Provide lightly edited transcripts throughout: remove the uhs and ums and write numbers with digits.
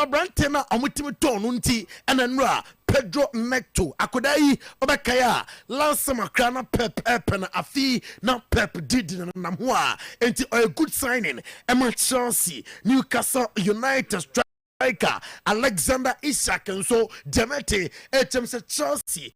brantena omutimi tonu nti enenra Pedro Necto akodai obekaya lansama krana Pep na afi na Pep did na ho a enti a good signing Emma Chelsea Newcastle United striker Alexander Isak and so Demete HMC Chelsea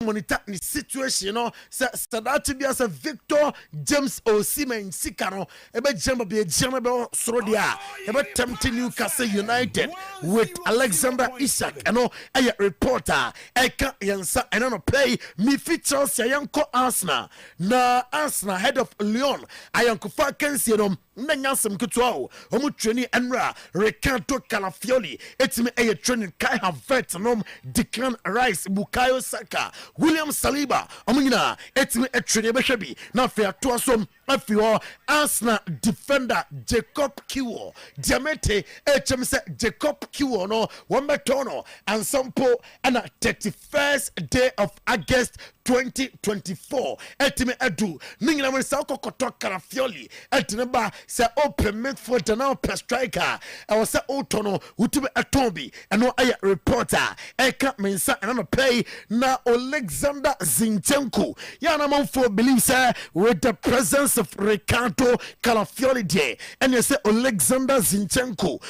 monitor the situation, you know. That be as a Victor James Osimhen Sikano, ebe jamba be jamba Srodia, ebe tempting Newcastle United with Alexander Isak, you know, a reporter, Eka Yansa, and on play me features Yanko Arsenal, na Arsenal head of Lyon, Ayanko Fakensi, you know. Nanyasem kutwao omu training enra Ricardo Calafiori etime eye training Kai Havertz nom Declan Rice Bukayo Saka William Saliba omunyina etime training behwebi na afia to asom afio Arsenal defender Jacob Kiwo Diamete HMC Jacob Kiwo no wombetono and sample and 31st day of August 2024 etime edu ningina mo sa kokoto Calafiori etineba se open midfield for now per striker I was say otono utube atombi and no aya reporter eka mensa and no play na Alexander Zinchenko ya na man for believe say with the presence of Ricardo Calafiori there and you say Alexander Zinchenko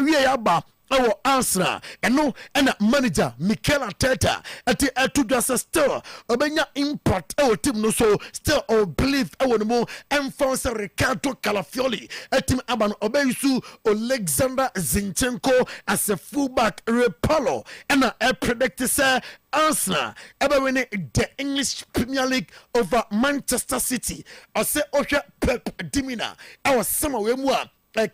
we yaba our Arsenal and no and manager Mikel Arteta at the to just still obenya import our team no so still or believe our more enforce Ricardo Calafiori at team aban obeyisu Alexander Zinchenko as a fullback Repolo and I predict say Arsenal ever winning the English Premier League over Manchester City I say Osha Pep Dimina our summer we more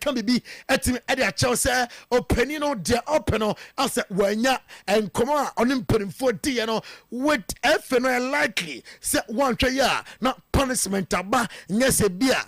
can be at the Chelsea or Penino de Openo as Wanya and come on him putting 40 you know with FNL likely set one year not punishment aba nyese bia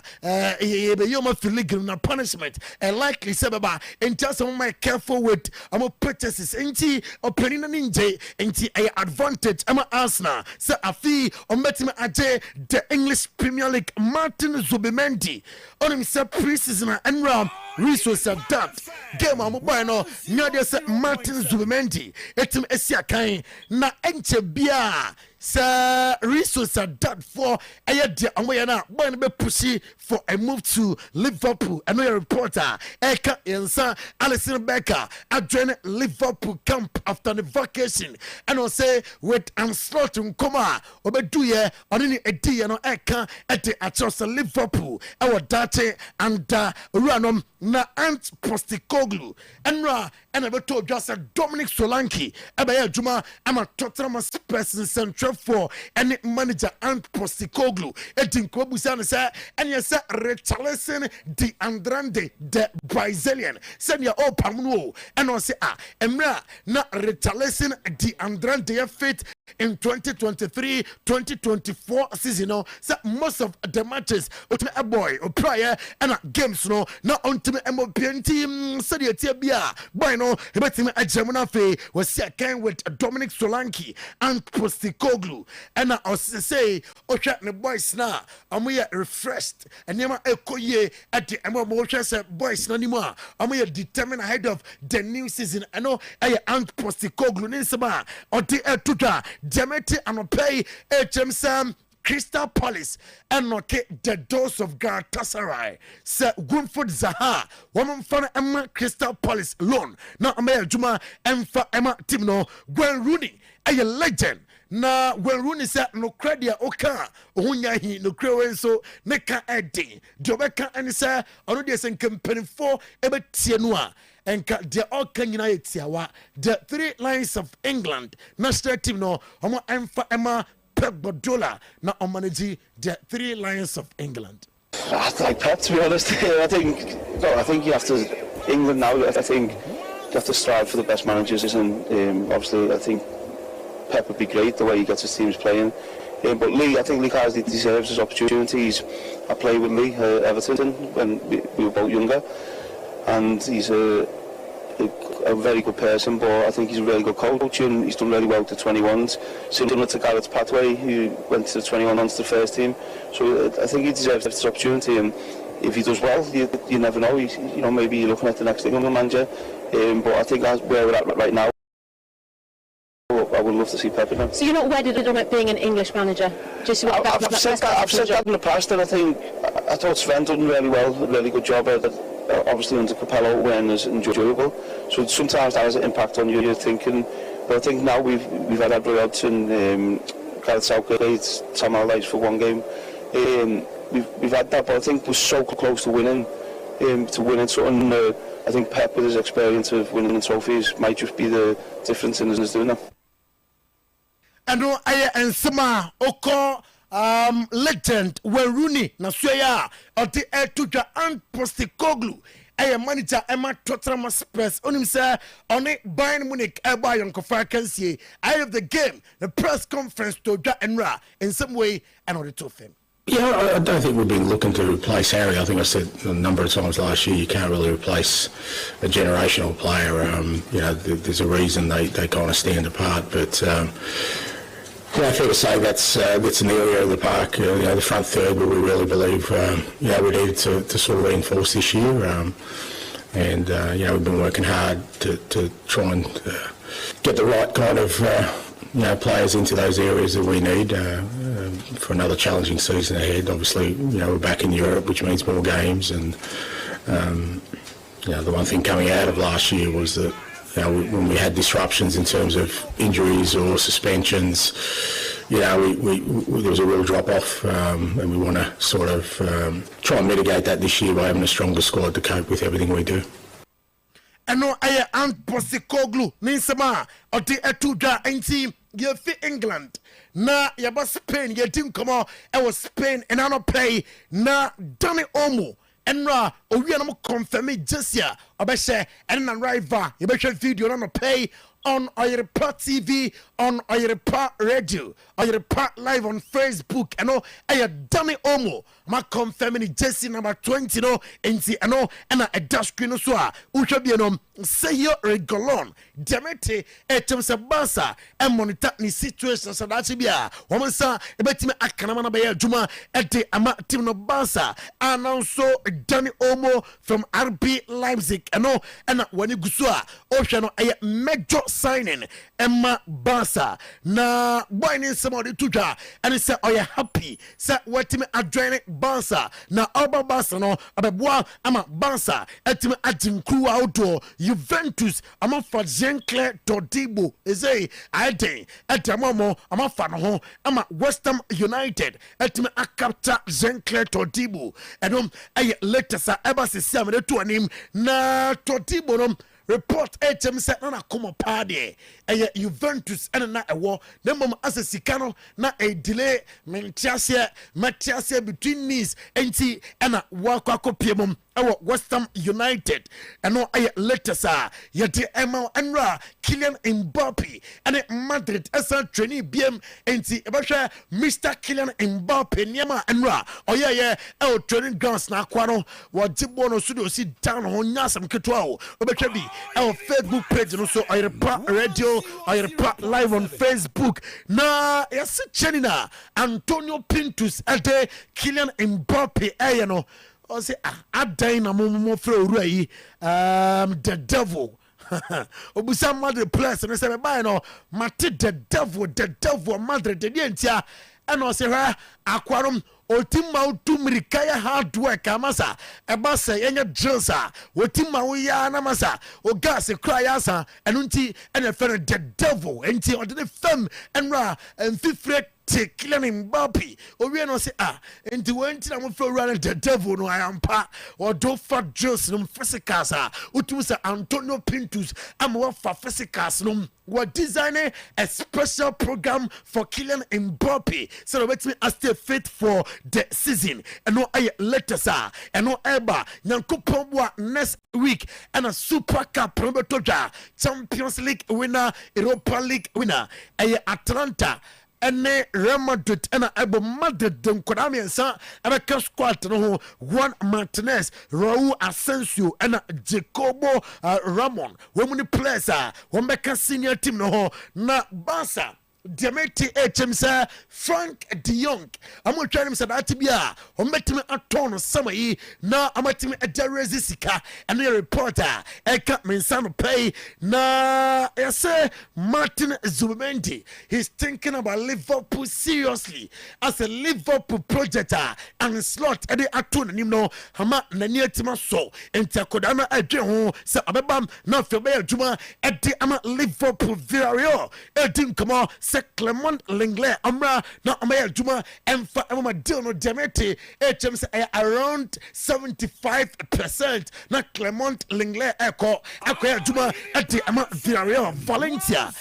yoma filigree na punishment and likely sababa in terms of my careful with amo purchases enti Penino ninja enti a advantage ama Arsenal se afi ometima aje the English Premier League Martin Zubimendi on himself pre-season and round resource that game am boy no nyade se Martin Zubimendi etim esia kan na enche bia Sir resource that for a year na boy be pushy for a move to Liverpool and no reporter Eka Yansa Alisson Becker join Liverpool camp after the vacation and on say with Anslot Nkoma obedu ye onini edi no Eka at the Chelsea Liverpool our date and Ranom na Ant Postecoglou and I told just Dominic Solanke eba juma ama Tottenham person central for any manager Ant Postecoglou etin ko busana say and yes Richarlison de Andrade the Brazilian send your all pamuno and on say emra na Richarlison de Andrade fit in 2023-2024 season no so most of the matches a boy or prior and games no not on to MOPN team said bia boy no betim a German fe was second with Dominic Solanke and Postecoglou and I say okay the boys now we are refreshed and never ekoye at the MOPN boys no anymore we are determined ahead of the new season I know I and Postecoglou ninsaba or the tuta Demete and pay HM Crystal Palace and not the doors of Galatasaray. Sir Gunford Zaha, woman for Emma Crystal Palace loan. Now Amaya Juma and for Emma Timno, Gwen Rooney, a legend. Na Gwen Rooney said no credit oka, Onya he no crew so neka edding. Jobeka and sir, on the same company for Ebetianua. And the all can unite the three lines of England national team no homo Emma Pep Guardiola na on manage the three lions of England. I like Pep, to be honest. I think you have to England now. I think you have to strive for the best managers, and obviously I think Pep would be great the way he gets his teams playing. But Lee, I think Lee Carsley deserves his opportunities. I played with Lee Everton when we were both younger, and he's a a very good person, but I think he's a really good coach, and he's done really well with the 21s. Similar to Gareth Pathway, who went to the 21 onto the first team. So I think he deserves this opportunity, and if he does well, you never know. You know, maybe you're looking at the next England manager. But I think that's where we're at right now. I would love to see Pep again. So you're not wedded on it being an English manager? Just I've said that in the past, and I thought Sven done really well, a really good job. Obviously under Capello, when it's enjoyable. So sometimes that has an impact on your thinking. But I think now we've had Edward Hodgson, Gareth Southgate, Tom Allardyce for one game. We've had that, but I think we're so close to winning something. I think Pep, with his experience of winning the trophies, might just be the difference in us doing that. And ensema oko legend when Rooney na suya or the air to the Ant Postecoglou. Manager Emma Tottenham Spurs on himself on it Bayern Munich by Uncle Farkensi. I have the game, the press conference to Enra in some way and on the two of them. Yeah, I don't think we've been looking to replace Harry. I think I said a number of times last year, you can't really replace a generational player. You know, there's a reason they kind of stand apart. But yeah, fair to say that's an area of the park, you know, the front third, where we really believe you know, we needed to sort of reinforce this year. And you know, we've been working hard to try and get the right kind of you know, players into those areas that we need for another challenging season ahead. Obviously, you know, we're back in Europe, which means more games, and you know, the one thing coming out of last year was that, you know, when we had disruptions in terms of injuries or suspensions, you know, there was a real drop off, and we want to sort of try and mitigate that this year by having a stronger squad to cope with everything we do. Eno aye Ant Postecoglou ninsema oti etuda enti ye fi England na ye ba Spain ye tin komo e was Spain and ano pay na Dani Olmo enra owi na mo confirm jesia obehye en na rival ye behwe video na no pay on Oyerepa TV, on Oyerepa Radio, Oyerepa Live on Facebook, and no, I Dani Olmo, my confirming Jesse number 20, no, and see, and no, and a dash screen so, Ushabiano, say your Regolon, Demete, Etem Sabasa, and monitor ni situation, so that's bia, woman, sir, a betima Akanamana Bay Juma, at the Amatino Basa, and also Dani Olmo from RB Leipzig, and no, and when you go, Oceano, a major signing Emma Basa na boy ni somebody tuja and he said oh you happy say what me adjoin Basa na Alba Basa no abeboa ama Basa etime adinku outdoor Juventus ama for Jean-Claire Todibo ezei aden etamo ama fa no ho ama West Ham United etime akapta Jean-Claire Todibo and latest ever se am de to anim na Todibo no report HM said na come party Juventus and na ewo na mom asesika no na a delay metiasia between knees enti na wakwa kopiemum West Ham United and no latest yet Emma Enra Kylian Mbappe and Madrid asa training BM enti ebahwe Mr. Kylian Mbappe niama Enra yeah training grounds na kwano wajibo no studio si down ho nyasam ketwa o obetwa bi our Facebook page no so Oyerepa Radio Oyerepa Live on Facebook na yes chenina Antonio Pintus ade Kylian Mbappe no or say adan na mo fro owura yi the devil obusa Madrid players no say buy no mate the devil Madrid the entia and o say ha akwarom otimma utumrikaya hard work amasa ebasa yenye drilsa otimma uya na masa o gas cry asa enunti ene fere the devil enti o de fam enra enfifre Kylian Mbappe we no say enti wenti na mo fro run the devil no ayampa or do for drills no physicals utum say Antonio Pintus am for physicals no we designing a special program for Kylian Mbappe so let me stay fit for the season and no letters and no eba nyankopon next week and a Super Cup Champions League winner, Europa League winner Atlanta ene Real Madrid ena ebo Madrid nkoda miensa abeka squad no ho Juan Martinez, Raul Asensio ena Jacobo Ramon womuni players wombeka senior team no ho na Barca Diamete HMSA Frank de Jong amo twanim sa that bia ometimi aton sama yi na amatimi adarezi sika ene reporter eka mensano pay na yase Martin Zubimendi. He's thinking about Liverpool seriously as a Liverpool project and slot ede aton nim no hama nani atima so enti akodana adwe ho se abebam na febe adwuma ede ama Liverpool Villarreal edin kama se Clement Lenglet amra na amaya juma emfa emma deal no demete HMS around 75% na Clement Lenglet eko juma ati ama Villarreal Valencia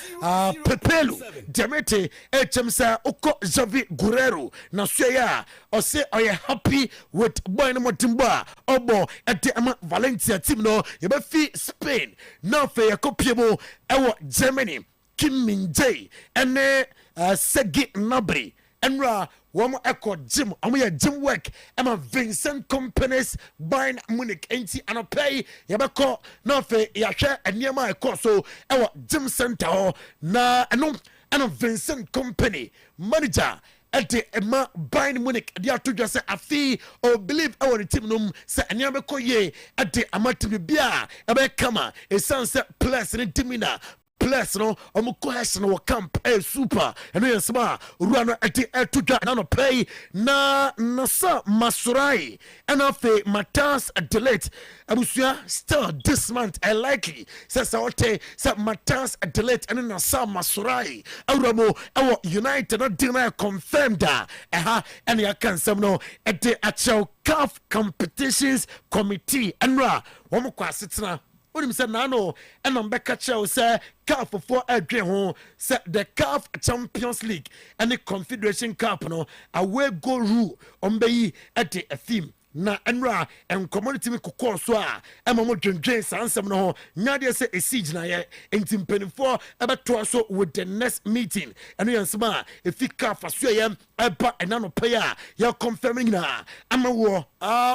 Pepelu demete HMS oko Javi Guerrero na suya ose oye happy with boy no timba obo ati ama Valencia team no yebefi Spain na fe yakopiemo ewo Germany Kim Min-jae ene Segi Nabri enra womo echo gym omo gym work ema Vincent Companies Bayern Munich enti anopay yebeko na fe yahwe eniema ekọ so ewo gym center ho na eno Vincent Company manager ete ema Bayern Munich dia atodwa se afi o believe our team num se eniema ekọ ye ete amatim bia ebe kama esanse plus ni timina plus no omuko hese no camp super eno yesma ruwa no eti etudwa na no pay na nasa Masurai ena fe Matas delete abusua still this month I likely says ote sa Matas delete ena nasa Masurai awramo ewo United no deny confirmed ena yakan no eti achow CAF competitions committee enra womuko asetena Unim said nano and Mbeka Chow say CAF for adwe ho say the CAF Champions League and the Confederation Cup no away go rule ombeyi at the theme na enra and community me kokọ so a emamo dwendwen sansem no ho nyade say a siege na ye enti mpanifo ebeto so with the next meeting eno yansema if CAF aso ye eba enano pay a ya confirming na amawo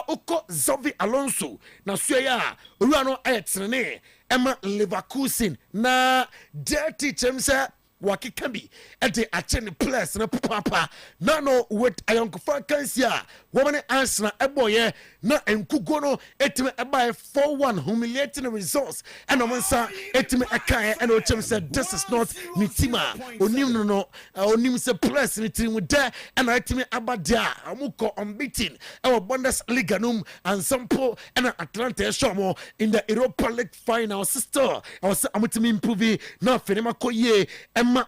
oko Xavi Alonso na so ya owura no ayetrene ema Leverkusen na dirty chemse wakikabi ede achene plus na papa na no with ayonkofa kansia woman answer eboye na enkugo no etime eba 4-1 humiliating results and omansa etime akan and ochem said this is not nitima onim no onim se plus ni team there and etime abadia amuko unbeaten our Bundesliga num and sample and Atlanta shomo in the Europa League final sister I was amutimi improve na fenema koye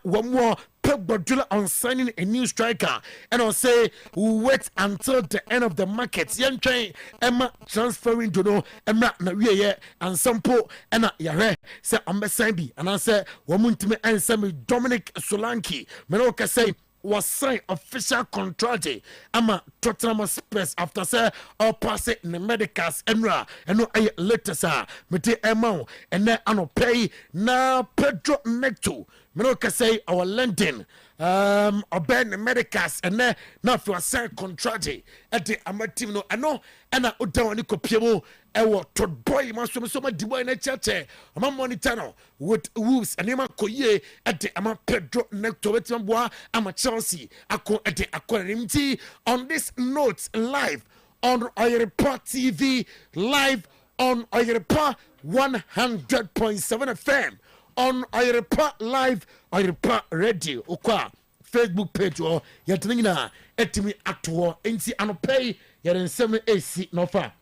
one more Pep Guardiola on signing a new striker and I'll say we'll wait until the end of the market. Young train Emma transferring to no Emma na we and sample and yare say Ambesambi and I say womuntime and semi Dominic Solanke Menoka say was signed official contract ama Tottenham Spurs after say all pass it in the medicals enra and no later sa mete emma and then ano pay na Pedro Neto Menoka say our London obey the medicals and then now for a signed contract at the amatim no ano and udawani kopiemo ewo Todd Boy man so ma di boy na chache ama monitor no with Wolves and ema koye at the ama Pedro Neto wetin boa ama Chelsea akon at the akon on this note live on Oyerepa TV live on Oyerepa 100.7 FM on Oyerepa live Oyerepa radio okwa Facebook page or yetnina etimi atwo enti anopay yerensem AC no fa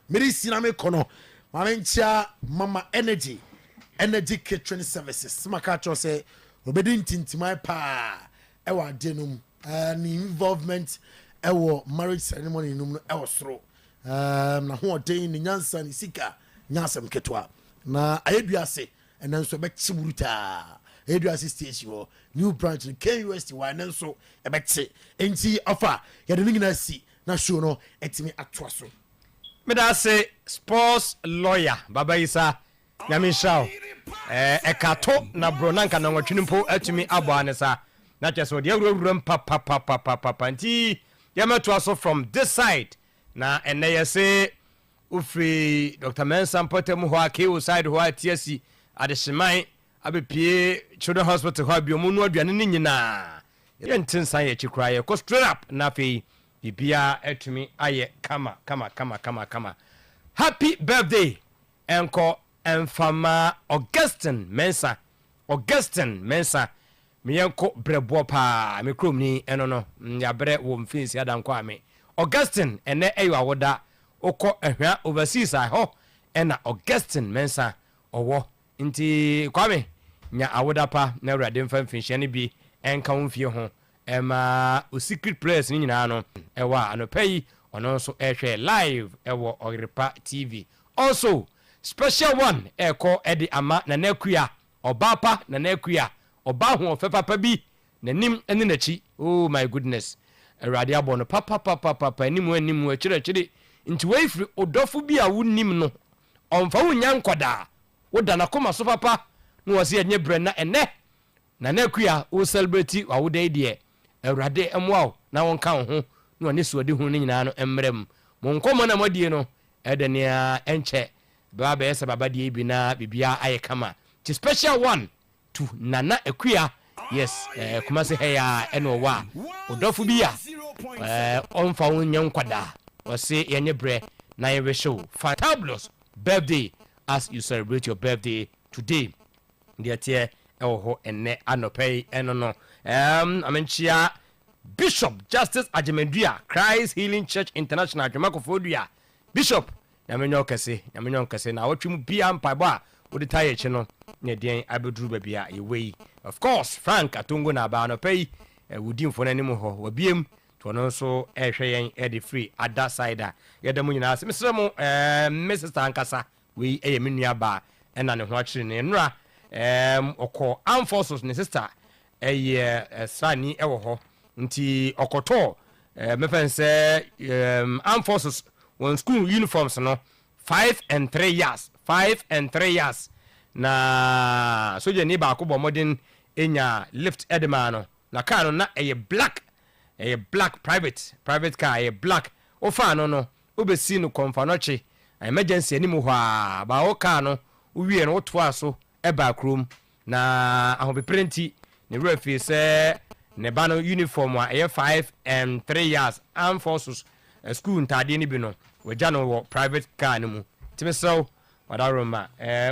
Medicine ame kono malencha mama energy catering services maka cho say obedi ntintimai pa ewa denum ni involvement ewo marriage ceremony num no ewo soro na ho odin ni nyansa ni sika nyasem ketwa na ayeduase enanso be chiburuta ayeduase stage wo new branch in KUST wa enanso e be che enti offer ye de ngina si na show no etimi atwa so me da say sports lawyer Baba Isa Nyamishaw ekato na bro nanka na nwatwini mpo atumi abo anesa not just what the room papa nti yama to us from this side na and they say ufri Dr. Mensah Potem ho ake side ho atiasi adehyeman abepie children hospital ho biom no aduane ni nyina yentin san ye chikra ye ko straight up na fe bibia etumi aye kama happy birthday enko enfama Augustine Mensah miyenko brebo pa me krom ni eno no ya bre wo mfinsi adanko ame Augustine ene eyo awoda okọ ehwa overseas ho ena Augustine Mensah owo nti kwame nya awoda pa na awurade mfa mfinhye ne bi enka mfie ho ema o secret place ni nyina no ewa anopai ono so ehwe live ewo Orepa TV also special one eko edi ama na nakua obapa na nakua oba ho ofepa bi nanim ene nachi oh my goodness awurade abono papa animu akire nti wey free odofo bi a wonnim no omfa wonya nkoda woda na koma so papa no wose enye bre na ene na nakua o celebrate awuda die awurade emwa na wonka ho no ne suode hu ne nyina no emrem monkomo na modie no edenia enche baba yesa baba die bi na bibia aye kama ti special one to Nana Akua yes kuma se heya eno wa odofo bi a onfa wonya nkwada wose yenye bre na ye show fantabulous birthday as you celebrate your birthday today dear tie ewo enne anopei eno no amenchia Bishop Justice Ajemedua Christ Healing Church International Dwumakofodua Bishop yamenyo kese na wotwum bia mpabo a wodi taye chi no ne den abeduru babia yewei of course Frank Atongo na ba no pay wudi mfo nanim ho wabiem to no so ehwe yen edi free ada side yedam nyina ase mesremo Mrs. Tankasa we eyemnua ba na ne ho akire ne nra okọ Amforces ne sister sani ewo ho nti okoto mefense Amforces one school uniforms no 5 and 3 years na soje ni ba ko bo modern enya lift edema no na car no na black private car black o fa no obesi no konfanoche emergency ani mu hwa ba o car no uwie no to aso e ba krom na ahobeprenti ne refi se ne ba no uniform a 5 and 3 years Armed Forces school ntade ni bi no waja no wo private car ni mu timeso wadaroma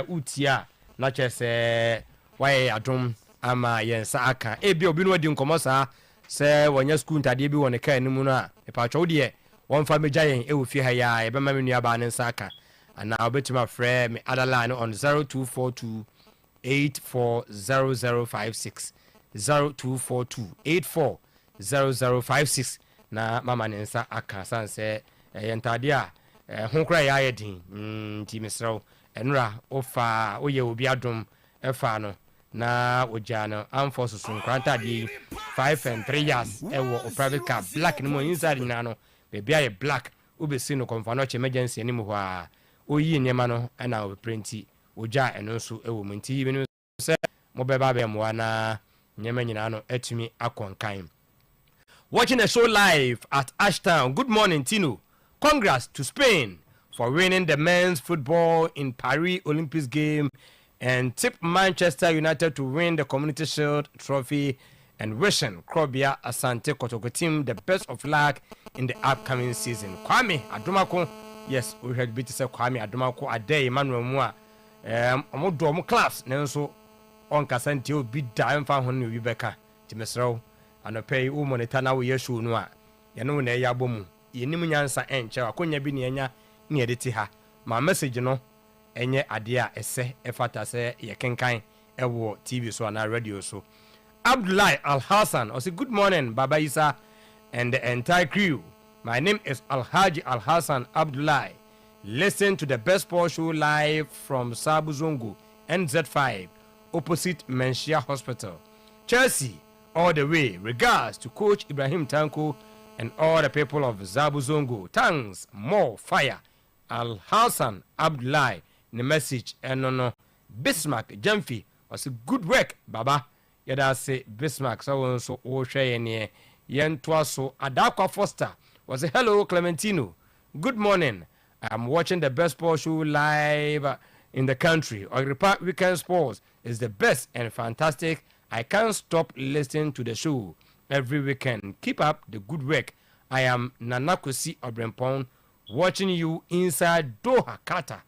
utia na chese waye adom ama yensa aka ebi obi no wadi nkomo saa se wonya school ntade bi won car ni mu no a epa twa wode wonfa meja yen ewo fi ha ya ebema menua ba ne nsa aka ana obetima frɛ me adaline on 0242 840056 0242840056 na mama ne nsa aka sanse yentade a ho kra ya yedin nti mesrew enura ofa oye obi adom efa no na ojano amforce sun kwanta di 5 and 3 years ewo o private car black ni mo inside na no bebia ye black obesi no konfano emergency ani mu hwa oyi nyema no na oprenti oja eno so ewo munti bi se mo beba be mo na nyema nyina no atumi akonkan. Watching a show live at Ashtown. Good morning, Tino. Congrats to Spain for winning the men's football in Paris Olympics game and tip Manchester United to win the Community Shield trophy and wishing Krobia Asante Kotoko team the best of luck in the upcoming season. Kwame Adumako, yes, we heard bit to say Kwame Adumako a day Emmanuel Mua omo class nenso on Kasante obi da emfa ho ne Rebecca Timesro anopei wo monitor na wo yeshu no a ye no na ya bomu yenim nyansa enche akonya bi ne anya ne editi ha ma message no enye ade a ese efata se ye kenkan ewo TV so na radio so. Abdullahi Al-Hassan I say good morning Baba Isa and the entire crew. My name is Alhaji Al-Hassan Abdullahi. Listen to the best sports show live from Sabuzongo NZ5 opposite Menshia Hospital, Chelsea, all the way. Regards to Coach Ibrahim Tanko and all the people of Zabuzongo. Thanks, more fire. Al-Hassan Abdullahi, the message and no Bismarck Jamfi was a good work, Baba. yɛda se Bismarck so won so wo hwɛ ye ne yentoa so Adakwa Foster was say hello Clementino, good morning. I'm watching the best sports show live in the country. Ogripa Weekend Sports is the best and fantastic. I can't stop listening to the show every weekend. Keep up the good work. I am Nanakosi Obrempong, watching you inside Doha, Qatar.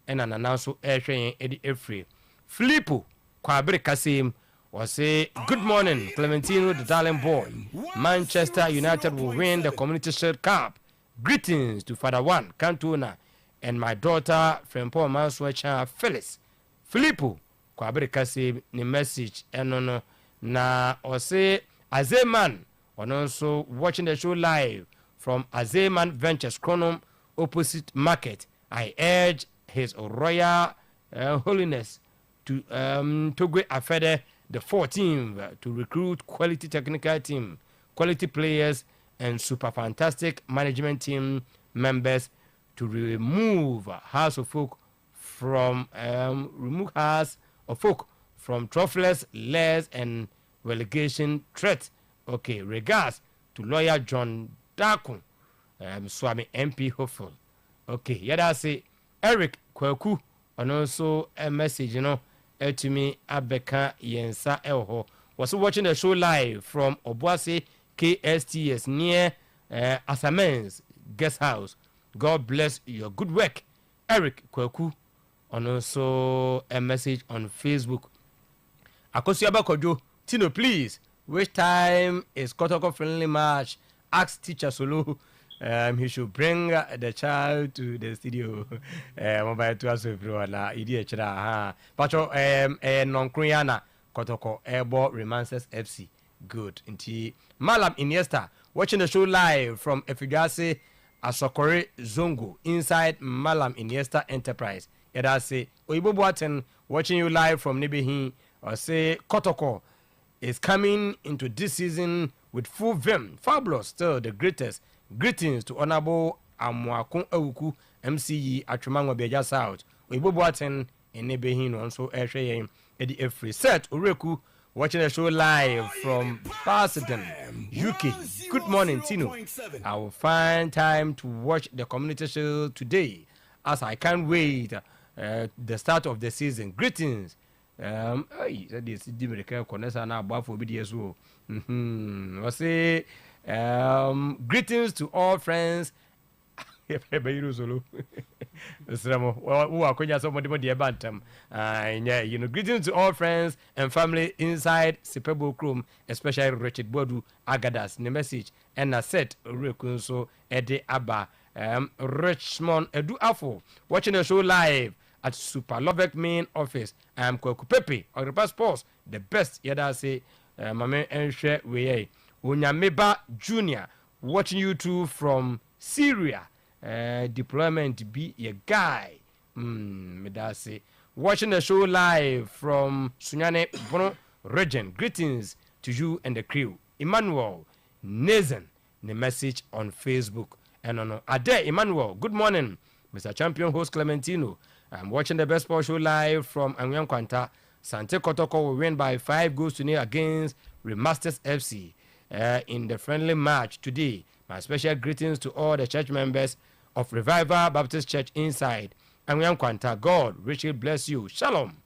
And an announcer Eddie Efree. Filippo Kwabri Kasim was say good morning, Clementino, the darling boy. Manchester United will win the Community Shield Cup. Greetings to Father One Cantona and my daughter Frempong Manswecha Phyllis. Filippo Kwabri Kasim ni message enono na ose Azeman and also watching the show live from Azeman Ventures Chronom opposite market. I urge His Royal Holiness to Togwe Afede the 14th to recruit quality technical team, quality players and super fantastic management team members to remove House of Folk from trophyless layers and relegation threat. Okay, regards to lawyer John Dakun, Swami MP hopeful. Okay, yada say Eric Kwaku and also a message, to me Abeka Yensa Elho was watching the show live from Obuasi KSTS near Asamen's guest house. God bless your good work, Eric Kwaku, and also a message on Facebook. Akosiaba Kojo, Tino, please. Which time is Kotoko friendly match? Ask teacher Solo. He should bring the child to the studio. Mobile to us if you are idiot. Pacho non-Koreana Kotoko Airborne Romances FC. Good. Inti Malam Iniesta watching the show live from Efigase Asokore Zongo inside Malam Iniesta Enterprise. Yada say Oibo Boaten watching you live from Nibihi or say Kotoko is coming into this season with full vim. Fabulous, still the greatest. Greetings to Honorable Amwakun Ewuku MCE Atrumango Beja South. Oibo Boaten and Nibihi also Eshe Eddie Efree. Set Ureku watching the show live from Basildon, UK. Good morning, Tino. I will find time to watch the community show today as I can't wait the start of the season. Greetings. Greetings to all friends. Greetings to all friends and family inside Sipebo Chrome, especially Richard Bodu Agadas. The message and I said Rekunso Ede Abba Richmond Edu Afo watching the show live at Super Lovek main office. I am Kwaku Pepe or the passports, the best yada say Mame Enshe Weye Unyameba Junior watching you too from Syria. Deployment be a guy. Medase watching the show live from Sunyane Bono region. Greetings to you and the crew. Emmanuel Nathan, the message on Facebook. And on Ade Emmanuel, good morning, Mr. Champion host Clementino. I'm watching the best sports show live from Anyan Kwanta. Sante Kotoko will win by 5 goals to 0 against Remasters FC in the friendly match today. My special greetings to all the church members of Revival Baptist Church inside Anyan Kwanta. God richly bless you. Shalom.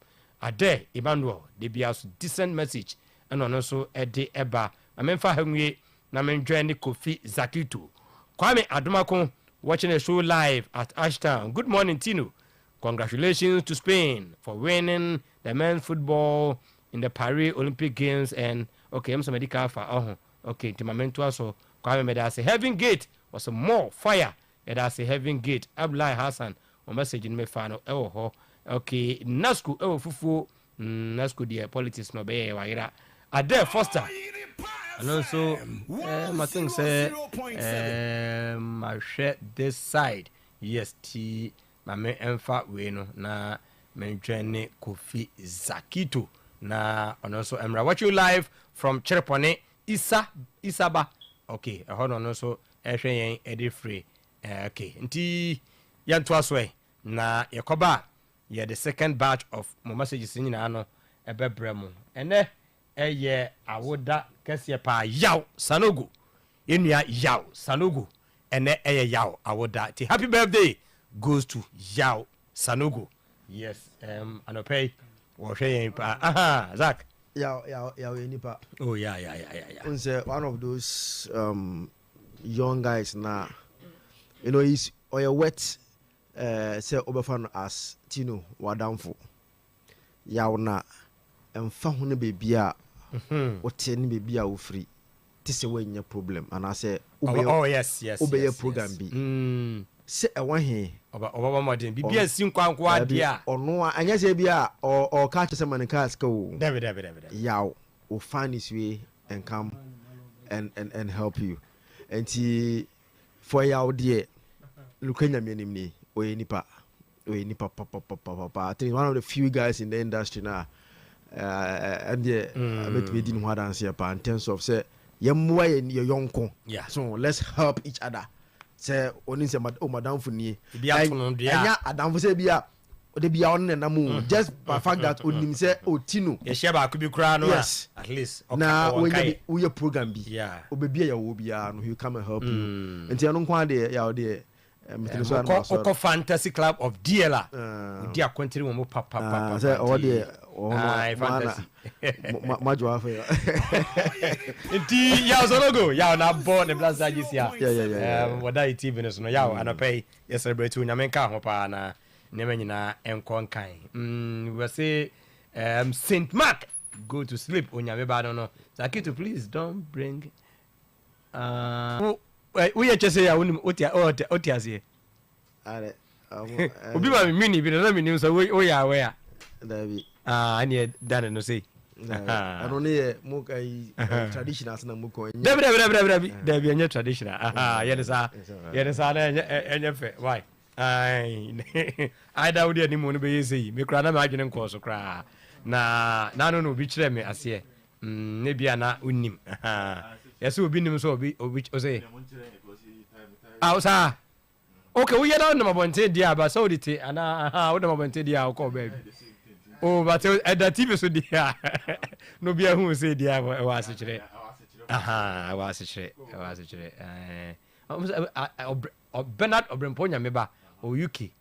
Ade Emmanuel, they be a decent message. And also Ede Eba. Amenfa Hemwe Namenjani Kofi Zakito. Kwame Adumako watching the show live at Ashtown. Good morning, Tino. Congratulations to Spain for winning the men's football in the Paris Olympic Games. And okay, I'm somebody for okay, Timamento also Kwame Medase. Heaven Gate was a more fire. That's a Heaven Gate. Abdullah Hassan on message in me fano. Okay, Nasku Fufu Nasku dear politics no be waira. Ade Foster. And also I think say I share this side. Yes, Mame Emfa Weno na Menjane Kofi Zakito na and also Emra watch you live from Cherepone Isaba. Okay, hold on also Eshen Eddie Free. Okay, nti yanto aswe na yakoba ye the second batch of my messages in ano ebebremu ene ɛyɛ awoda kɛseɛ paa yaw sanogo yɛnua yaw sanogo ɛnɛ ɛyɛ yaw awoda nti happy birthday goes to yaw sanogo yes anɔpɛ yi wɔhwɛ yɛn paa Zach Yeah, nipa. oh yeah One of those young guys now, you know, he's or a wet say overfan as Tino Wadamfo. Yauna and found baby what ten baby are free. This is when your problem, and I say, oh yes obey your program be. Say a one here. Oba modern bibia sin kwankwa dia ono anya se bia or catch some man cars go David yaw will find his way and come and help you and he for yaw dear lukanya menim ni we nipa papa I think one of the few guys in the industry now and the make me didn't want to answer in terms of say yemwa your yonko so let's help each other. Say oni say madam funi anya adam for say bia de bia on na mu just by fact that onim say otino ye share ba ku bi kura no yes at least na we your program bi obebia ya wo bia no he come and help you enti anu kwa de ya de Oko Fantasy Club of DLA dia continue mo papa say o de fantasy majo afa enti ya so logo ya na bo ne blaza gisia wada TV no so no ya anopay ye celebrate unyame nka ho pa na ne nyina enko nkan we say Saint Mark go to sleep unyame ba no Zakito please don't bring we ya chese ya unim otiasie are obi ba mini bi na mini so we ya we ya dabi ani dan no say ano ne mo kai traditional na mo ko dabi anya traditional ye sa na enya fe why ai da wodi ani mo no be yesi me kra na ma adwene nko so kra na no bi kire me ase ne bia na unim yes obi nim so obi o say sa okay we yeda no mabonte dia ba so dite ana wo no mabonte dia o ko baby oh but at the TV so dia no bia hu say dia wa se kire wa se kire Bernard Obremponya meba o UK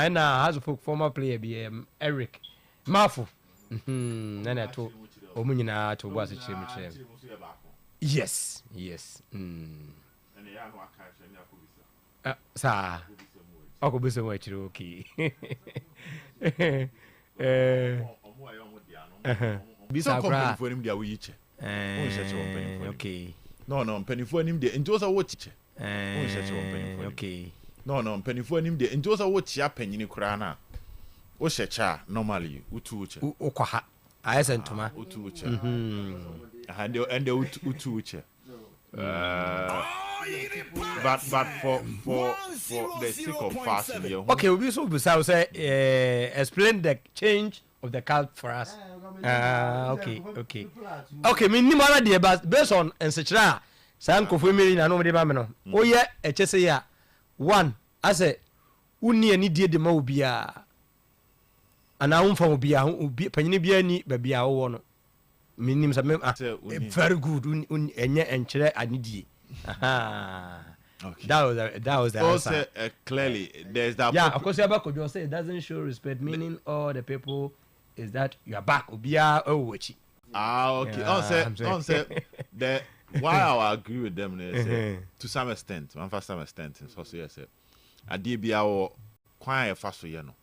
na has a former player be Eric Mafu na to o munyina to wa se kire me kire yes sa oko bisa mo chiro okay bisa kompanifo anim dia wo yiche okay no mpanifo anim dia nti wo sa wo chiche okay no mpanifo anim dia nti wo sa wo chia panyini kura na wo shecha normally utu uche ukwa ha ayesentuma utu uche and the utu uche but for the sake of fashion here okay we so bisa say explain the change of the cult for us okay me ni mara de based on ensechira san kofo meri na no de ba me no oye echese ya one ase uni ani die de ma obia ana umfa obia panyini bia ni ba bia wo no minim sa very good enye enkyere anidie okay. that was the also answer. Clearly there's that of course Abako just say it doesn't show respect meaning all the people is that you are back obia owochi okay on say the why I agree with them is to some extent so yes ade bia wo kwan ya fa so ye no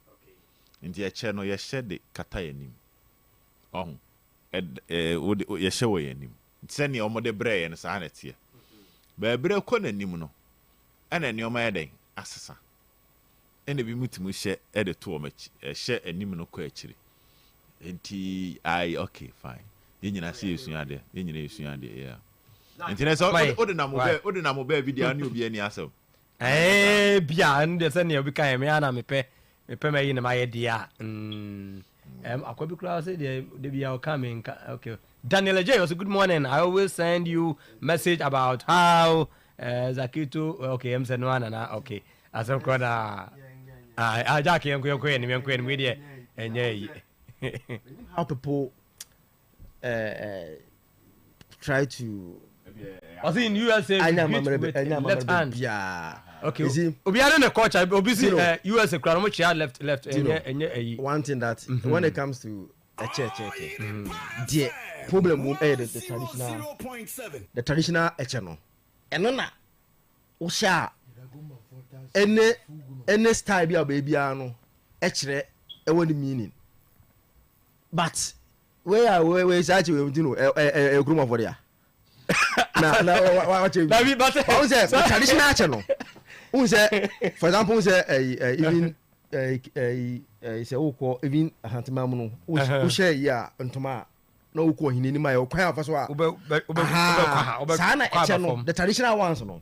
nti ye che no ye hye de kata yanim ye hye wo yanim nti ne omode bre ye no sa na tie ba bre ko nanim no ana ne oma ye den asesa ene bi mutimu hye e de to omachi hye anim no ko akiri nti okay fine ye nyina se yesu ade yeah nti ne so odinamo be video ani obi ani asem bia nde se ne obi kan me ana mepe me yi na maye dia akwabi kura say de bia o come okay Daniel J also good morning. I always send you message about how Zakito okay I'm saying one na okay asem ko na Jackie yanko ni media enye how people try to. I think in USA, left hand. Yeah. Okay. You see, Obi are the coach. Obi see USA crowd much left. one thing that when it comes to a church, the problem with the traditional channel, and no, Osha, any style be a baby ano, actually, a what meaning. But where is actually a group of warrior. What you? But traditional channel. For example, even say even hantimamu who share ya ntoma na uko hinini ma yo kwa faso a sana channel the traditional ones no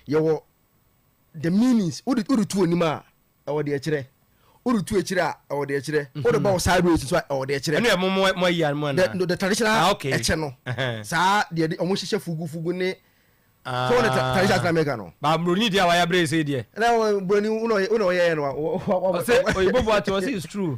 you the meanings odi tu onima e de kire odi tu ekire a e de kire odi ba sideways so e de kire enu mo yi an mo na the traditional channel sa de omo hihye fugu ne so the traditional American no ba broni dia wa ya bre say dia na broni uno ye no say oyibo what was is true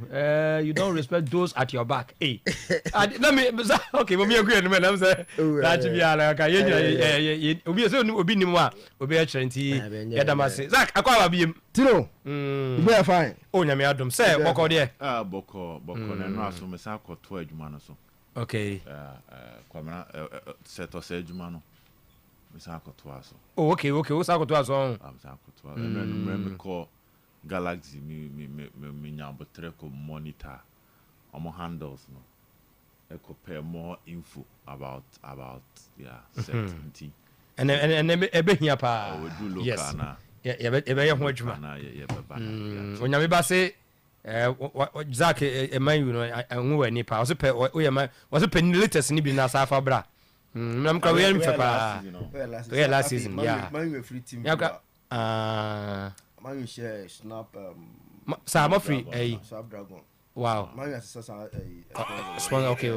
you don't respect those at your back let me okay mo me agree no me na say that be ala ka ye obi say obi nim a obi a kire nti ye damase Zach akwa ba biem tino we are fine o nyame adom say boko de boko na no aso me sa akoto adwuma no so okay kwamna seto se adwuma no oh okay o sa koto aso am sa koto me call Galaxy me nyambotre ko monitor omo handles no e ko pay more info about certainty and ebe hia pa yes ebe ye ho adwuma na ye baba onyame ba se Zach man you know anwo wani pa o se pe o ye man o se pe latest ni bi na sa fa bra I'm going to win last season. Yeah. Man, free team. Man, share snap. Some free. Snapdragon. Wow. Man, okay.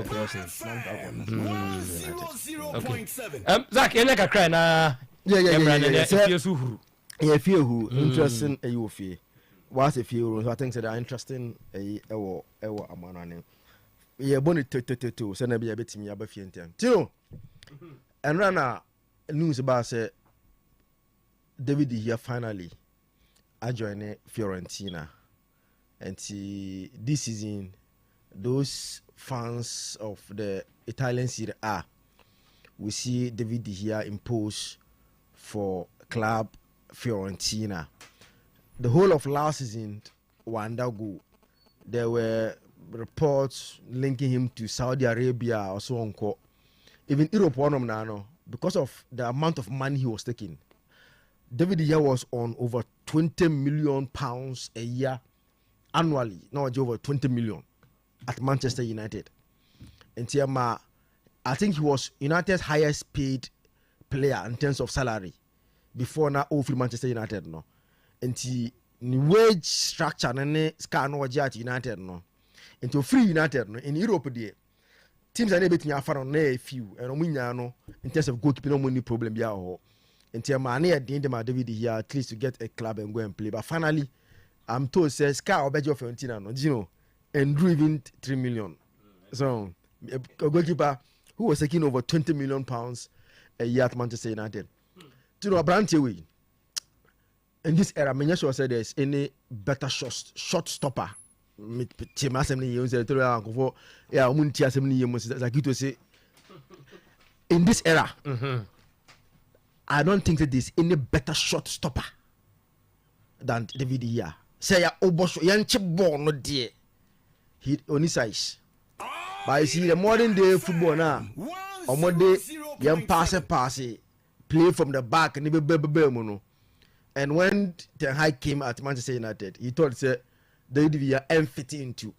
Zach, you like a cry na? Yeah. Fear who interesting. You fear. What's a few? I think that are interesting. Ewo amana. Yeah, bonnet to send a bit to me about Fientin. Tino. And rana news about say David here finally I joined Fiorentina, and this season those fans of the Italian Serie A we see David here impose for club Fiorentina. The whole of last season Wandago there were reports linking him to Saudi Arabia or so on. Even Europe one now, because of the amount of money he was taking. David here was on over 20 million pounds a year annually. Now over 20 million at Manchester United. And I think he was United's highest paid player in terms of salary before now over Manchester United no. And the wage structure and scan at United no. Into free United no in Europe there. Teams are able to have a few and in terms of goalkeeping no money problem be ho. Until money at the end of David here at least to get a club and go and play. But finally, I'm told says Sky or Bejo Fiorentina no, you know, and drew even 3 million. So a goalkeeper who was taking over 20 million pounds a year at Manchester United. You know, a brand away. In this era, I'm not sure there's any better shot stopper. In this era, I don't think that there's any better shot stopper than David here. Say ya obosho yanche born no dear. He only size. But you see the modern day football now. On Monday, young pass, play from the back and and when Ten Hag came at Manchester United, he thought say David Villa fit into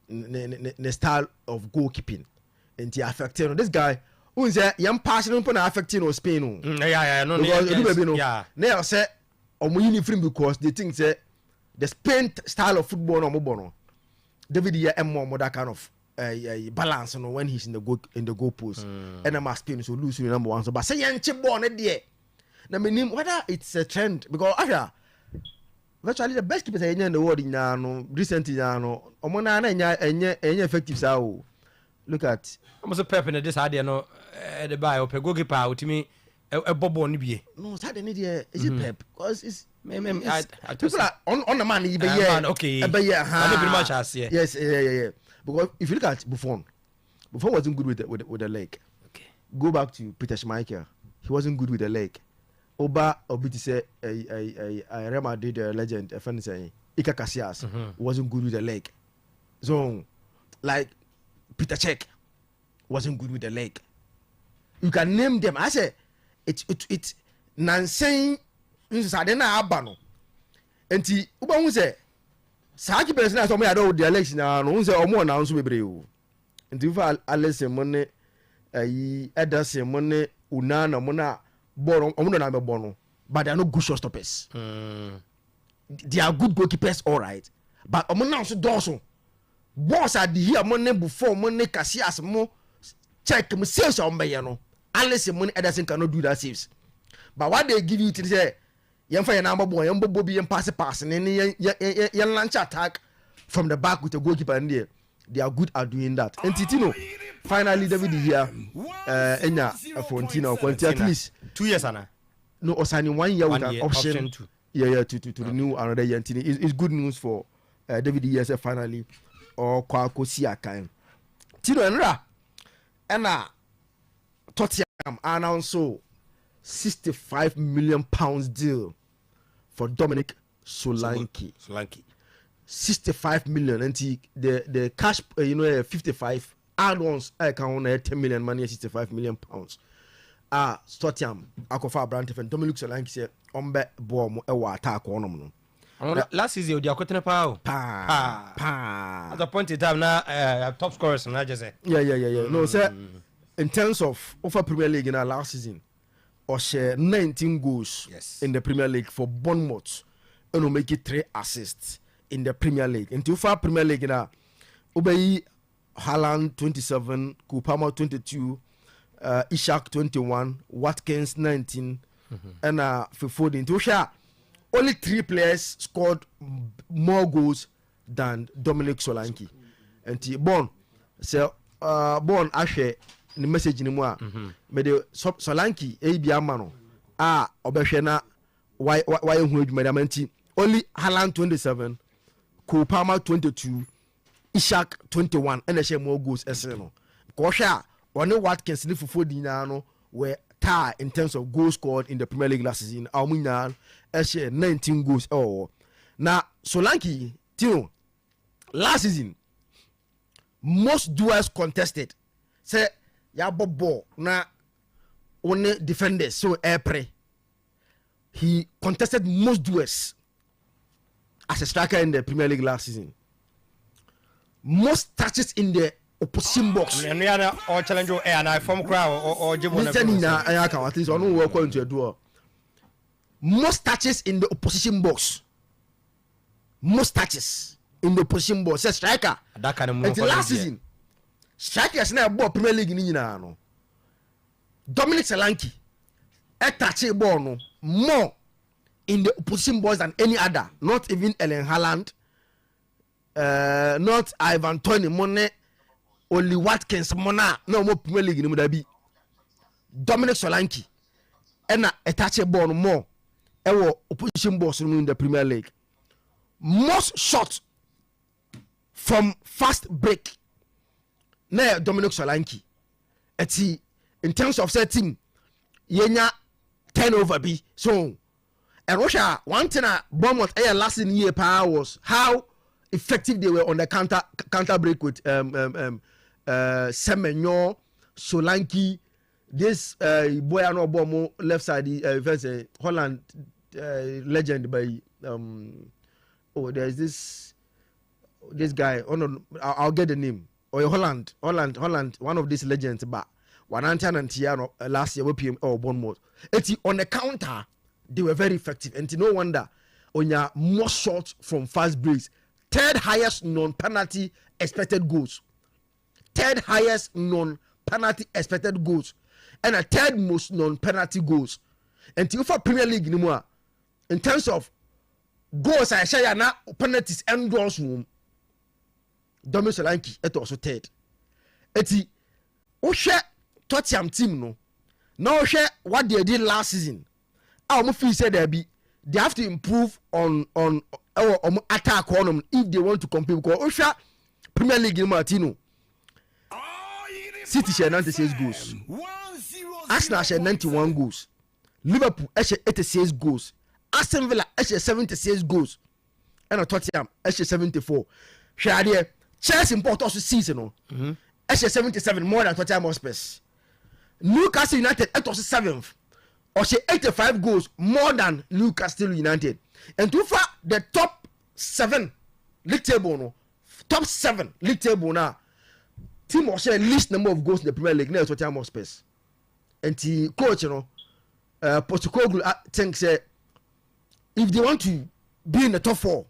the style of goalkeeping and he affected this guy who is a young passion upon affecting Spain. Now say because they think say the Spain style of football no more. David Villa more that kind of balance when he's in the goal post and I'm Spain so lose number one. So but say young chip born there. Now mean whether it's a trend because virtually the best keepers in the world in recently omona enya effective sao look at. I'm so Pep in this idea no the buy or goalkeeper out me a bobo on be. No, it's hard to need is it Pep because it's. I People are on the man. Okay. Yes, yeah. Because if you look at Buffon wasn't good with the leg. Okay. Go back to Peter Schmeichel. He wasn't good with the leg. Oba Obiti say I Real Madrid legend. A friend saying Iker Casillas wasn't good with the leg. So like Peter Cech wasn't good with the leg. You can name them. I say it's Nanseng. Sade na aba no enti uba hu se saa ki person na so mo ya do the election na no hu se omo na nso bebre o enti fa Alex Monne ayi Ederson Monne una na mo na ball omo na be ball no but they are not good shot stoppers. They are good goalkeepers all right but omo na so do so boss at here Monne before Monne Casillas mo check me saves on be no Alex Monne Ederson cannot do that saves but what they give you to say yɛmfa yɛn number boy yɛmbɔ bi yɛmpass ne yɛn launch attack from the back with a goalkeeper in there. They are good at doing that. And Titino finally David here enya Frontino quality at least 2 years ana no or signing 1 year with an option to renew another year. It's good news for David here finally or Kwako Siakan Tino and Tottenham announced £65 million deal for Dominic Solanke. 65 million and the cash 55 add-ons I can 10 million money 65 million pounds. Tottenham akofa Brandt and Dominic Solanke say ombe bom e wa attack on no. Last season they are cutting pa. At the point in time now top scorers na just say. Yeah. No sir in terms of over Premier League in our last season or share 19 goals in the Premier League for Bournemouth and will make it 3 assists in the Premier League. Into far Premier League now, Obey Haaland 27, Kupama 22, Ishak 21, Watkins 19, and Foden. Into share only 3 players scored more goals than Dominic Solanke. And Bon, so Bon Ashe. The message ni mo a me de Solanke e bia ma no obehwe na why hu adwuma da manti only Haaland 27 Cole Palmer 22 Ishak 21 and share more goals ese no ko hwe a one Watkins ni Fofodi na no were tie in terms of goals scored in the Premier League last season amunya share 19 goals na Solanke tino last season most duels contested say ya ball na one defenders so airplay he contested most duels as a striker in the Premier League last season, most touches in the opposition box or challenge and I form crowd or at least on work into a door, most touches in the opposition box, most touches in the opposition box as striker that kind of until last season. Strikers na ball Premier League ni nyina no Dominic Solanke touch ball no more in the opposition box than any other, not even Erling Haaland, not Ivan Toney Monne, only Watkins Mona no more Premier League ni mu da bi Dominic Solanke na touch ball no more opposition box in the Premier League, most shots from fast break na Dominic Solanke eti in terms of setting yenya turnover bi so and Russia one thing Bournemouth last year was how effective they were on the counter break with Semenyo Solanke this boy no bomo left side Holland legend by there's this guy I'll get the name. Or Holland, one of these legends, but one and last year PM or Bournemouth. It's on the counter, they were very effective, and no wonder on your more shots from fast breaks, 3rd highest non-penalty expected goals, 3rd highest non-penalty expected goals, and a 3rd most non-penalty goals. And for Premier League anymore, in terms of goals, I share now penalties and draws room. Dominic Solanke it also 3rd eti wohwɛ Tottenham team no na wohwɛ what they did last season a feel say they have to improve on attack on them if they want to compete because wohwɛ Premier League in Martino City share 96 goals Arsenal share 91 goals Liverpool share 86 goals Aston Villa share 76 goals and Tottenham share 74 share there Chelsea import also season no share 77 more than Tottenham Hotspur Newcastle United also 7th or share 85 goals more than Newcastle United and too far the top 7 league table no top 7 league table now team or share least number of goals in the Premier League now Tottenham Hotspur and the coach Postecoglou thinks if they want to be in the top 4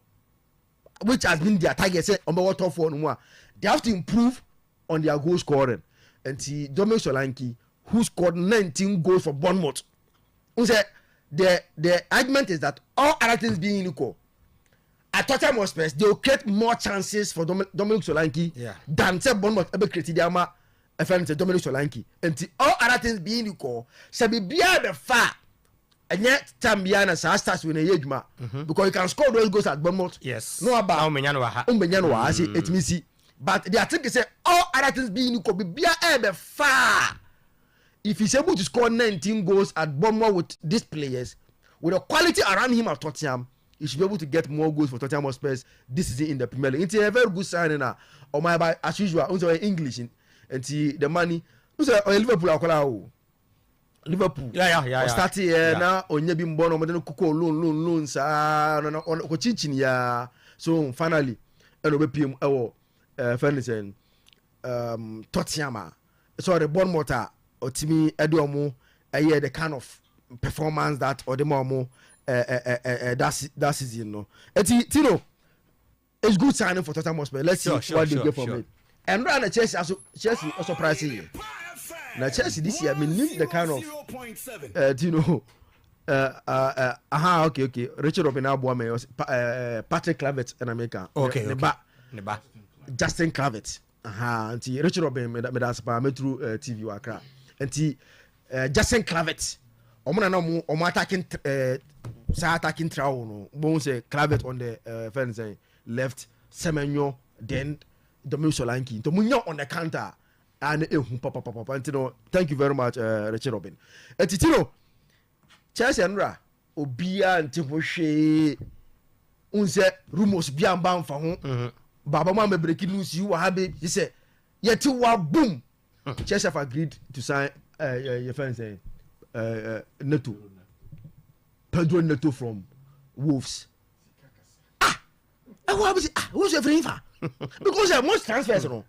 which has been their target say on the top 4 no more they have to improve on their goal scoring and the Dominic Solanke who scored 19 goals for Bournemouth who said the argument is that all other things being equal at Tottenham Hotspur they will create more chances for Dominic Solanke than say Bournemouth ever created their Dominic Solanke and all other things being equal shall be beyond the far and yet Tambiana starts with a yejma because you can score those goals at Bournemouth. Yes. No about I say it means but the trick is all other things being equal be beyond the far. If he's able to score 19 goals at Bournemouth with these players, with the quality around him at Tottenham, he should be able to get more goals for Tottenham Hotspur this season in the Premier League. It's a very good signing now. Or my as usual, also English and the money. Liverpool. Liverpool. Yeah. Start here now. Onye bi mbono mo de kuko loan sa no ko chinchin ya. So finally, and obepiem ewo Fernisen Tottenham. So the Bournemouth otimi edomo eye the kind of performance that odemo that season no. Tino it's good signing for Tottenham Hotspur. Let's see what they get from it. And run Chelsea also pricing. Now Chelsea this year, I mean, the kind of, okay. Richard Robin Abuame, Patrick Kluivert in America. Okay. Justin Kluivert. And Richard Robin made us by through TV Accra. And Justin Kluivert. Omo attacking trial no. Bones Kluivert on the fence left Semenyo then Dominic Solanke. Tomunyo on the counter. And thank you very much, Richard Robin. And Tino, Chelsea and Obia and Timoshe, unse rumors bian ban for home. Baba Mama breaking news, you were happy. He said, yet you were boom. Chelsea have agreed to sign your friend saying Neto, Pedro Neto from Wolves. Who's your friend? Because most transfers, no.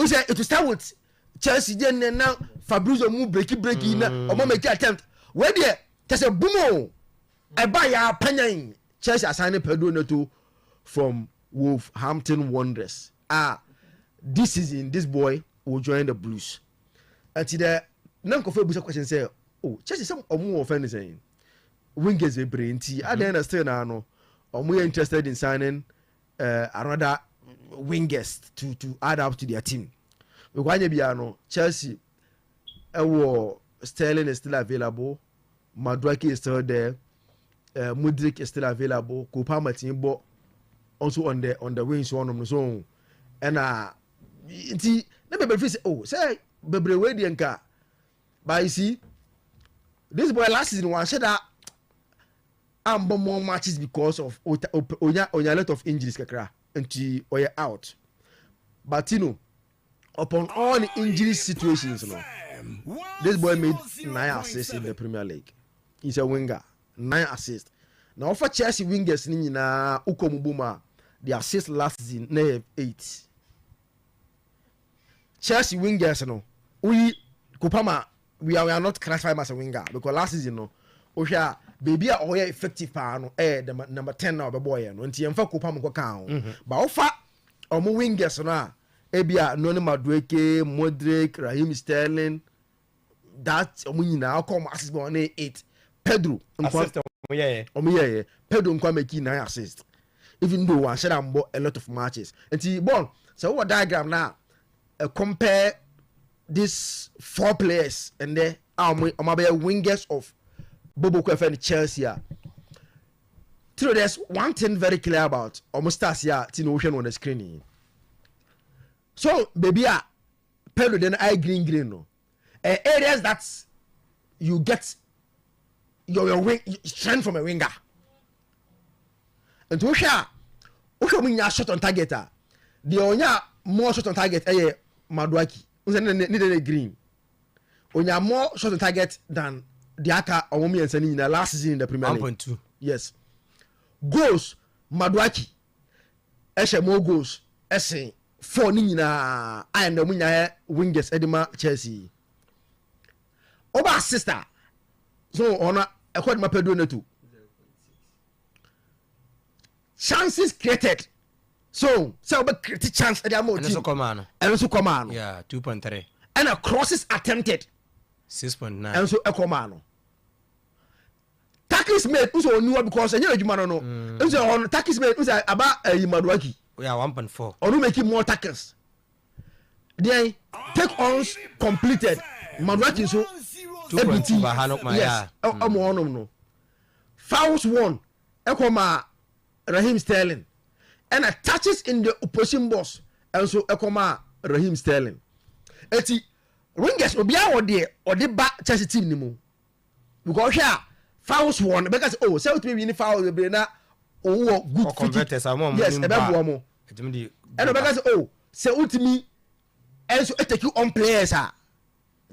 It will start with Chelsea then now Fabrizio move breaky na omo make attempt where there there's a boom I buy ya panya Chelsea assigning Pedro Neto from Wolverhampton Wanderers this season this boy will join the Blues until the nankofe busa question say Chelsea some omo offend saying wingers we brainty I don't understand now no omo interested in signing another wingers to add up to their team. Chelsea, Sterling is still available, Madueke is still there, Mudryk is still available, Kopa Matimbo also on the wings one of the zone, and never say Bebre Wedianka. But you see, this boy last season one said that more matches because of Onya lot of injuries kakra. Until we are out, but upon all the injury situations, this boy made 9 assists in the Premier League. He's a winger, 9 assists. Now for Chelsea wingers, na Ukomubuma, the assist last season they have 8. Chelsea wingers, we Kupama, we are not classified as a winger because last season, baby are effective the number 10 now the boy no nti emfa kopa mo kan ba ofa omo wingers na ebia no ne Madueke Mudryk Raheem Sterling that omo nyina come assist on 8 Pedro assist omo Pedro nkwa make 9 assists even though one share am a lot of matches nti bon so what diagram na compare these 4 players and then wingers of Bobo Kwef and Chelsea. There's one thing very clear about almost as Ocean on the screen. So baby, Pedro then I green no. Areas that you get your wing strength from a winger. And to Osha shot on target. The onya more shot on target Maduaki. Need green. Onya more shot on target than the Aka Owomi and Sani in the last season in the Premier League. 1.2. Yes. Goals Maduaki. Eshe more goals. Eshe 4 ni na and the munya wingers Edema Chelsea. Oba sister. So on a quite my Pedro too. Chances created. So create chance at the amount. And also command. Yeah, 2.3. And a crosses attempted. 6.9. And so a command. Tackles made also new because I know you man no. On tackles made also about Maduaki. Yeah, 1.4. Or no making more tackles. Then take ons completed. Maduaki so 2.2. Yes. No. Fouls won. Ekoma Raheem Sterling. And touches in the opposition box. And so Ekoma Raheem Sterling. Eti wingers obia or the back Chelsea team nimu. Because here fouls won because say to me foul be na good converters yes e be bo mo. And because say ultimately and so take you on players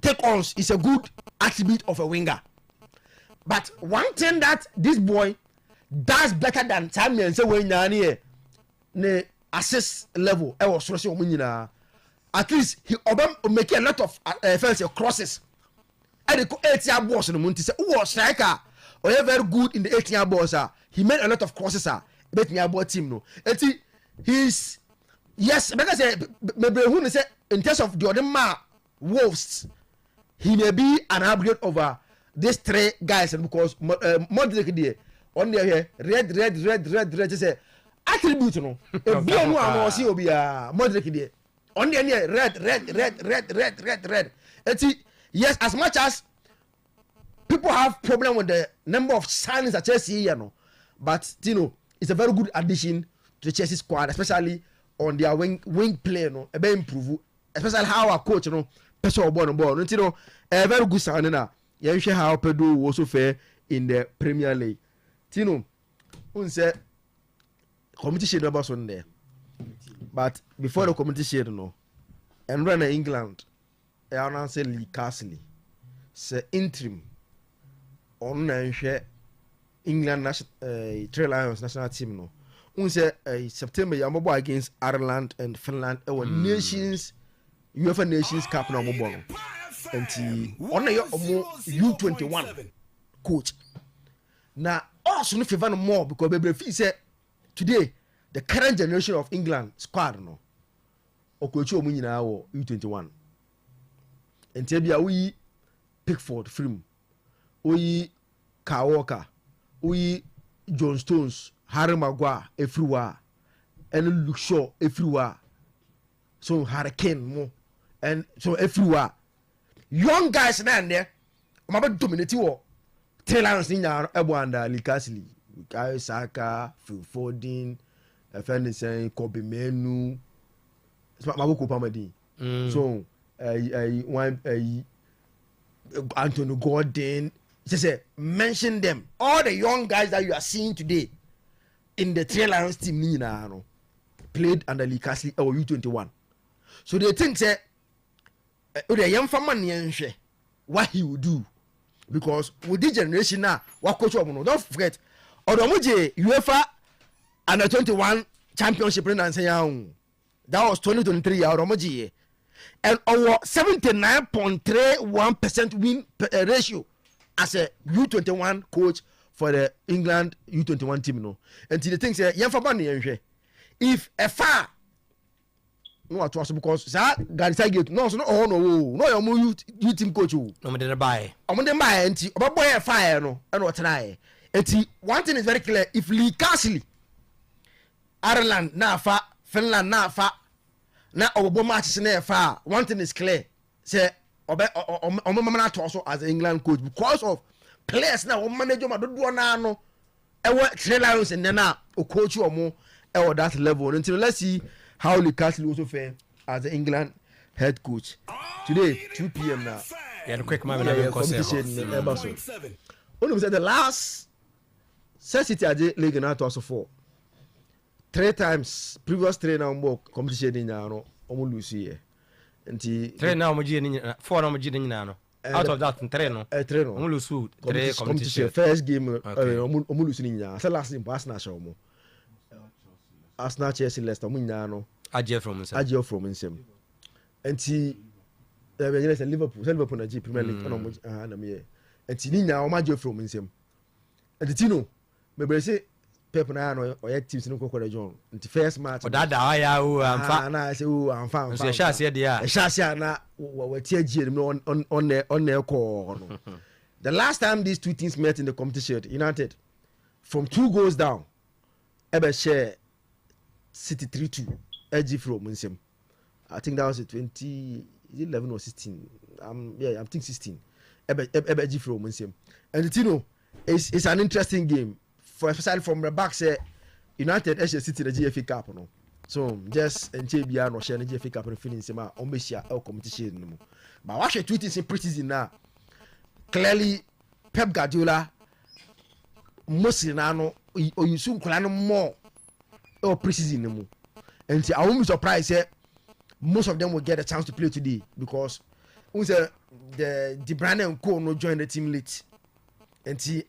take ons is a good attribute of a winger. But one thing that this boy does better than Sammy and say when you ne assist level I was so nyina. At least he make a lot of crosses. And the 8-year boss no munti say who was striker or very good in the 8-year boss he made a lot of crosses bet me about team no. Eti he's yes because maybe who say in terms of the other man Wolves he may be an upgrade over these 3 guys because Modric there on there here red say attribute no e bio no am see obi Modric there on there red eti yes as much as people have problem with the number of signings at Chelsea here no but it's a very good addition to the Chelsea squad especially on their wing play no e be improve especially how our coach person ball no a very good signing na you share how Pedro was so fair in the Premier League un say committee shade about on there but before the committee shade no and run in England I announce Lee Castle say interim on na share England national Trail Lions national team no un say September yambo against Ireland and Finland nations UEFA Nations Cup na mo and on your U21 coach now also no favor no more because baby feel say today the current generation of England squad no okochi omu nyina wo U21 and bia we Pickford film we Kyle Walker we John Stones Harry Maguire everywhere and Luke Shaw everywhere so Harry Kane mo and so everywhere young guys na there mama dominate wo Taylor ni nya ebo anda Likasli Bukayo Saka Phil Foden Fernandes Kobe Menu Maboko Pamadi so Anthony Gordon say mention them all the young guys that you are seeing today in the Trail Lions team ni na no played under Likasli or U21 so they think say the young man what he would do because with this generation now what coach don't forget Odomoje UEFA under 21 championship and say that was 2023 Odomoje and our 79.31% win ratio as a U21 coach for the England U21 team no and the thing say young man if a far no at was because that Garissa Gate no so no your you team coach no me dey buy enti oboboy fire no and what try enti one thing is very clear if Lee Castle Ireland na fa Finland na fa na obo match na fa one thing is clear say mama to also as England coach because of players na manage ma dodo na no Three Lions and then o coach or more at that level until let's see how Newcastle also fare as the England head coach today 2 p.m. now. Yeah, the quick man. Only said the last City league now also 4 3 times previous 3 now more competition in now almost lose here. And 3 now mo 4 now mo no. Out of that 3 no. 3 no. Almost lose 3 competition. First game almost lose in now. So last game Arsenal show mo. Arsenal Chelsea Leicester mo nya no. Aje from insem. And Liverpool na G Premier League na me. And ni nya o ma je from insem. And Tino me be say Pep na no o yet teams no kokore John. And first match. O dada ya o amfa. Na say o amfa. So sha se dia. Sha se na we tie G on the call no. The last time these two teams met in the competition, United from 2 goals down, ebe share City 3-2. Edgy from Winsem. I think that was 2011 or 16. I think 16. Ebe from Winsem. And you know, it's an interesting game. For especially from the back, say United actually City the GFA Cup no. So just NJBR no share the GFA Cup and feeling sema ombeshia el competition no. But watch two things in preseason now. Clearly, Pep Guardiola mostly now or you soon call more or preseason no. And I won't be surprised that most of them will get a chance to play today because the Brand and Co no join the team late. And see,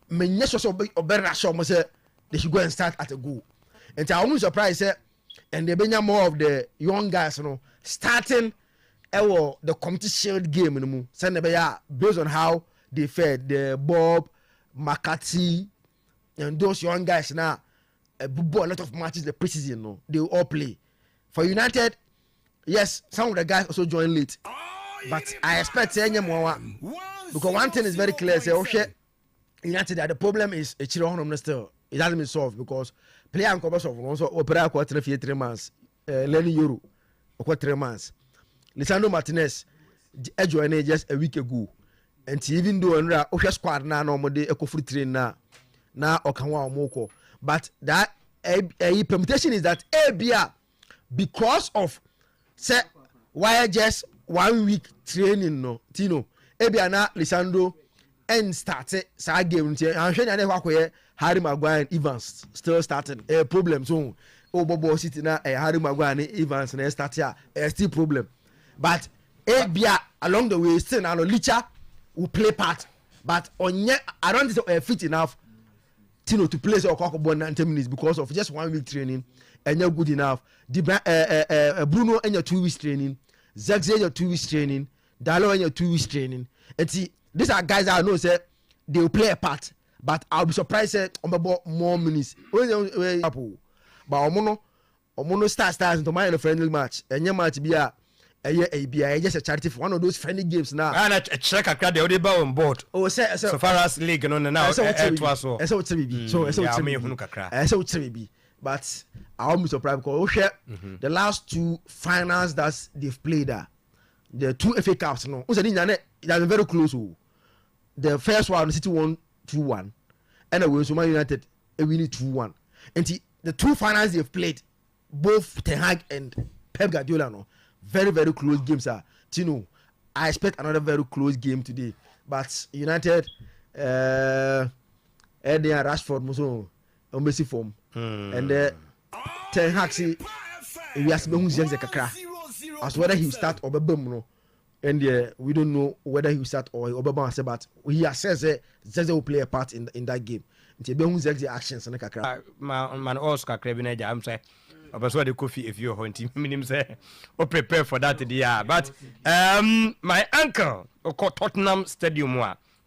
many so better show say they should go and start at a goal. And I won't be surprised that and they bring more of the young guys, you know, starting the competition game in the moon. Send based on how they fared the Bob, McCarthy, and those young guys now. A lot of matches the preseason, no, they will all play. For United, yes, some of the guys also join late, but I expect any more because one thing is very clear. Say, United that the problem is a children still it hasn't been solved because player and covers of also opera quarter 3 months, Lenny Euro, or 3 months. Lisandro Martinez joined just a week ago, and even though Osha squad now normally eco free train now Okanwa Moko. But that a permutation is that ABA because of say why just 1 week training no Tino ABA na Lisandro and started sa game I'm sure na Harry Maguire and Evans still starting a problem so Bobo City na Harry Maguire and Evans na start here still problem but ABA along the way still now Licha will play part but on I don't think fit enough Tino to play so 90 minutes because of just 1 week training and you're good enough. Bruno and your 2 weeks training, Zexay your 2 weeks training, Dalo and your 2 weeks training. And see, these are guys I know say they will play a part, but I'll be surprised on about more minutes. But Omono stars into my friendly match and your match be just a charity for one of those friendly games now. And a check a crowd they on board. Oh, so far as league no now. So but I won't be surprised because the last 2 finals that they've played the 2 FA Cups no. It has been very close. The first one City won 2-1, and the Man United winning 2-1. And the 2 finals they've played, both Ten Hag and Pep Guardiola no. Very, very close games are. Tino, I expect another very close game today. But United, Eddie and Rashford, Muso, Messi form. And Ten Hag say, we are smelling Kakra. As whether he will start or no. And we don't know whether he will start or Obama, but he has said Zeze will play a part in that game. Until the actions and Kakra. Man, Oscar Krebinaja, I'm saying. But the coffee if you're hunting minimum say or prepare for that idea. But my uncle called Tottenham Stadium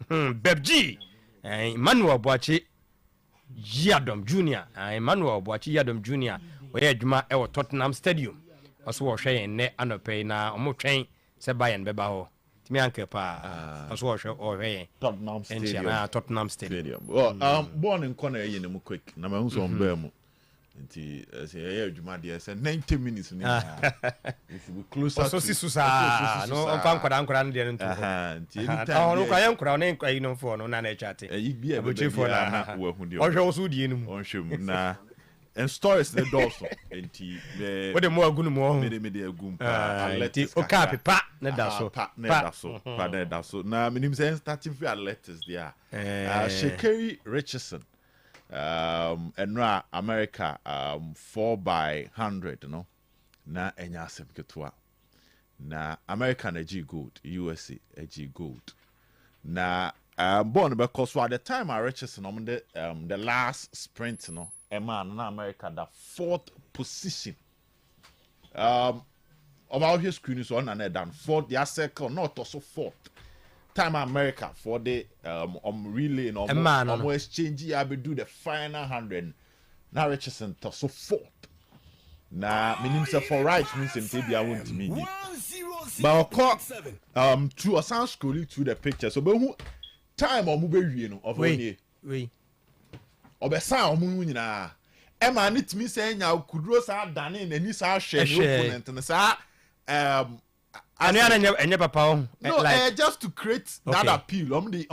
Bebji Emmanuel Boachi Yadom Jr. Emmanuel Boachi Yadom Jr. where Juma Tottenham Stadium. Also was saying ne anope na omo train se Bayern beba ho. Timi uncle pa also was Tottenham Stadium. Well born in corner quick na ma hu so mbemu Nti say adwuma de say 90 minutes ni. If we closer so si susa no on kwada no de nto. Nti anytime. No kwa yan kwada no enkwai no fo no na na chate. Yi bia be Abotefo na wo hu de. O hwe wo so die no mu. On hwe mu na and stories the also nti What the more agunu mo. me de agum Nti o ka pepa na da so. Pa na da so. Na minim say starting for letters there. Shekeri Richardson. Enra America 4x100 no na enya asem ketwa na America na G gold USA G gold na born because so at the time Richardson on the last sprint no man na America the 4th position about his screen so on and then 4th the circle not also 4th time America for the relay no exchange ya be do the final 100 now Richardson to so 4th na meaning say for right means him be I want to me but to a sound scrolling through the picture so but who time omo be wie no of only we obesa omo nyina e ma nit me say nya kuduro sa dane na ni sa hwe no opponent no sa Anya papa no, like, just to create that appeal. Because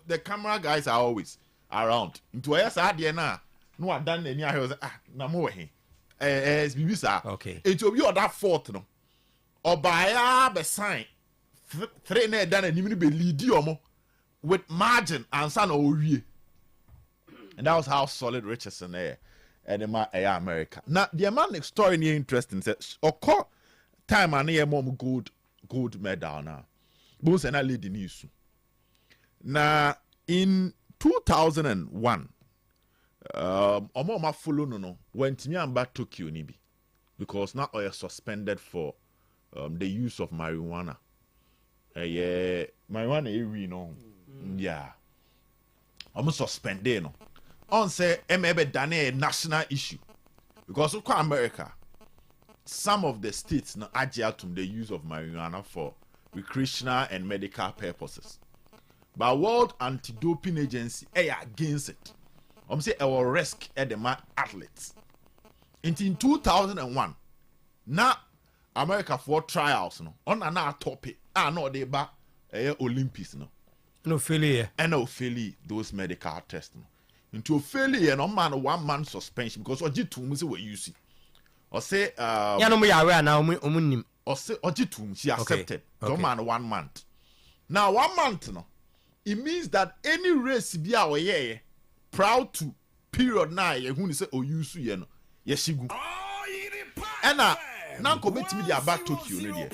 the camera guys are always around. Into a sad na no I done any I was na mo he. Bibisa. Okay. It will be on that 4th no. Or by be sign 3 na done and even be lead omo with margin and san owie. And that was how solid Richardson and the America. Now the man story near interesting says occur time and here mom gold medal now. Both and I lead the news. Now in 2001, Omoma follow no went me and back Tokyo nibi because now I suspended for the use of marijuana. Yeah, marijuana no. Yeah. I'm suspended no. On say maybe done a national issue because of America. Some of the states now adject the use of marijuana for recreational and medical purposes. But World Anti-Doping Agency against it. Say our risk at the athletes. In 2001, now America for trials no on another topic. No they back Olympics no. No failure. And no failure those medical tests no. Into failure no man 1 month suspension because ojitum say what you see. Or say ya no ya we na omunim or say ojitum she accepted. Okay. Man 1 month. Now 1 month no. It means that any race be our ye proud to period na ye hu ni say oyusu ye no ye shigu. And now go bet me the back Tokyo no there.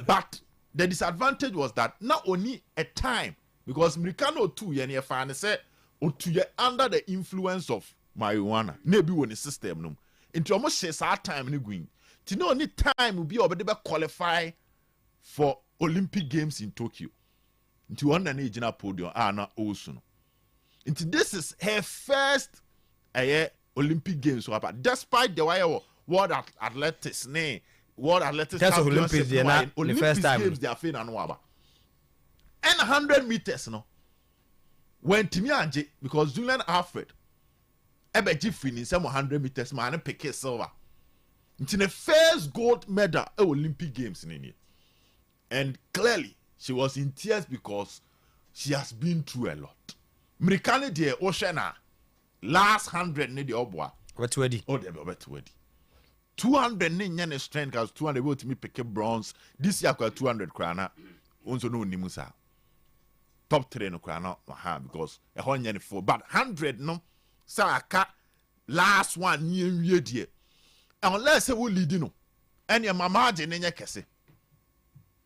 But the disadvantage was that not only a time because Americano too ye ne fa ne say otu ye under the influence of marijuana. Na bi woni system no. Into almost says our time in the green. To know any time will be able to qualify for Olympic Games in Tokyo. Into one and age in a podium, not also. Into this is her first Olympic Games. Despite the World Athletics name, World Athletics Olympics, the first time Games they are feeling and 100 meters no. When Timianje because Julian Alfred ebe Jiffrey in some 100 meters man pick silver. It's the first gold medal at Olympic Games in India. And clearly she was in tears because she has been through a lot. Americani de Oceana last 100 ne the obwa. What ready? Oh, they be 200 ne nyane strength cause 200 will to me pick bronze. This year 200 krana. Also no nimusa. Top 3 no krana because a whole nyane 4 but 100 no Saka last one year dear. Unless we lead no. And your margin in your case.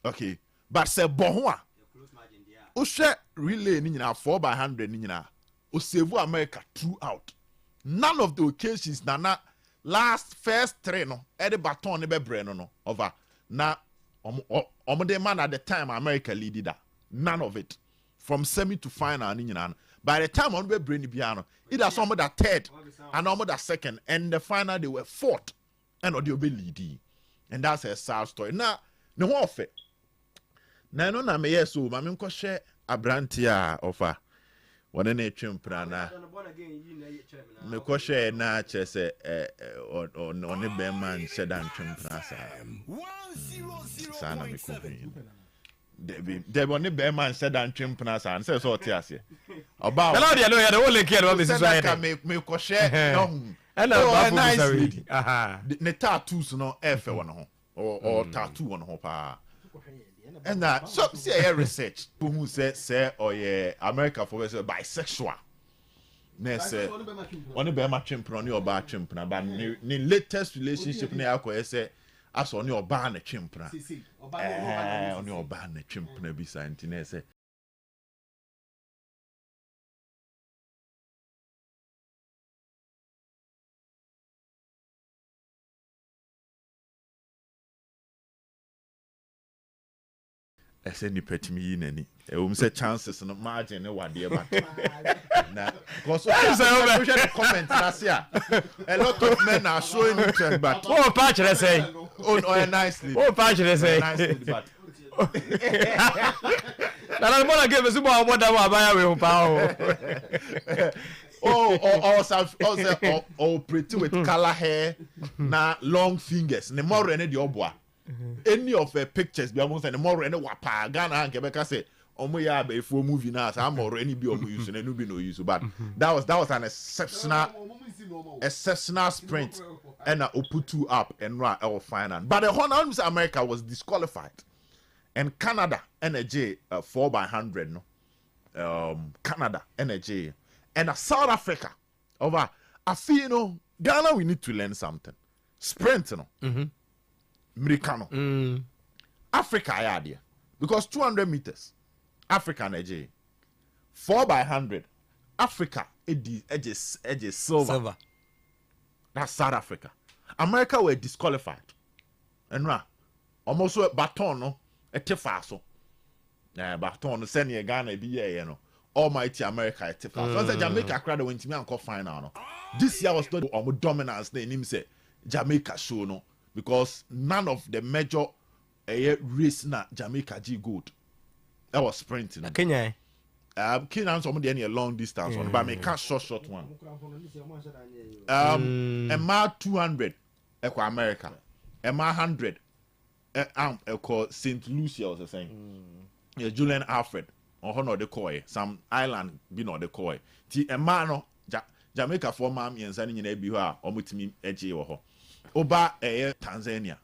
Okay. But say bohwa. Ushe relay ni 4x100 ni na. Usevu America throughout. None of the occasions na last first 3 no. Ede baton ne be breno no over. Na the man at the time America leaded that. None of it. From semi to final ni na. By the time on be brainy piano, either some of that 3rd and some of that 2nd, and the final they were 4th, and they'll be leading, and that's a sad story. Now, no one of it. Now, no, na me yes, so, Mammy share a brantia offer one na etwem prana me ko hwe na che se on ne be man she dan twem prana sa na me ko de one be man she dan twem prana sa say so te ase oba na dia no ya de wole kia no be so ya me ko hwe no and nice aha ne tattoos no efe won ho or tattoo won ho pa. And that so see a research who say oh yeah America for bisexual. Ne say one be ma twempro ne oba twempna but ni latest relationship ne akọ say aso ne oba na twempna oni oba na twempna bi santi ne say ese ni petimi yi nani say chances no margin ne wade ba na because the comment last year a lot of men are showing interest but oh patch let's say oh nicely nicely but na mo na give sumo omo da wa baya we pa or pretty with color hair na long fingers ne more ne de oboa. Any of the pictures be almost and more any wapa Ghana and Quebec say omo ya be for movie now so am already be omo use and no be no use but that was an exceptional sprint and put two up and right our final but the Honor America was disqualified and Canada NJ 4x100 no Canada NJ and South Africa over I feel Ghana we need to learn something sprint Americano. Africa yeah there. Because 200 meters. Africa Nigeria. 4x100. Africa edges silver. That's South Africa. America were disqualified. And almost a baton no a tefaso. Baton send ye Ghana be you know. Almighty America a tefaso. So Jamaica crowd went to me and final no. This year was not on dominance name him say Jamaica show no. Because none of the major race na Jamaica G good. That was sprinting. Kenya. Kenya somebody any a long distance one, but me can't short one. Emma 200 equal America. Emma 100 equal St. Lucia was the same. Yeah, Julian Alfred or honor the koi. Some island be not the koi. Ti Emma no Jamaica for mam and sending in a biwa or mutimi edgy or Oba Tanzania.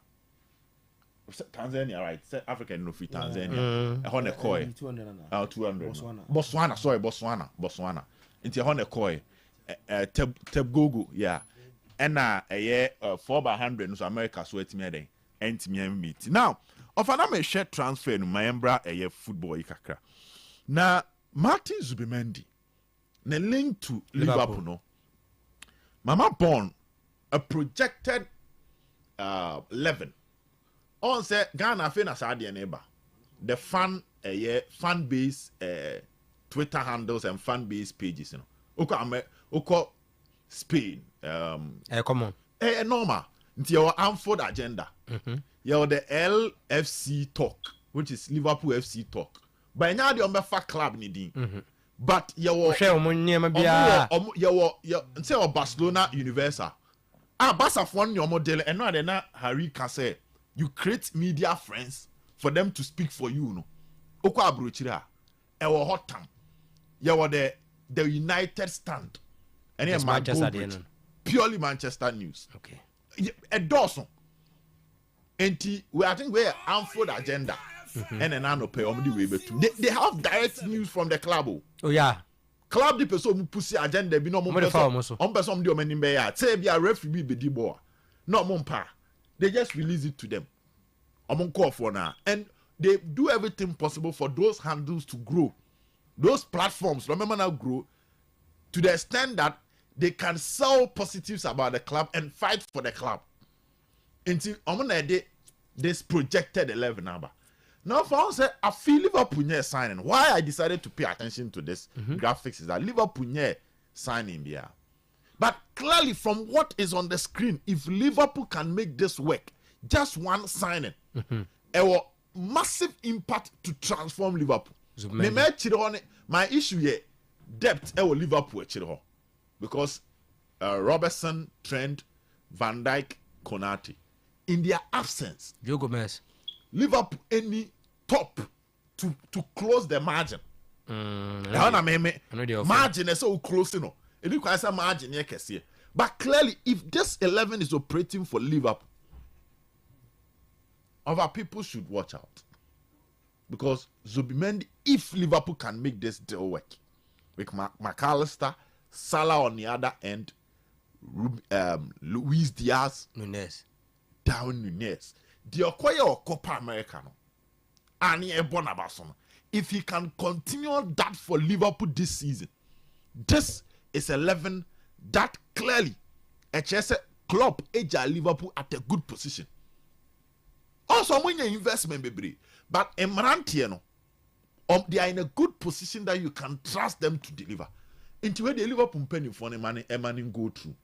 Tanzania, right? Africa no free Tanzania. Hone koi. 200. Botswana. Into hone koi. Teb Gogo, yeah. And 4x100 so America so it me den. Meet. Now, of an share transfer no Mayembra football ikakra. Na Martin Zubimendi. Ne link to Liverpool no. Mama born a projected 11. On say Ghana fena Saudi neighbor. The fan base Twitter handles and fan base pages, you know. Oko Spain. Come on. Normal. Into your Amford agenda. You're the LFC talk, which is Liverpool FC talk. By now the Ombefa club needing. But you're say Barcelona Universal. Basa one your model and no na Harry can say you create media friends for them to speak for you no. Oko abrochira. Ewo hot time. You were the United Stand. And here Manchester purely Manchester news. Okay. A Dawson. And I think we're Amford agenda. And an anno pay on the way betu. They have direct news from the club. Oh yeah. Club the person pussy agenda be no more person. On person do many be ya. Say be a referee be the boy. Not mompa. They just release it to them. Among call for now. And they do everything possible for those handles to grow. Those platforms, remember now grow to the extent that they can sell positives about the club and fight for the club. Until this projected 11 number. Now, for us, I feel Liverpool signing. Why I decided to pay attention to this graphics is that Liverpool signing there. But clearly, from what is on the screen, if Liverpool can make this work, just one signing, it will massive impact to transform Liverpool. My issue here, depth will Liverpool because Robertson, Trent, Van Dijk, Konate. In their absence, Joe Gomez. Liverpool any top to close the margin. Margin is so close, you know. It requires a margin, but clearly, if this 11 is operating for Liverpool, other people should watch out. Because Zubimendi, if Liverpool can make this deal work, with McAllister, Salah on the other end, Luis Diaz, Nunes, Darwin Nunes, the acquire or Copa America, and if he can continue that for Liverpool this season, this is 11 that clearly HS club age Liverpool at a good position. Also, when you investment, baby, but Emrantiano, they are in a good position that you can trust them to deliver. Into where the Liverpool penny for the money, go through.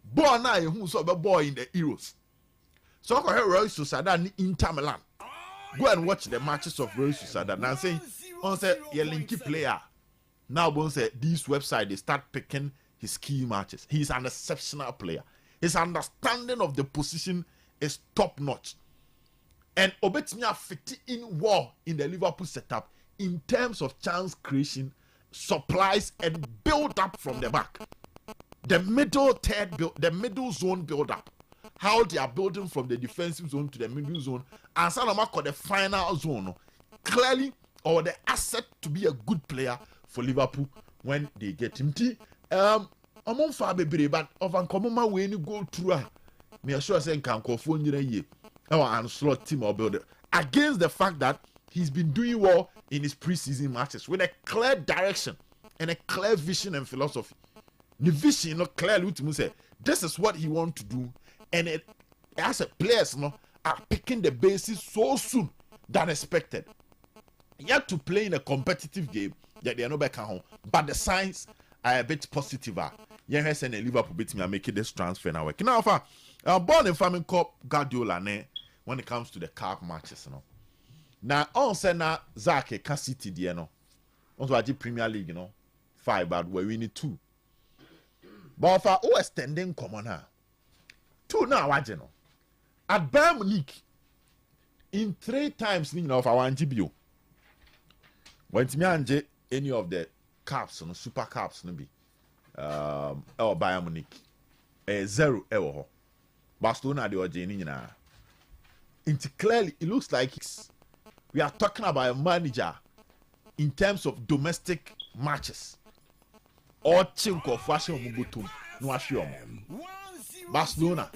Boy, now who saw the boy in the Euros. So I heard Roy Sociedad in Inter Milan. Go and watch the matches of Roy Sociedad. Now saying, on say your linky player. Now, Bon say this website they start picking his key matches. He's an exceptional player. His understanding of the position is top notch. And Obetimia fit in war in the Liverpool setup in terms of chance creation, supplies, and build up from the back. The middle zone build up. How they are building from the defensive zone to the middle zone, and Salama called the final zone. Clearly, or the asset to be a good player for Liverpool when they get him. Among far baby, but of uncommon way you go through. Me assure saying can call for you and slot team or builder against the fact that he's been doing well in his preseason matches with a clear direction and a clear vision and philosophy. The vision, clearly to say this is what he wants to do, and it as a players, are picking the basis so soon than expected. Yet to play in a competitive game that they are not back at home, but the signs are a bit positive. Yeah, and Liverpool beat me and making this transfer now. Now, born in Farming Cup Guardiola when it comes to the cup matches, Now, on Senna Zake can City, also at the Premier League, 5, but we're winning 2. But for all extending common 2 now, what at Bayern Munich in 3 times, of our GBO. When Timianje any of the caps, super caps, no be Bayern Munich 0 ever. Barcelona the Origin clearly it looks like we are talking about a manager in terms of domestic matches. Or Chinko Fashion Mubutum no assure. Barcelona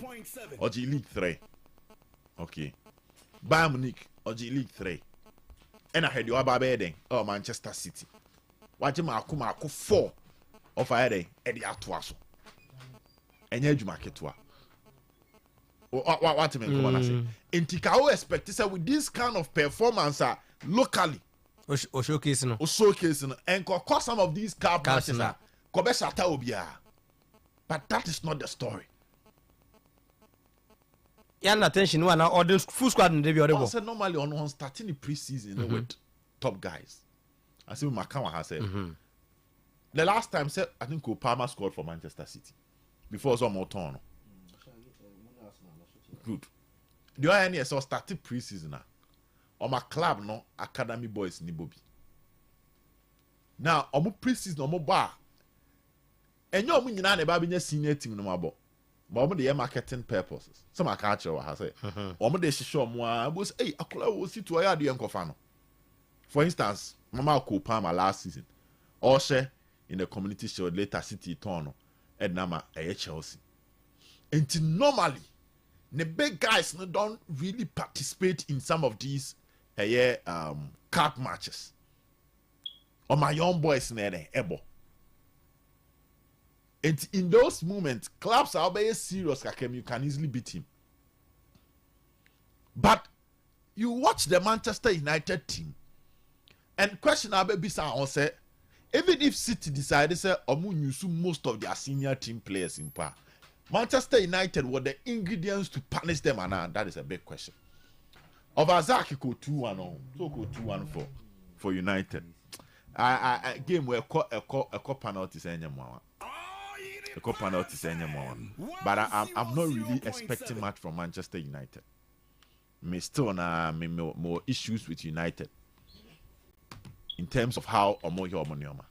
Origin League 3. Okay. Bayern Munich Origin League 3. And I heard you about Beden or Manchester City. Watch him Akumaku 4 of a headache at the Atuaso. And you market to what to make one say. In Tikao expect to with this kind of performance locally. Or showcasing. Or showcasing. And cause some of these car matches are Kobesata Obia. But that is not the story. Yeah, attention one or the full squad in the I said normally on starting the preseason with top guys. I see what Makawa has said. The last time said I think Palmer scored for Manchester City before some more turn. Good. The other so started preseason now. On my club no academy boys ni Bobby. Now on my preseason on my bar. And you mean na ba be senior team no mabo. But the marketing purposes. Some I catch you I say. Omo de shisho mo was akola wo si to ya de enkofa no. For instance, Mama Kopama last season. Or share in the community shield later City turn and nama Chelsea. And normally the big guys don't really participate in some of these cup matches. Or my young boys ebo. And in those moments, clubs are very serious. You can easily beat him. But you watch the Manchester United team, and question Bisa on say, even if City decided say use most of their senior team players in power, Manchester United were the ingredients to punish them, and that is a big question. Of Azaki go 2-1 on, so go 2-1 for United. I game where a penalties anymore. A penalties anymore. But I'm not really expecting much from Manchester United. Me still more issues with United in terms of how Omoyoma.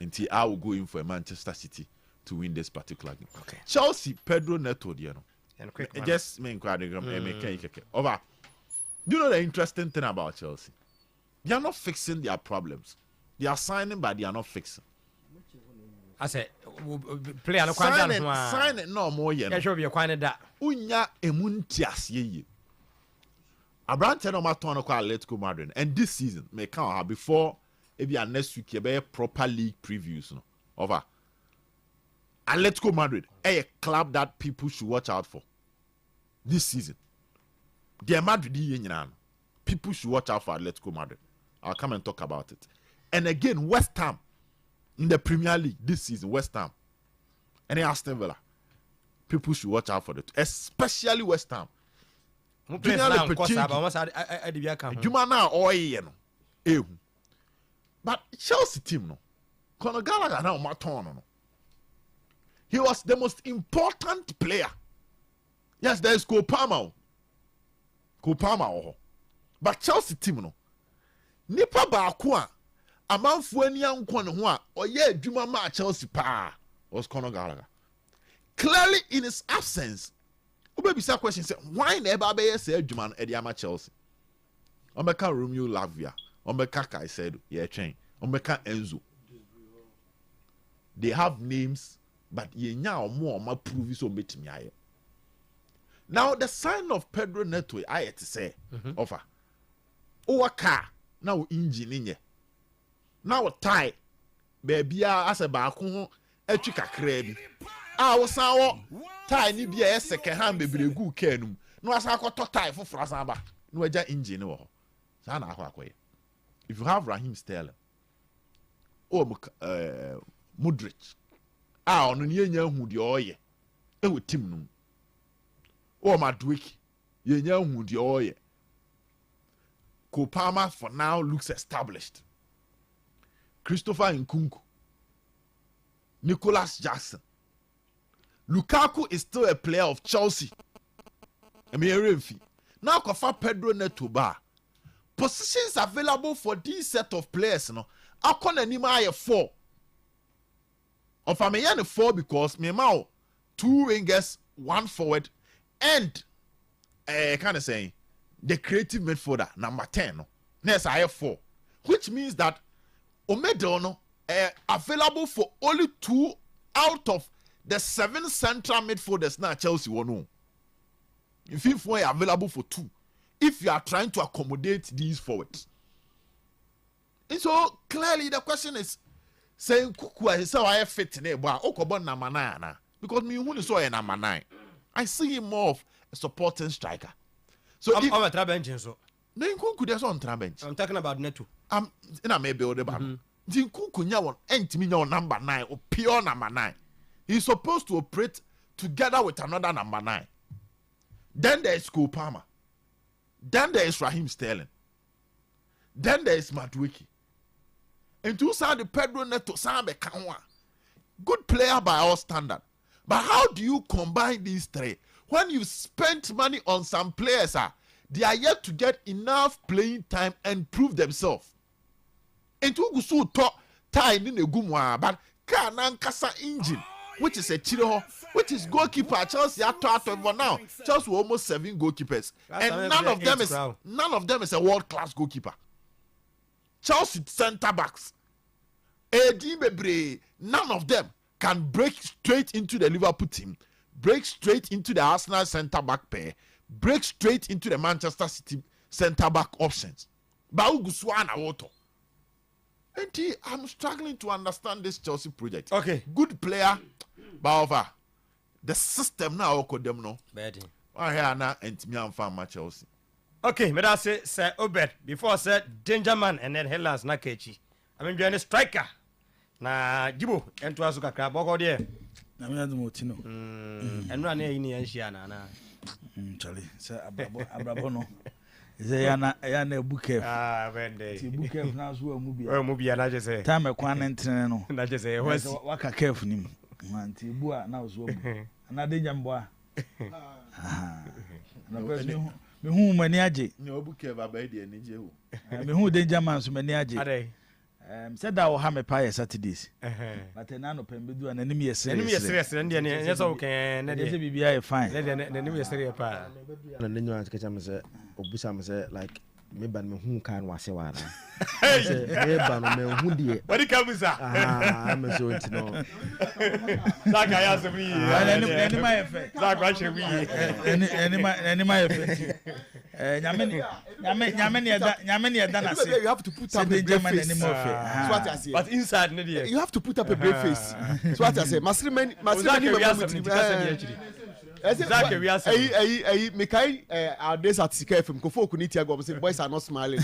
Until I will go in for Manchester City to win this particular game. Okay. Chelsea, Pedro Neto, you know. And quick Just me over. Do you know the interesting thing about Chelsea? They are not fixing their problems. They are signing, but they are not fixing. I said, play on the Signing no more yet. Yeah, sure, be a quite that. Unya emuntias ye. Abrante no matter no Atletico Madrid, and this season may count before maybe next week you be proper league previews no over. Atletico Madrid, a club that people should watch out for this season. The Madrid, people should watch out for Atletico Madrid. I'll come and talk about it. And again, West Ham in the Premier League this season, West Ham and Aston Villa, people should watch out for it, especially West Ham. But Chelsea team no, Conor Gallagher now Maton no. He was the most important player. Yes, there is Cole Palmer. But Chelsea team no. Nipa baako a amanfo ani anko ne ho a oye adwuma ma Chelsea pa was Conor Gallagher. Clearly in his absence, obebisa question say why never be say adwuma no e dey ama Chelsea. Omeka Romeo Lavia, Omeka Caicedo, yeah train. Omeka Enzo. They have names, but yenya omo ma prove so betimi aye. Now the sign of Pedro Neto I to say offer. O car now engine in ye. Now tie baby as a baako ho atwi kakra bi. Ah wo san wo tie ni bia second hand bebregu car num. No asa akoto tie for frasan ba. No agya engine wo ho. Sa na akwakoye. If you have Raheem Sterling or Modric, ono ni enya hu de oye. E wo team num. Or Madueke, yenya hu de oye. Kopama for now looks established. Christopher Nkunku, Nicholas Jackson. Lukaku is still a player of Chelsea. Now Kofa Pedro Neto ba. Positions available for this set of players no. Akona nima aye 4. Of ameyane 4 because me mao 2 wingers, 1 forward and kind of saying the creative midfielder number 10 no. Next I have 4, which means that Omedo no available for only 2 out of the 7 central midfielders now Chelsea won no. If you are available for 2, if you are trying to accommodate these forwards. And so clearly the question is saying Kuku is so I fit in but Okobon number 9 because me who is so number 9. I see him more of a supporting striker. So I'm a trap engine so. Then Kuku there's on trap bench. I'm talking about Neto. I may build the ban. Then Kuku nya ain't me number 9 or pure number 9. He's supposed to operate together with another number 9. Then there is Cole Palmer. Then there is Raheem Sterling. Then there is Madueke. And two side the Pedro Neto Sambe Kanwa. Good player by all standard. But how do you combine these 3? When you spent money on some players, they are yet to get enough playing time and prove themselves. And to go so top time in the gumwa, but Kanan Kasa engine, which is a Chiro, which is goalkeeper. Chelsea are for now. Chelsea were almost 7 goalkeepers, and none of them is a world-class goalkeeper. Chelsea centre backs, none of them can break straight into the Liverpool team, break straight into the Arsenal centre back pair, break straight into the Manchester City centre back options. And I'm struggling to understand this Chelsea project. Okay, good player, but the system now them no. Bad. I hear now and me am fan Chelsea. Okay, but I say Sir Obed before I said Danger Man and then Hellas na Kechi. I mean join striker. Na Jibo and to azuka crab go there. Na me adu motino. And run here in Anshia na. Charlie, say abrabo no. Say yana bukef. Vende. Ti bukef na so mu bia. O mu bia na je say. Time e kwan ntrene no. Na je say wasi. Waka kef nim. Nti bu a na so mu. Na de nyambo a. Na person me hu mani age. Ni obuke baba e de ni je o. Me hu danger man so mani age. Ade. Said that will have me pie Saturdays. But then no pen be do an enemy yes. Enemy is serious and yes okay na They say dey. be fine. Na dey enemy is serious pa. Na nenyo an catch am say obusa me say like me ban me hu kan wase wa na. Hey, Me ban me hu die. what the kabusa? I'm so into no. Saka ya se mi. Any my effect. Saka che mi. Any my effect. Nyame ne da na say. You have to put up Say a the brave German face. anymore That's what I say. But inside na dey. You have to put up a brave face. That's what I say. Masrimani Exactly, we are saying. Mekai our days at Sika FM Kofo Kuniti go say boys are not smiling.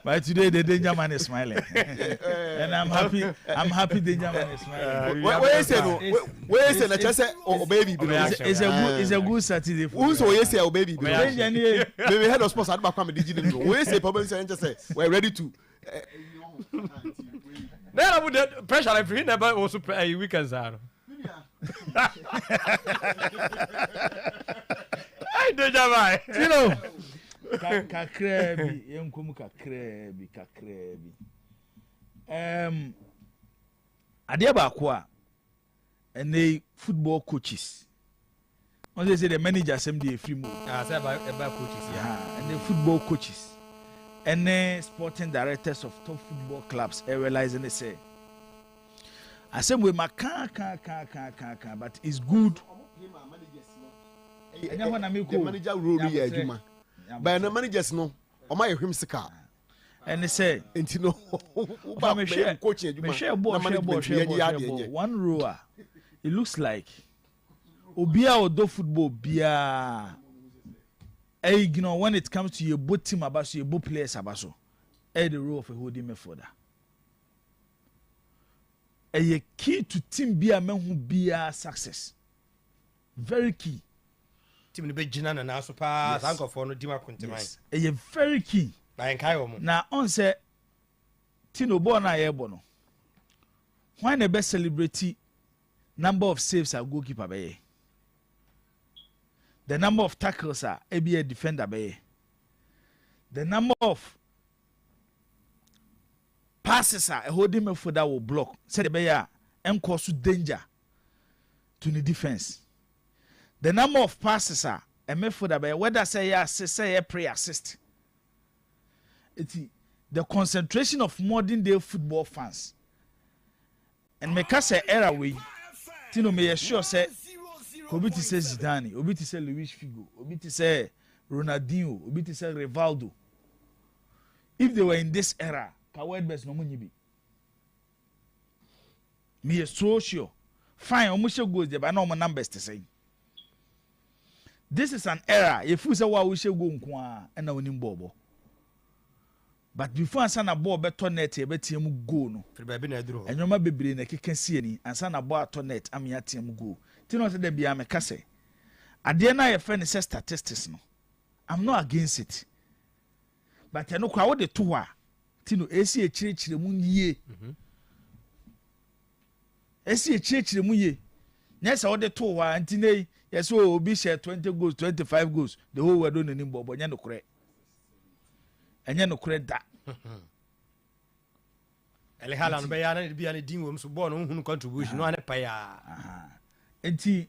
But today the danger man is smiling. And I'm happy danger man is smiling. Where say no? Where say na chese o baby bi. It's a good Saturday for. Who so we say o baby bi. Danger ni. Maybe head of sports adba kwam digit no. Where say probably say just we're ready to Then I would pressure like free never also weekends are. Ai do jamai. You know. Kakrebi, yenkum kakrebi. Ade ba ko a ene football coaches. When they say the manager same dey free move. Say about coaches yeah. And the football coaches. And sporting directors of top football clubs realizing they say I say we ma can but it's good. the manager role here aduma. But the managers no o ma ehwim sika. And they say Enti no But me share coach aduma. share ball. One rower. It looks like Obia Odo football bia. You know, when it comes to your both team about your both players about the role of a holding midfielder. A key to team bia men who be success. Very key. Team be Gina na na so pass anko for no dima kuntimai. A very key. Ba enkai wo mo. Now on say Tino born na yebo no. When the best celebrity number of saves a goalkeeper be. The number of tackles are a defender be. The number of passes are a holding midfielder will block. Say the be and cause danger to the defense. The number of passes are a midfielder be whether say assist say pre-assist. It's the concentration of modern day football fans. And make us say era way. Tino may sure say Obi to say Zidane, Obi to say Luis Figo, Obi to say Ronaldinho, Obi to say Rivaldo. If they were in this era, Kawed best no money be. Me is so sure. Fine, almost goes there, but no more numbers to say. This is an era. If we say what we should go and now in Bobo. But before I send a ball better net, a better go no. And your baby brain a kick and see any and send a ball to net. I'm your team go. Tino said, "Be a case. At the end, I friend says statistics. No, I'm not against it. But I know what the two are. Tino, AC a church the moon ye. AC a church the moon ye. Yes, all the two are, and today, yes, so be share 20 goals, 25 goals. The whole world don't need Bobo, and no correct. And you no correct that. Elehala be ya na be ya din wo so ball no hu contribution no ane pa ya. Enti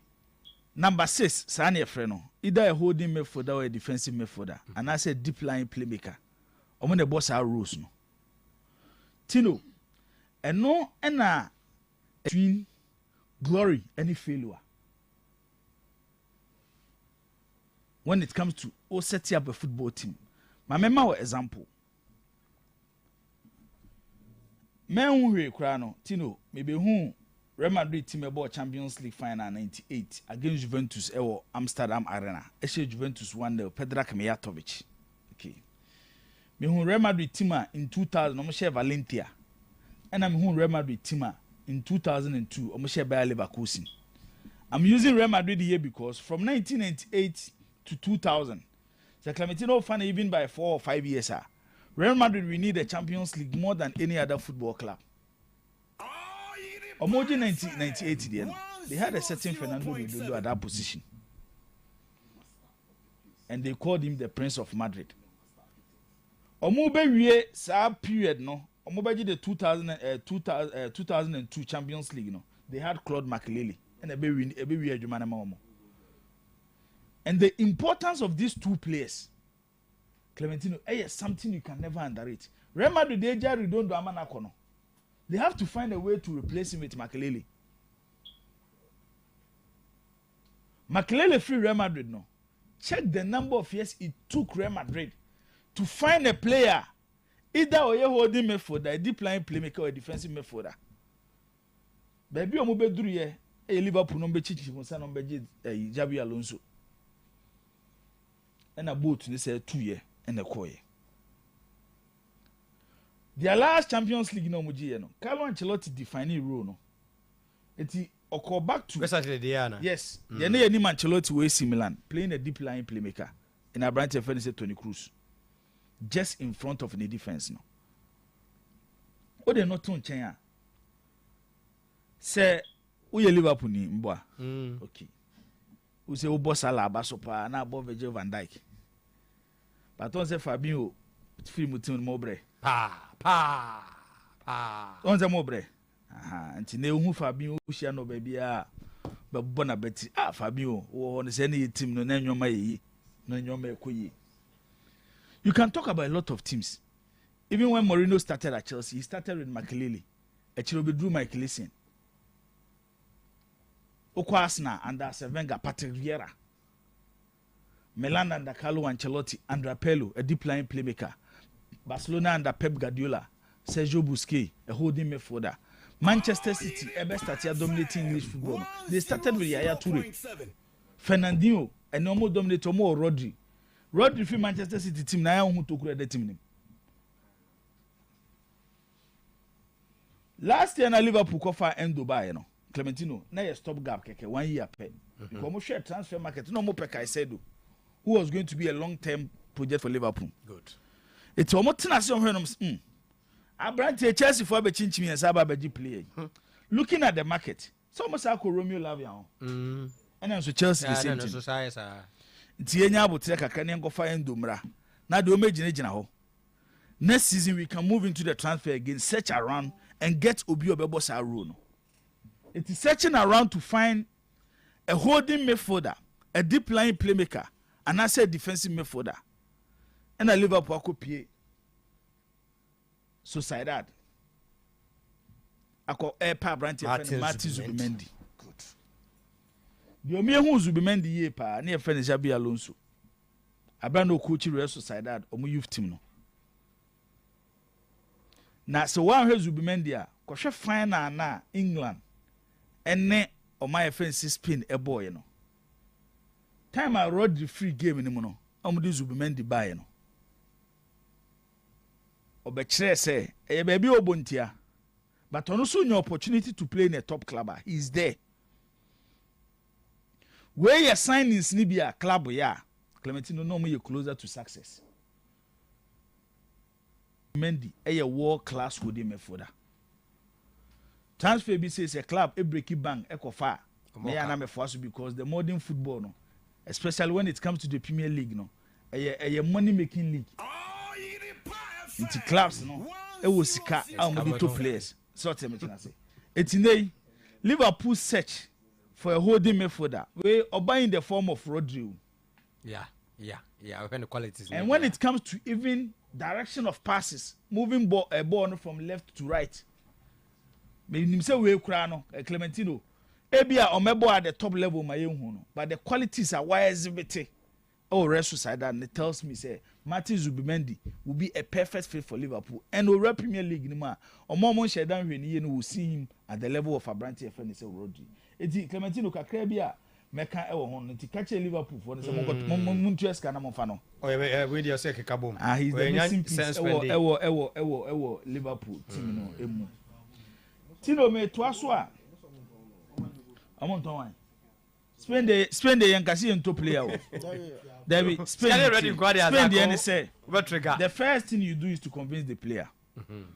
number 6 sa na efre no either a holding midfielder or a defensive midfielder and I say deep line playmaker omo na boss our rules no Tino eno na between glory and failure when it comes to set up a football team. My mema example men who kra no Tino maybe who Real Madrid team about Champions League final 98 against Juventus ewo Amsterdam Arena. Eshe Juventus won the Predrag Mijatovic. Okay. Me hu Real Madrid team in 2000 omo share Valencia. And I'm hu Real Madrid team in 2002 omo share Bayer Leverkusen. I'm using Real Madrid here because from 1998 to 2000 So Clementino fan even by 4 or 5 years. Real Madrid we need the Champions League more than any other football club. Omoji 1998 they had a certain Fernando Redondo at that position. And they called him the Prince of Madrid. Omobe wie sa period no. Omobe the 2002 Champions League no. They had Claude Makélélé and ebe wie adwuma na ma omo. And the importance of these two players, Clementino, is something you can never underrate. Real Madrid they just Redondo amanako no. They have to find a way to replace him with Makélélé. Makélélé free Real Madrid no. Check the number of years it took Real Madrid to find a player, either a holding midfielder, a deep line playmaker, or a defensive midfielder. Baby, I'm be duru ye. A Liverpool number chichi from San number Javi Alonso. And a boat they say 2 years and a coy. Their last Champions League no muji no. Carlo Ancelotti defining role no. Eti oko back to Diana. Yes. The name Ancelotti we AC Milan playing a deep line playmaker. And a branch of say Toni Kroos. Just in front of the defense no. O de not on chen ya. Say we Liverpool ni mboa. Okay. We say we boss Salah Basopa na above Virgil van Dijk. But on say Fabinho film team Mobre. Pa. On say Mobre. Aha, nti na ehu Fabinho hia no ba bia ba bona beti. Fabinho wo on say na team no na nwoma yi. Na nwoma ekoyi. You can talk about a lot of teams. Even when Mourinho started at Chelsea, he started with Makélélé. Echirobi drew Michael Essien. Oko Arsenal under Wenger, Patrick Vieira. Milan under Carlo Ancelotti, Andrea Pirlo, a deep line playmaker. Barcelona under Pep Guardiola, Sergio Busquets, a holding midfielder. Manchester City, ever started dominating English football. They started with Yaya Toure, Fernandinho, and no more dominator more Rodri. Rodri for Manchester City team na who to create the team. Last year na Liverpool cover Endo buy no. Clementino na ye stop gap keke 1 year pay. Because mo share transfer market no more per Caicedo, who was going to be a long-term project for Liverpool. Good. It's almost na se on Abrante Chelsea for be chinchimi and saba be play. Looking at the market, so almost like Romeo Lavia. And then so Chelsea the same thing. Tienya abotre kakra ne ngofa Endo mra. Na de o megina ho. Next season we can move into the transfer again, search around and get Obi Obebo sa role no. It is searching around to find a holding midfielder, a deep line playmaker, and I said defensive midfielder. And a Liverpool copy. So side that. I call Airpa Branch Martin Zubimendi. Good. The Omia who Zubimendi ye pa near friend Jabi Alonso. Abrando coach reso side that omu youth team no. Na so one has Zubimendi a kwhwe fine na England. Ene o my friend Spain e boy no. Time I rode the free game ni mo no. Omudu Zubimendi buy no. Obekire say e baby obontia. But also your opportunity to play in a top club. He's there. Where your signings ni be a club ya. Clementino no more you closer to success. Mendy a world class with him for that. Transfer be says a club a breaky bank echo far. Me and I'm force because the modern football no, especially when it comes to the Premier League no, a money making league. Into clubs no, it was sika our two players. So tell me say. It's in Liverpool search for a holding midfielder. We are buying the form of Rodri. Yeah. When the qualities. And when it comes to even direction of passes, moving a ball from left to right. Maybe say we no Clementino. Ebia omebo at the top level my own, but the qualities are why exhibit. Oh, rest side and it tells me say Martin Zubimendi will be a perfect fit for Liverpool and over Premier League nima. Or more share down when you will see him at the level of Abrante friend say Rodri. Eti Clementino kakra bia meka e wo ho nti catch Liverpool for the Montres kana mo fa no. Oh we dey say kekabom. He's the missing piece. Ewo Liverpool team no emu. Tino me to aso a. Amonton wan. Spend the Yankasi and top player. David, spend the any say. The first thing you do is to convince the player.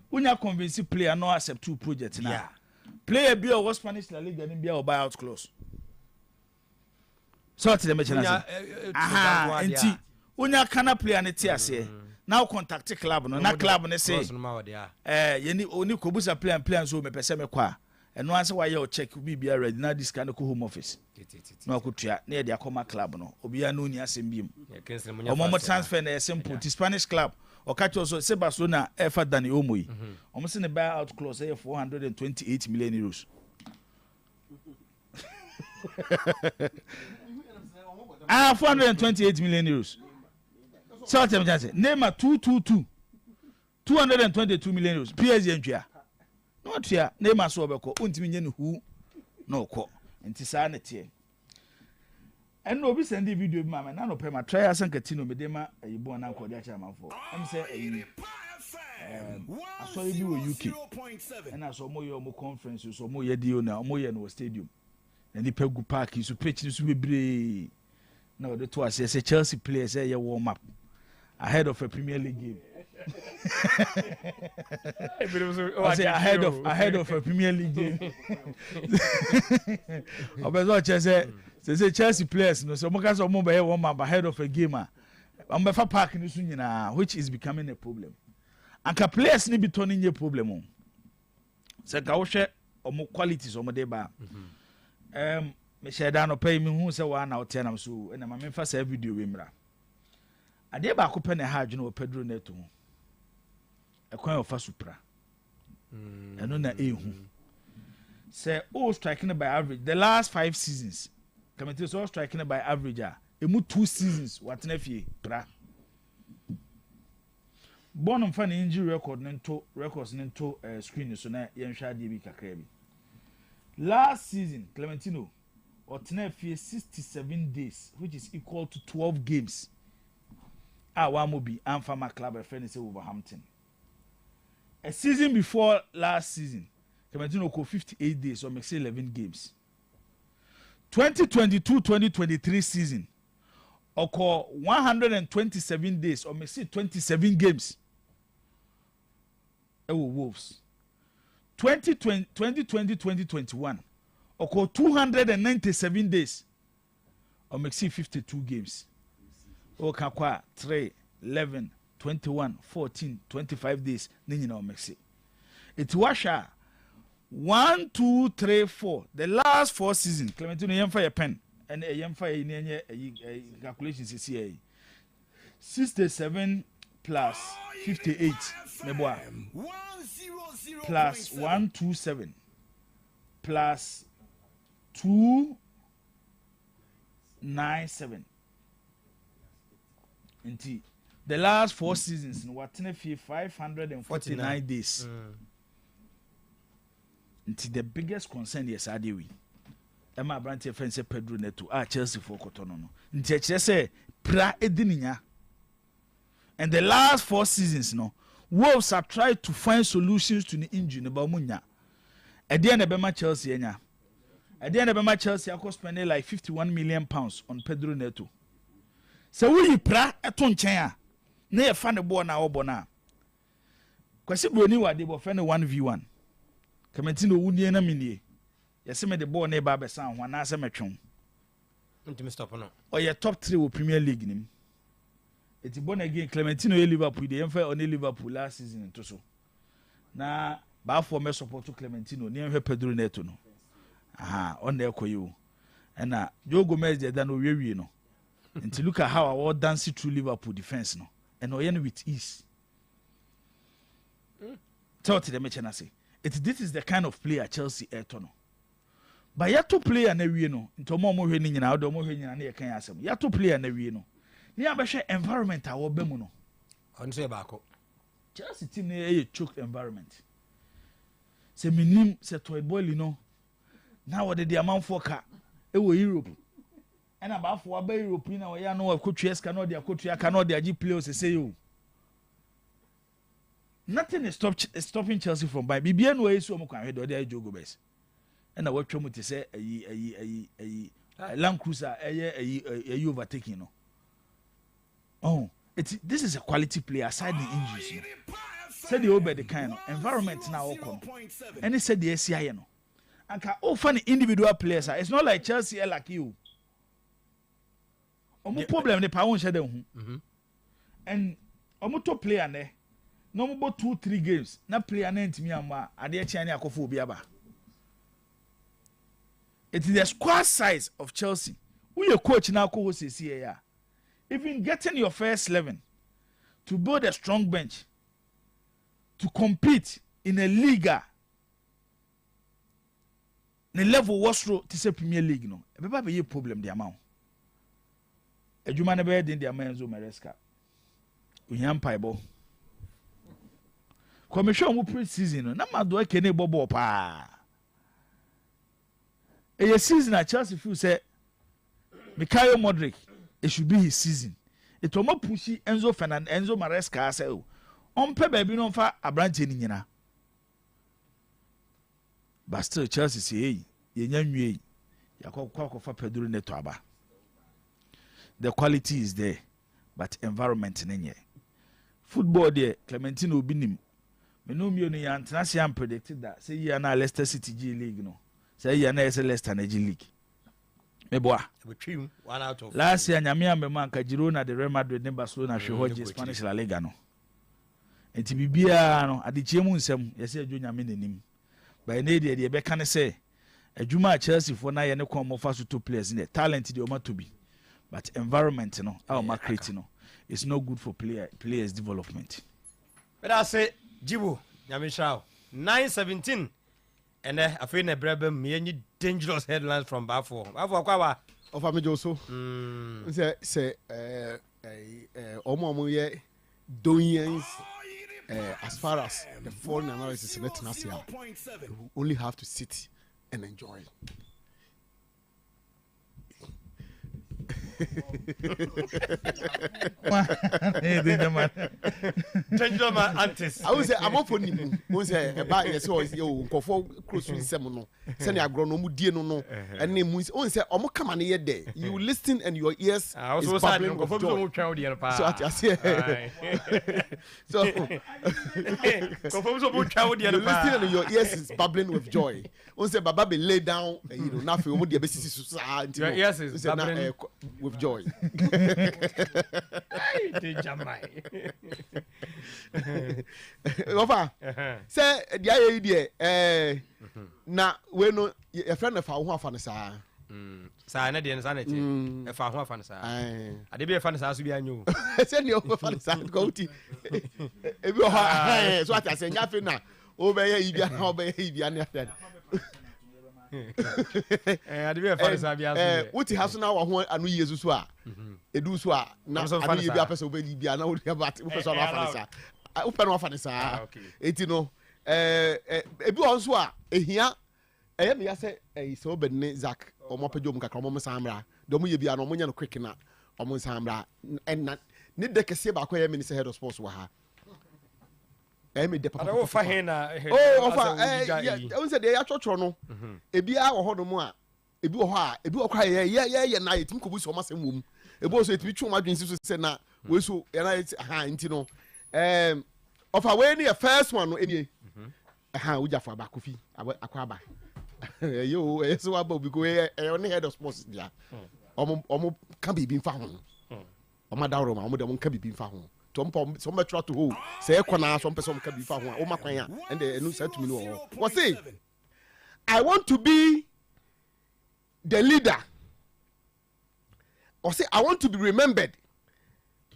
When you convince the player, no accept 2 projects now. Player be or Spanish La Liga and be or buyout clause. So to the mention. Aha, and when you cannot play an ETS now contact the club, no club and say, you need only Kobusa play and plans who may perceive qua. And once why your check will be ready now this kind of home office. No could try near the Akoma club no Obia Nunia Simbium. Or Momo transfer a simple to Spanish club or catch also Barcelona effort than Omui. Almost in a buyout clause here 428 million euros. Ah, 428 million euros. So name a 222 million euros. PSG and not here, name us over Untimin who no call. And Tisanity. And no be send the video, mamma, none of my try as and Catino Medema, a born uncle that I'm for. I'm saying, I saw you UK, and I saw more conferences or more Diona, more no stadium. And the Pegu Park is to pitch this will be. No, the two as a Chelsea player say you warm up ahead of a Premier League game. I say ahead of a Premier League game. Say Chelsea players no so because of mobile warm up ahead of a game. I'm befa park in this which is becoming a problem. And ka players ni be turning a problem. Say ka wo hwe omo qualities omo dey ba. Me share down pay me hu say wa na hotel am so na ma me fa say video we mra. Ade ba ko pe na ha adwene o Pedro Neto hu. Ekwan of supra. Eno na ehu. Say all striking by average the last 5 seasons. Committee so striking by average emu 2 seasons what na fie pra. Bonum fa na injury records nto screen so na yenhwa ade bi kakra bi. Last season Clementino Otena fie 67 days which is equal to 12 games. Wamobi and Farmer Club a friend say Wolverhampton. A season before last season, Clementino ko 58 days or makes 11 games. 2022-2023 season, occur 127 days or makes 27 games. Wolves. 2020-2021, occur 297 days or makes 52 games. Okakwa 3, 11, 21, 14, 25 days. Nini or makes it. It's washa 1, 2, 3, 4. The last 4 seasons. Clementino yemfa your pen and a yemfa a calculations is here. 67 plus 58. Meboa. Plus 127 plus 297. Indeed. The last 4 seasons in what 549 days. Indeed, the biggest concern yes Adewi. Emma Brandt friend say Pedro Neto Chelsea for Cotonou. Indeed, say pra edininya. And the last 4 seasons no Wolves have tried to find solutions to the injury about Munya. At the end of Bema Chelsea, at the end of Bema Chelsea, I could spend like £51 million on Pedro Neto. So we pra eton chen na ye fa ne ball na obona. Kwasi broni wa de bo fa ne 1v1. Clementino wunie na minie. Ye se me de ball na ba be san ho na se metwon. Ntimi stop no. O ye top 3 wo Premier League nim. Eti born again Clementino ye Liverpool de yemfa on Liverpool last season to so. Na ba for me support to Clementino ni yemfa Pedro Neto no. Aha, on na ekoyi. Na Joe Gomez de da no wiwi no. And to look at how our dancing through Liverpool defense no and we with ease. Tell to the match and say this is the kind of player Chelsea Ayrton. But ya to play and we no into more winning in our domo winning and you can asem. Ya to play and we no. Near basha environment our bemuno. On say back. Chelsea team near a choked environment. Say minim say toy boy no. Now what the amount for car? It was Europe. And about for a European or ya no coaches cannot their coach cannot their G players say you. Nothing is stopping Chelsea from buying. BBN way so much head or their Joe Gomez. And I watch him to say Land Cruiser ɛyɛ overtaking no. Oh, this is a quality player aside the injuries. You know. Said the over the kind of environment now and he said the SCI no. And can offer individual players. It's not like Chelsea like you. Omo problem the power share them. And omo top player ne. No more 2-3 games. Na player ne ntimi amba ade chiani akofo obi aba. It is the squad size of Chelsea. Who your coach now co here. Even getting your first 11 to build a strong bench to compete in a league the level was to say Premier League no. Ebe be a problem the amount. Ejuma ne be den the amount Enzo Maresca. Unyam paibo. Commission mu pre-season no na ma do ekene bobo pa. A season at Chelsea feel say Mikhail Modric, it should be his season. It will not push Enzo Fernandez, Enzo Maresca say on pe baby no fa abrante ni nyina. But still Chelsea say hey, ye nyanwe yakwa fa Pedro Neto aba. The quality is there, but environment nenye. Football there, Clementino Binim. Me no mi oni international predicted that say you na Leicester City G League no. Say you na Leicester G League. Me boa. One out of last year nyame amema nka Girona de Real Madrid ne Barcelona hwe Spanish La Liga no. Enti bibia no adechie mu nsem yesi adwo nyame nanim. By na de be ka ne say adwuma Chelsea for na ye ne kon mo fa so to players ne talent de o ma to bi. But environment no, our market no, it's not good for players development. But I say Jibu Nyamishao 9:17 and I feel ne brebe me dangerous headlines from Bafo. Bafo kwa of Amejoso. Say omo ye doyens as far as the foreign analysis in Etnasia, you only have to sit and enjoy. I would say I'm up for him. Who say about yes, you go for close to seminal. Send your agronom, dear no, and name was only say, Omo come on here day. You listen and your ears. I was babbling with joy. So I say, so you listen and your ears is babbling with joy. Once a Baba be lay down, you know, nothing. Your ears is babbling with joy. Over. Say the idea na we no your friend of our fan sa sa na de na sanity e fa ho fan sa ade be fan sa so bi anyo say no fan sa go ti e bi ho so ata say nya fe na o be ye ibia na o be ye ibia na adibe fa sa bia so wuti haso na wa ho anu yesu so a edu so a na anu ye bia pese obedi bia na wo bat wo pese na fa sa wo pe na fa sa eti no ebi won so a ehia eye me ya se so obedne Zach o mo pejom kakra mo samra do mo ye bia no mo nya no quick na o mo samra en ne de kese ba ko ye me se head of sports wa ha me de papa o fa he na ofa on se de ya chocho no ebi a wo hodo mo a ebi wo ho a ebi wo kwa ye na yetim ko bu so ma sem wom ebi wo so etimi twu ma dwensi so se na we so ye na ha nti no ofa we ni first one no ebi wo jafa ba kofi akwa ba yo so aba obi go on head of sports dia omo kan bibi mfa ho omo dawro ma omo de mo kan bibi mfa ho some try to hold say ekona some person can be found o makwan ya and the no say to me no what say I want to be the leader or say I want to be remembered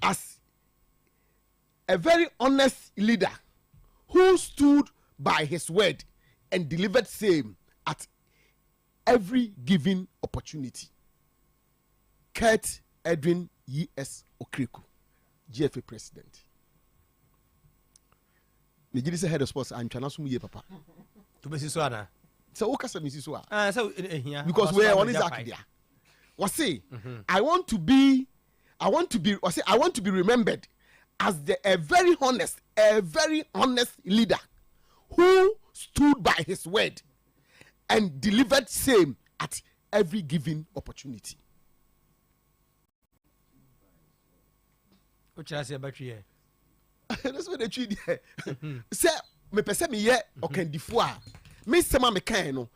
as a very honest leader who stood by his word and delivered same at every given opportunity. Kurt Edwin E.S. Okriku, GFA president. Nigiri say head of sports and chana sumu ye papa. To be so ana. So o kasa mi si so Ah so here. Because we are on Isaac there. What say? I want to be remembered as a very honest leader who stood by his word and delivered same at every given opportunity. Which I say about you. That's what they treat there. Say, me pese me ye okandifo a. Me sema me kan no.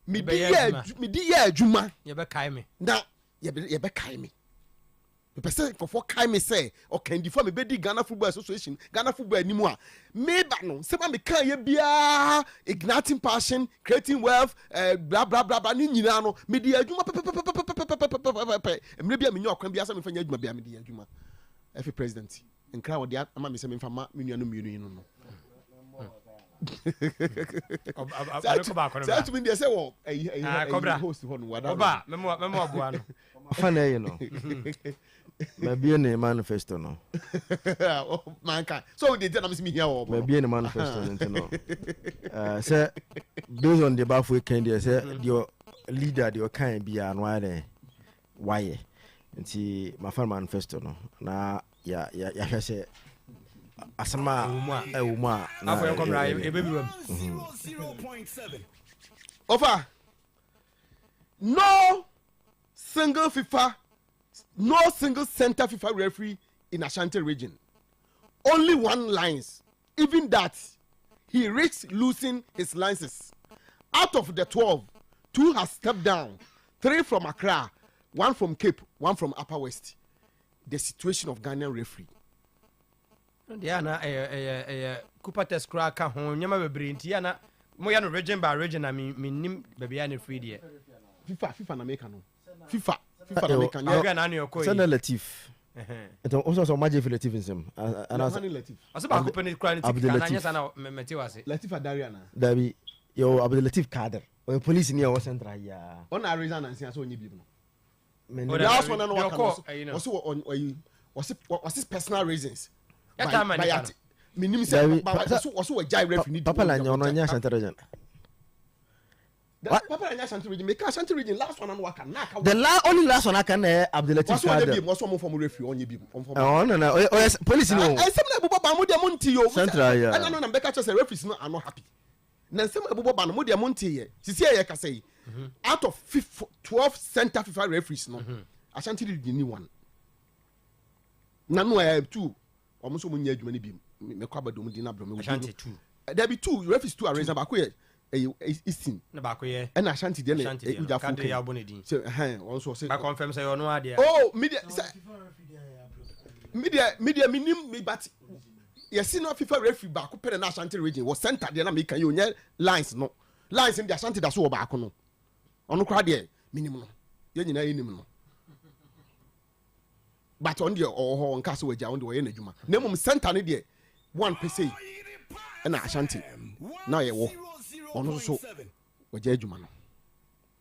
Me di ye adwuma. You be kai me. Na ye be kai me. Me pese for kai me say okandifo me be di Ghana Football Association, Ghana Football animu a. Me ba no, sema me kan ye bia igniting passion, creating wealth, blah blah blah blah ni nyina no. Me di adwuma pe. Emre bia me nyo okwan bia say me fa nya adwuma bia me di adwuma. Every president. And crowd the ama me say me fama me nua no mienu no. Say to me dey say wo host ho no wada. Oba memo aboa no. Fana you know. Maybe in the manifesto no. Oh man can. So they tell me here wo. Maybe in the manifesto no. Say based on the back weekend there say your leader the kind be an why. Nti my fan manifesto no na ya hwese asama ewuma na afọ enkom ra e baby room 0.7 over no single center FIFA referee in Ashanti region, only one lines, even that he risks losing his licenses. Out of the 12, 2 has stepped down, 3 from Accra, 1 from Cape, 1 from Upper West. The situation of Ghanaian referee. Yeah, na Cooper test crack ho nyama bebre nti ya na mo ya no region by region na me nim baby ya ne free there. FIFA na make no. FIFA na make no. Ya na no ko. Send Latif. Eto also maje Latif nsem. Ana Latif. Asa ba ko pe kra ni tikana anya sana meti wase. Latif Adaria na. Dabi yo Abdul Latif Kader. O police ni o central ya. On a reason and say so onye bi no. Last one no waka. Was his personal reasons. By minim say also a jai referee. Papa la nyo no nya Ashanti region. Papa la nya Ashanti region. Make Ashanti region last one no waka na ka. The only last one I can Abdul Latif Kader. Was one from referee onye bi. Oh no. Yes, police no. I say na buba ba mo de monti yo. Central ya. I know Mbeka say referees no are not happy. Na say na buba ba no mo de monti ye. Sisi ye ka say out of 12 center FIFA referees no. Ashanti region ni one. Na no 2. Almost so many adwuma ni bi me kwa badom di na bro me Ashanti 2 there be 2 referees 2 arrange ba ko ye Easton na ba ko ye and Ashanti dey na uja fun kan ya bonedi so also say ba confirm say you know ade oh media minim me but yes no FIFA referee ba ko pere na Ashanti region was center dey na me kan ye onye lines in the Ashanti da so ba ko no ono kwa dey minim no ye nyina ye nim no but on the on cast wager on the way in the Juma. Name center ni one per se. And Ashanti. Now you walk on also wager Juma.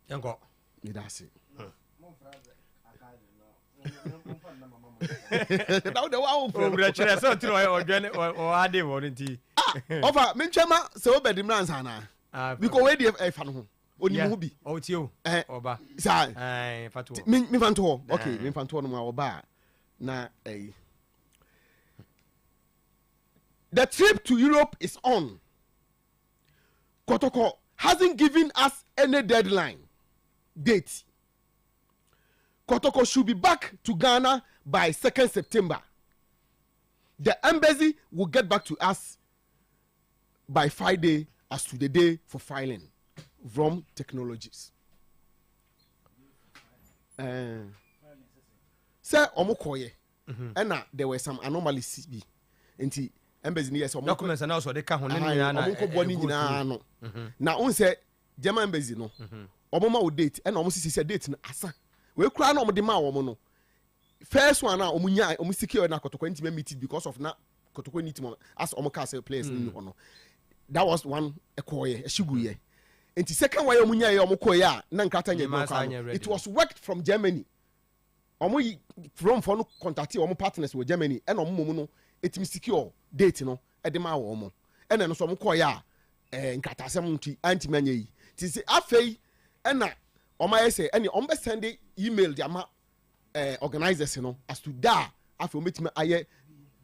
Yanko. That's it. Now the wow from congratulations so to or ade warranty. Over menchema so be the man sana. Because we dey fan ho. Oni mo bi. O ti o. Oba. Sa. Fatu. Me fan to. Okay, me fan to no ma oba. Na the trip to Europe is on. Kotoko hasn't given us any date. Kotoko should be back to Ghana by 2nd September. The embassy will get back to us by Friday as to the day for filing from Technologies. Say omokoye and there were some anomalies be nti embassy yes documents and also they ka ho nyina na omoko ni nyina no na on say German embassy no omoma o date and omo sisi date na asa we kura na omo de ma omo no first one na omo nya omo secure na kotoko nti meet it because of na kotoko need to as omo ka say players ni no that was one ekoye eshiguye nti second one omo nya ye omo koye a na nkrata nya it was worked from Germany. Omo from for no contact omo partners with Germany and omo momo no etimi secure date no e de ma wo omo and no so omo call ya nkatasem nti antimi anya yi ti say afei and na omo say and omo be send email di ama organizers no as to da afei omo etimi aye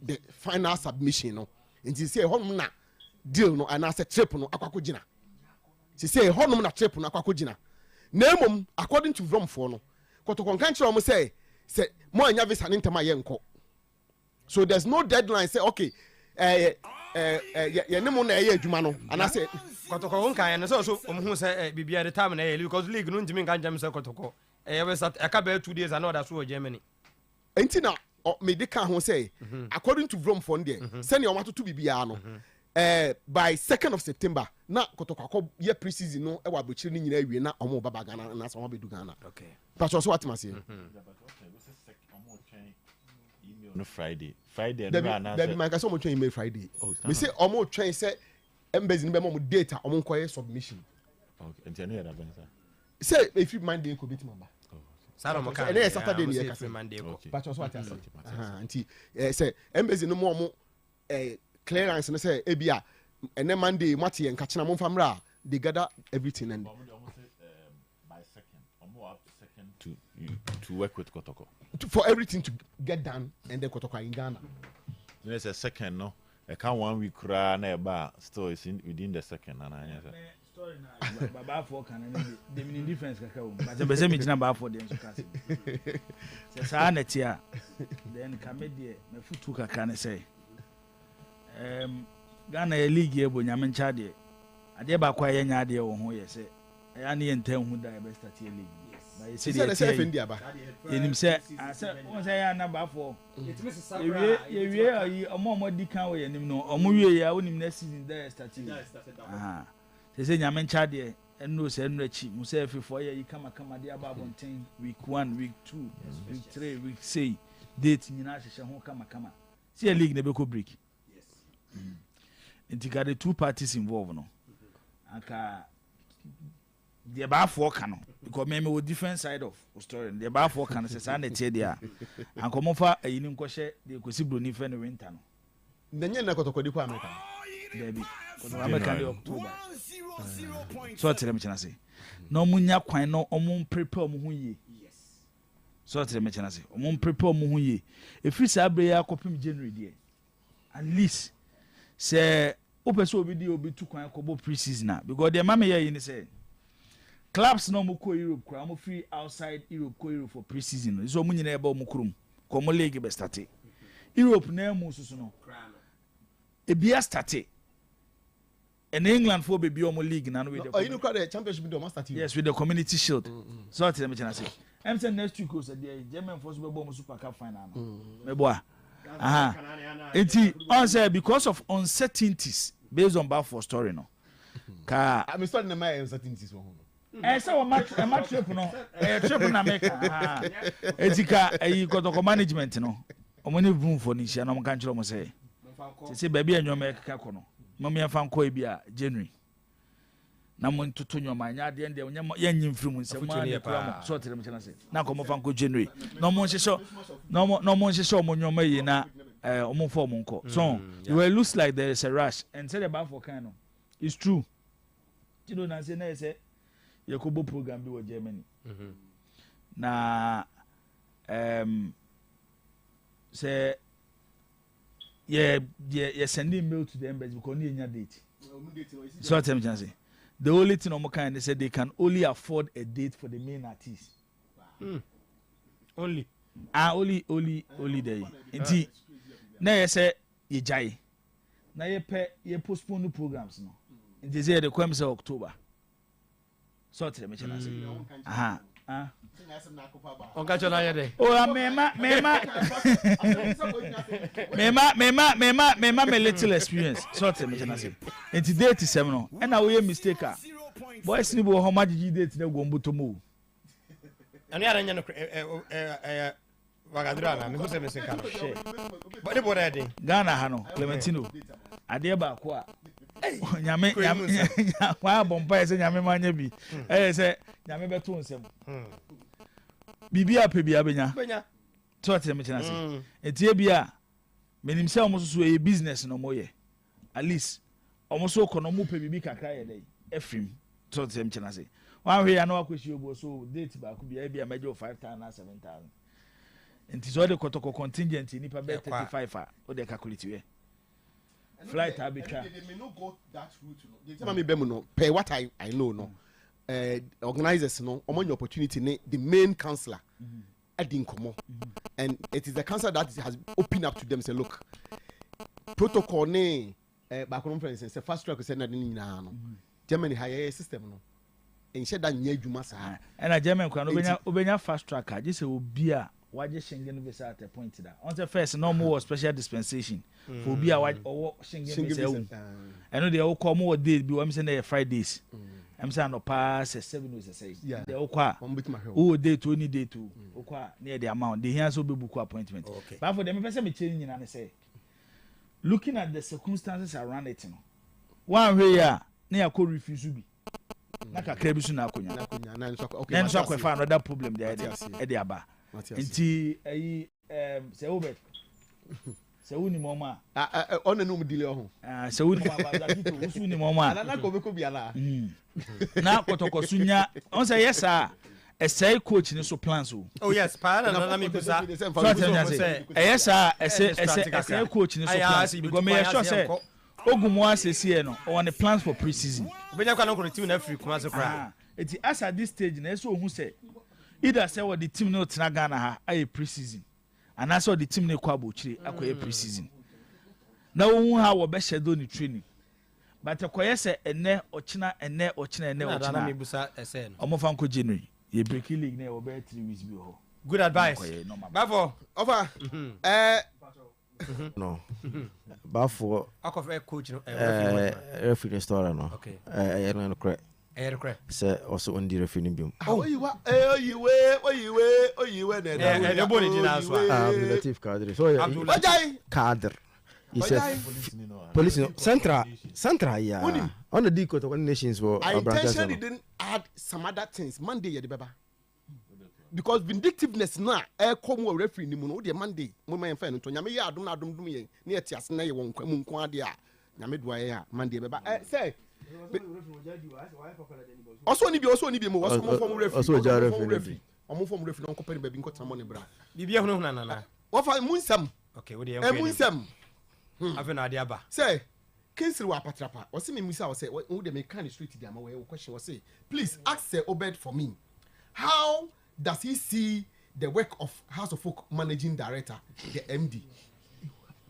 the final submission no nti say honum na deal no and as a trip no akwako gina ti say honum na trip no akwako gina Nemum according to Vrom for no kotoko kan kire say mo anya visa ntema ye nko. So there's no deadline say okay ye nemu na ye adwuma no ana say kotoko nkan no so hu say bibia the time na ye because league no ntimi nkan jam say kotoko we start aka be 2 days and order so Germany. Entina me de kan ho say according to Vrom for there send your matter to bibia no by 2nd of September na kotoko akọ ye pre-season no e wa bochire ni nyina awie na omo baba Ghana na so bedu Ghana. Okay. But so what must say? No Friday That my so much email Friday. Me say omo train say embassy ni be mo data omo nkoye submission. Okay. And you know that ben Say if you mind dey ko bit mamba. Sara mo kan. And then Saturday ni e free Monday ko. But so what I say? Anti say embassy no mo clearance no say ebia and then Monday mati en kachina mo famra they gather everything and by 2nd up to 2nd to work with Kotoko for everything to get done and then Kotoko in Ghana. There's a 2nd no I can't 1 week na ba still is within the 2nd and I story na baba for kan na the meaning difference kaka o but be say me gina baba for dem so ka say sa na tia then kamedie me futu kaka na say Ghana league ebo nyame ncha de ade ba kwa ye nya de wo ho ye se ya ne enten hu da be start ye league ba ye se de say fendi aba yenim se won say ya na ba for ye wie ayi omo di kan wo yenim no omo wie ya wonim na season da start aha se nyame ncha de enno se enno achi mu se fefo ye yi kama de aba bonten week 1 week 2 week 3 week 6 date nyina hyehyɛ ho kama se league na be ko break. It got the 2 parties involved no aka the about 4 can because me with different side of story the about 4 can say na tie dia and come for ayi ni nkɔhye de kosi broni fe no winter no nenye na Kotoko di kwa America baby Kotoko America de October so tell me chana say no munya kwan no omo prepare omo ho yie so tell me chana say omo prepare omo ho yie e free sa abre ya kopim January there at least say opeso obi di obi tu kwan ko bo pre-season because the mama here ni say clubs no mo ko Europe kra mo free outside Europe ko Europe for pre-season so mo nyina e ba mo krum ko mo league be start Europe na mu susu no e bia start in England for be o mo league na no with the you know the championship do master team yes with the community shield so tell me chana say em say next week o say the German force be bo mo super cup final no me boa Eti on say because of uncertainties based on bad for story no ka I'm starting my uncertainties for say o match trip no trip na make eti ka Kotoko management no o mo ne room for ni sia no mo kan kire mo say say baby anyoma ekeka ko no mo me fan ko e bia January na mo ntutu nyoma nya de ende ye nyim firi mu nsem ma ne kura mo so tere mo chana say na ko mo fan ko January no mo nhyeso mo nyoma yi na omo for mo nko so it will looks like there is a rush and say about for kind no it's true you know na say na say yakobo program bi wo Germany na say yeah sending mail to the embassy because no nya date so tell me chance the only thing omo kind they said they can only afford a date for the main artist only day inti na ye say ye jai na ye postpone programs no inti say the come say October so tell me chance aha onka chona ye dey mema me little experience so tell me chance inti date 7 no and na we mistake boys ni bo ho magigi date na gombuto mo ani ara nya no wagadura na me huse me senka no she body board dey Ghana ha no Clementino ade ba ko a nyame wa bompa ese nyame manya bi say nyame beto nsem bibia pe bia benya to tell me chana say etie bia menim say omo so e business no moye at least omo so ko no mo pe bibi kakra ye dey efrim to tell me chana say wan hwe ya no akoshi obo so date ba ko bia mejo 5,000 na 7,000 enti so de Kotoko contingent ni pa be 35 o de calculate we flight arbitrage they may not go that route no they tell me be no pay what I know no organizers no omo opportunity ne the main counselor adding komo and it is the counselor that has opened up to them say look protocol ne ba conference say fast track say na de nyina no Germany higher system no enche da nya adwuma saa and a German kwa no obenya fast track a just obi a waje Schengen visa at a point that on the first no more special dispensation for obi a waje Schengen visa and they all come more day be am say na Fridays I'm saying no pass 7 weeks say they all kwa oh day to any day to okwa near the amount they here so be book appointment but for them person me change nyina say looking at the circumstances around it no one way ya na ya ko refuse bi na kakra bi so na akonya na nso akwa another problem there e dey aba nti ayi se obet se woni moma on no mudile ho se woni moma ba kito usu ni moma na ko be ko biala na kotokosunya on say yes sir essay coach ni so plans o oh yes pa na me kusa so yes sir essay coach ni so plans because me sure say ogumo asesi no on the plans for pre-season obenya kwa no ko team na free kuma se kra eti as at this stage na so ohun say either say what the team no tena Ghana ha ay pre-season and as the team ne kwa bochire akoye pre-season na ohun ha wo be schedule ni training but akoye say ene ochina na me busa ese no omofa nko January ye break league na wo be 3 weeks bi ho good advice bafo over no bafo akofa coach no referee store no okay no correct say also on the referee biom oyiwe na e bo ni jina so Abdulatif Kadri so Abdulatif Kadri he said police central yeah on the decode of nations for I intentionally didn't add some other things Monday ya the baba because vindictiveness na come we referee ni mu no the Monday mo man fa no to nyame ya adom na adom ye na ye tiase na ye won kwa mu nko ade a nyame do aye a Monday baba say also ni bi mo was mo form referee omo form referee no company ba bi nko tamo ne bra bibia hunu na wo fa munsam okay we dey munsam afi na ade aba say Kingsley wa patrapa o se me musa o say wo dey make kind street dey am we question o say please ask Obed for me how does he see the work of House of Folk managing director the MD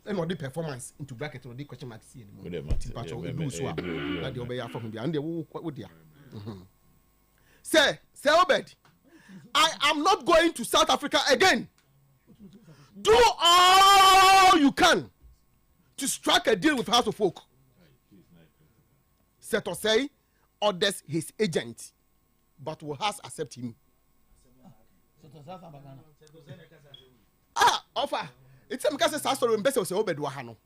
and what the performance into bracket or the question mark see anymore do so na the obey for me and the wo dia say Obed I am not going to South Africa again. Do all you can to strike a deal with House of Folk. Setosei orders his agent, but will has accept him. Offer. It's a because it's story best of Obed Wahano.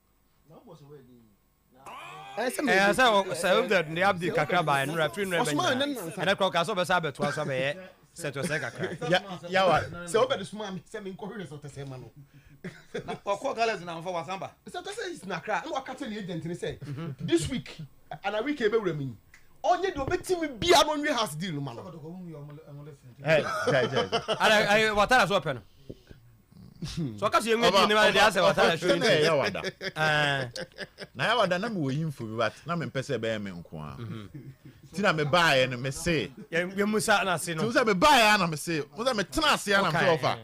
Say that the Abdi Kakraba and referee and a crock as over Sabbath was a set to second. Yeah, so Obed is man, sending couriers of the same man. Or colors now for Wasamba. So to say it's not crack. No, I can't tell the agent and say this week and a week able remain. Only do bet me be a one house deal, man. Hey, what is open? So cause you make the answer what I should say. Na ya wada na me wo yimfo bi but na me pese be me nko a. Ti na me buy na me say. You musa na say no. Ti me buy na me say. Mo say me tena ase na me offer.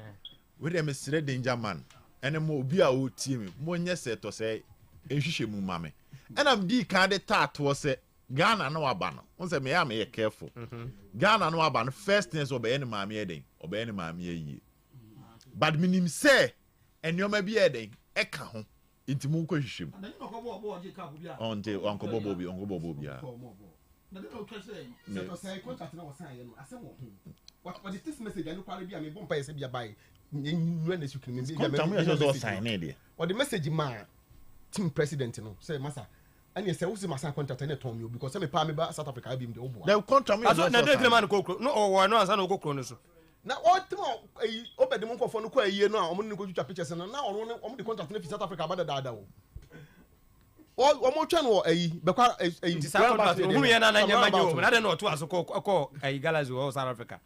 We dey me sire danger man. Ene mo obi a o tie me. Mo nye se to say ehwehwe mu ma me. And am di kan de tato say Ghana no aba no. Mo say me ya me careful. Ghana no aba no first things obey any maame eden. Obey any maame yi. But minim say enioma bi eden eka ho. Inti mu nko hwehwem. Onte onko bobo bi a. Na dey no say to say contract na wasan ye no asem wo ho. What the text message anu kware bi a me bompa ye se bia bai. Nyu na su kini me bia me sign there. What the message ma team president no say masa and say wo se masa contract na ton me because say me pa me ba South Africa bi me dey obo. The contract me na dey man ko no o no ansa na ko kro no so. Na what Obed mo nkofo no kwa yie no a omo ne ko twitwa pictures no na omo the contract na fi South Africa ba da o. Omo twa no bekwa contract hunu ye na nyama nyo na dey no to aso ko Galaxy o South Africa.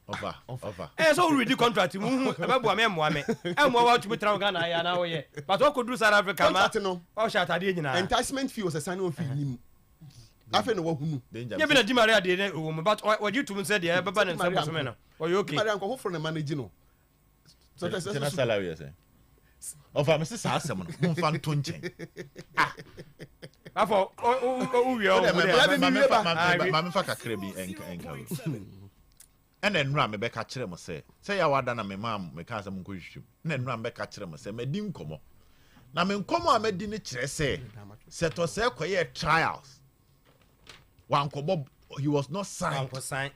Offer. So we read the contract mu hu e ba bua me mo ame. E mo wa tumi tra Ghana ya na wo ye. But o ko do South Africa ma. O sha atade nyina. Enticement fee was a sign of fee nim. afa na wahunu danger Yeah, been a Di Maria did but what you two said, yeah, but ban and some or you okay? Maria nko for na manage no so tena salary yes ofa me say asem no mo fa nto nchen Afọ we ma me fa kakra bi enka ene nura me be ka kire mo say ya wada na me mam me ka asem nko hwehwem na nura me be ka kire mo say me di nkomo na me nkomo a me di ne kire say to say koye trials wan kobo he was not signed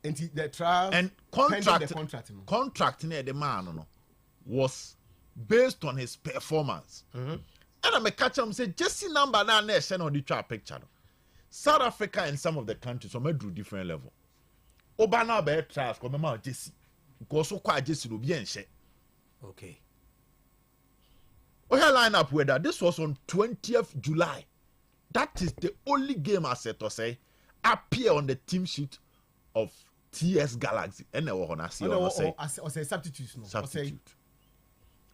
and the trial and contract near the man no was based on his performance. And I catch him say Jesse number now na send on the trap picture. South Africa and some of the countries some do different level. Oba na be trials ko me Jesse. Because so kwa Jesse no be enche. Okay. We had line up with that. This was on 20th July. That is the only game I said to say appear on the team sheet of TS Galaxy. And I want to see or say substitutes no. Substitute.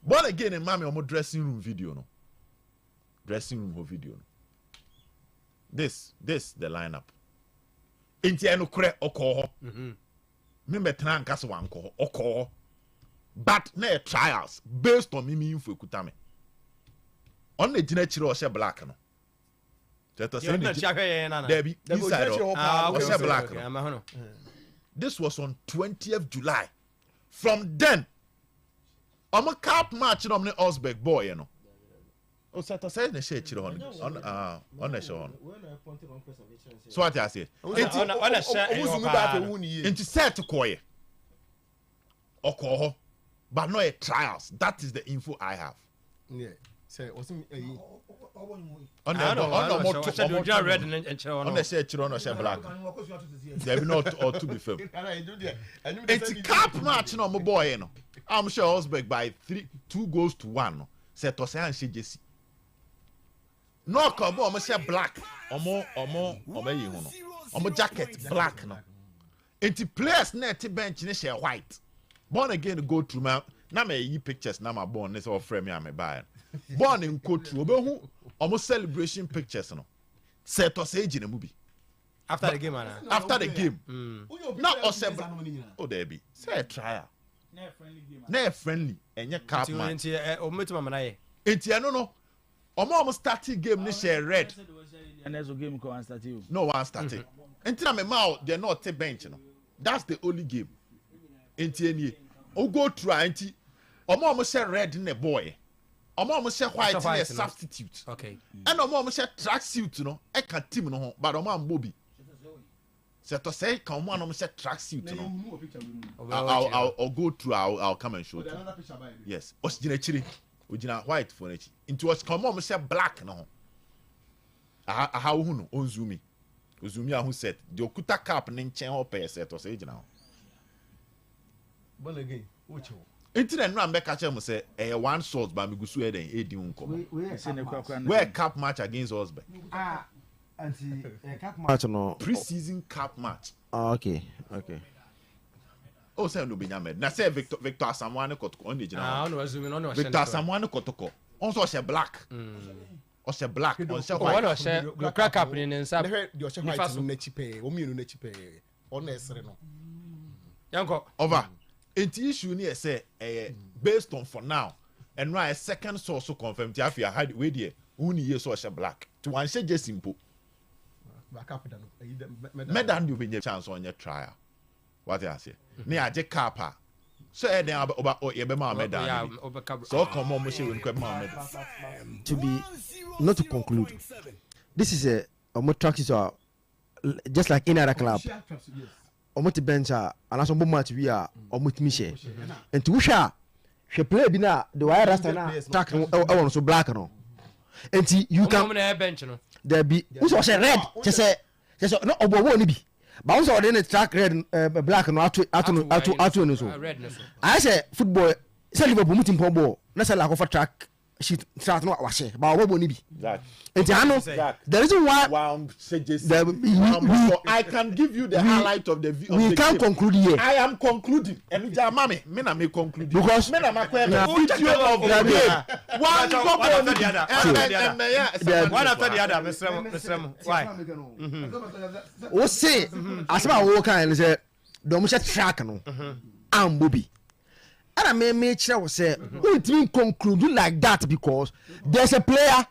But again, in mommy, I'm dressing room video no. Dressing room video no. This the lineup. Inti eno kure oko. Me metna nka so wanko oko. But na trials based on me info kutame. On the gina chiro ose black no. That say Debbie inside ose black no. This was on 20th July. From then, I'm a cap match on the Osbeck boy, you know. Oh, Sato says the shade on the show. So what I say? Into set to Koye or but no trials. That is the info I have. Yeah. Say, wasn't on the shade or black. There be not or to be fair. It's cap match no my boy, you know. I'm sure Osbeck by 2 goals to 1. Say to say and she Jesse. No come on, say black. Omo you know. Omo jacket black no. It's players net bench ne share white. Born again go through my na me pictures na my born this all frame me am buy. Born in go through obehu omo celebration pictures no. Say to say in a movie. After the game, after the game. Not us. Oh, there be. Say a trial. Near friendly. And your cap man. It's no. Almost starting game. They share red. And there's a game can start you. No one started. Until I'm out, they're not a bench. That's the only game. Until oh go try. Until almost share red in the boy. Almost share white in a substitute. Okay. And almost share track suit. No, I can't team no. But Bobby. So to say, come on, I'm set track suit. I'll go through. I'll come and show you. Yes. Ojina white for it. Into us come on, say black no. How who no Ozumi. Ozumi who said the Okuta cap ninchen or pay set or say now. But again, which one? Internet no make catch am say one source by Migusu Eden edin nko. Where cap match against Osbeck. Cap match no pre-season cap match. Okay. Oh, say no be nyamed. Na say Victor Asamoah Kotoko on the general. No, Victor Asamoah Kotoko. On so black. O say black, on say white. One say the crack up in inside. The say white no nechipe, o mi no nechipe. On esre no. Yanko over. Enti issue ni say based on for now. And right second source so confirm ti afia had we there. Uni ye so say black. To one say just simple. Back up Medan do be chance on your trial. What I say? Ne aje kapa. So e den oba ye be ma medan. So come on mo she we ma medan. To be not to conclude. This is a more practice just like any other club. Omo ti bench and aso mo match we are omo ti mi share. And to hwa hwe play bi na the wire rasta na track no e won so black no. And you can bench no. There be who say red just say no obo ni bi. But also the track red black no atu no so. I say football say Liverpool mutim ball na say la go for track she start no wahye ba obo ni bi Zach. enti ano the reason why I can give you the highlight of the video. we can't conclude here. I am concluding. And Mami, me na me conclude. Because me na ma video of the game. One after the other, Mr. Why? O say asema wo kan say do mo track no am bobi and I may kire wo say we didn't conclude like that because there's a player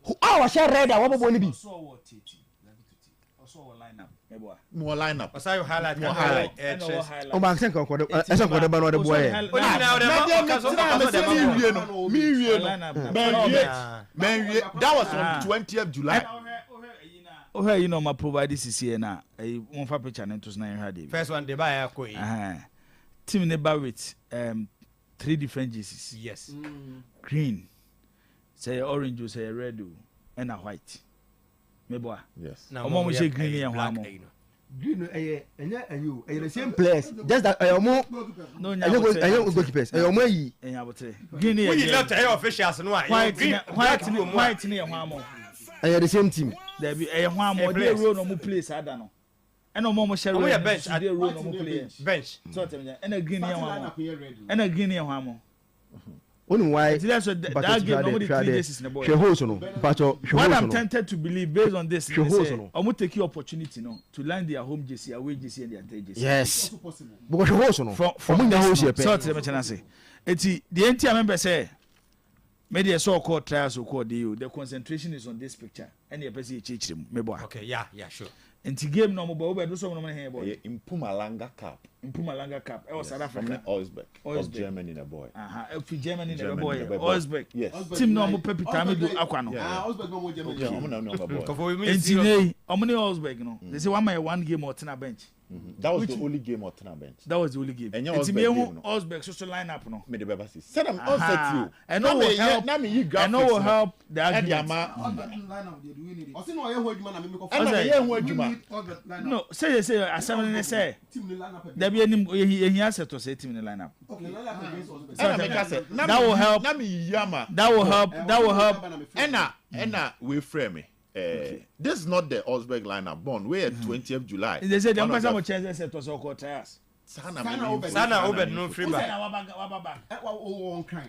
who our share red and what ni bi more lineup. What's your highlight? o ma sen ko ko de ba no de boy that was on 20th July. Oh, you know, my provide this is here now. I won't for picture and to 900. First one, they buy a coin. Team neighbor with 3 different jerseys. Yes. Green, say orange, say red, and a white. Maybe. Yes. Now, mom say green and white. green and you the same place just that more no goalkeepers yi green we left air officials no white near hwamo the same team there be hwamo dey roll no mo place ada no and no mo share roll bench dey roll no mo play bench so tell me and green near hwamo and green near hwamo only why that game nobody 3 days in the boy what I'm tempted to believe based on this I'm take your opportunity no to land their home jersey away jersey and their jersey yes because host no from the host here so tell me say eti the entire member say media so called trials so called the concentration is on this picture and the person chichire me boy okay yeah sure enti game no mo bo do so no here boy Mpumalanga Cup it was South Africa Osbeck of Germany in a boy for Germany in a boy Osbeck yes team no mo pepita me do akwa no Osbeck no mo Germany no boy enti nei omni Osbeck no they say one game or ten bench that was the only game or ten bench that was the only game enti me Osbeck social lineup no me the beba see said I'm on set you and no will help na me graphics and no will help the argument no say assembly say there be any he asset to say team in the lineup that will help and we frame me this is not the Osbeck lineup born we at 20th July they say the person will change set to so called tires Sana Obed no free back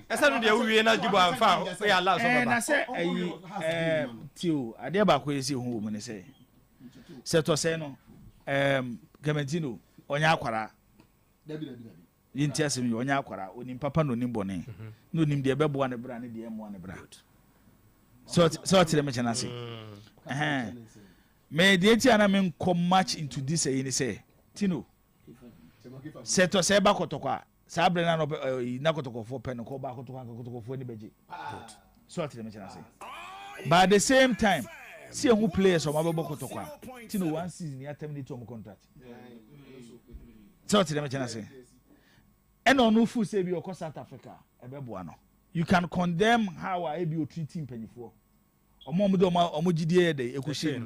esa no dey we na jibo amfa we allow so baba na say tio ade ba ko yesi hu mu ne say set to say no Gamentino onya akwara yinti asem onya akwara onim papa no nim bone no nim de bebo ne bra ne de emo ne bra so tell me chana say me de ti ana me come match into this you say Tino set to say ba kotokwa sa bre na no na kotokwa for pen ko ba kotokwa for ni beje so tell me chana say but at the same time see who players from ababo kotokwa Tino 1 season ya terminate on contract so tell me chana say and on who say be o South Africa ebebo no you can condemn how I be treating penifo omo gidie dey ekuhye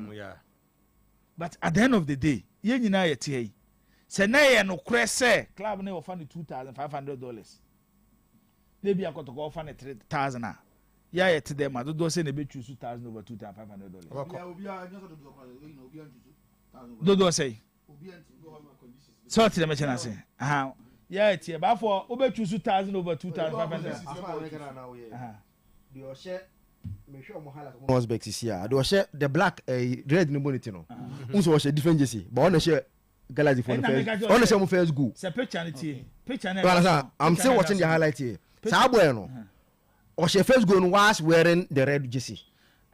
but at the end of the day ye nyina ye tie se na ye no kure se club na offer $2,500 they be akotoko offer $3,000 ya ye te dem do say na be choose $2,000 over $2,500 do say so tell me chana say ya tie ba for obe choose $2,000 over $2,500 the share me sure mo hala Osbeck is here do share the black red no bonnet no unso share different jersey but on share Galaxy for the first on share mo first goal say picture I'm still watching the highlight here sa boy no o share first goal no was wearing the red jersey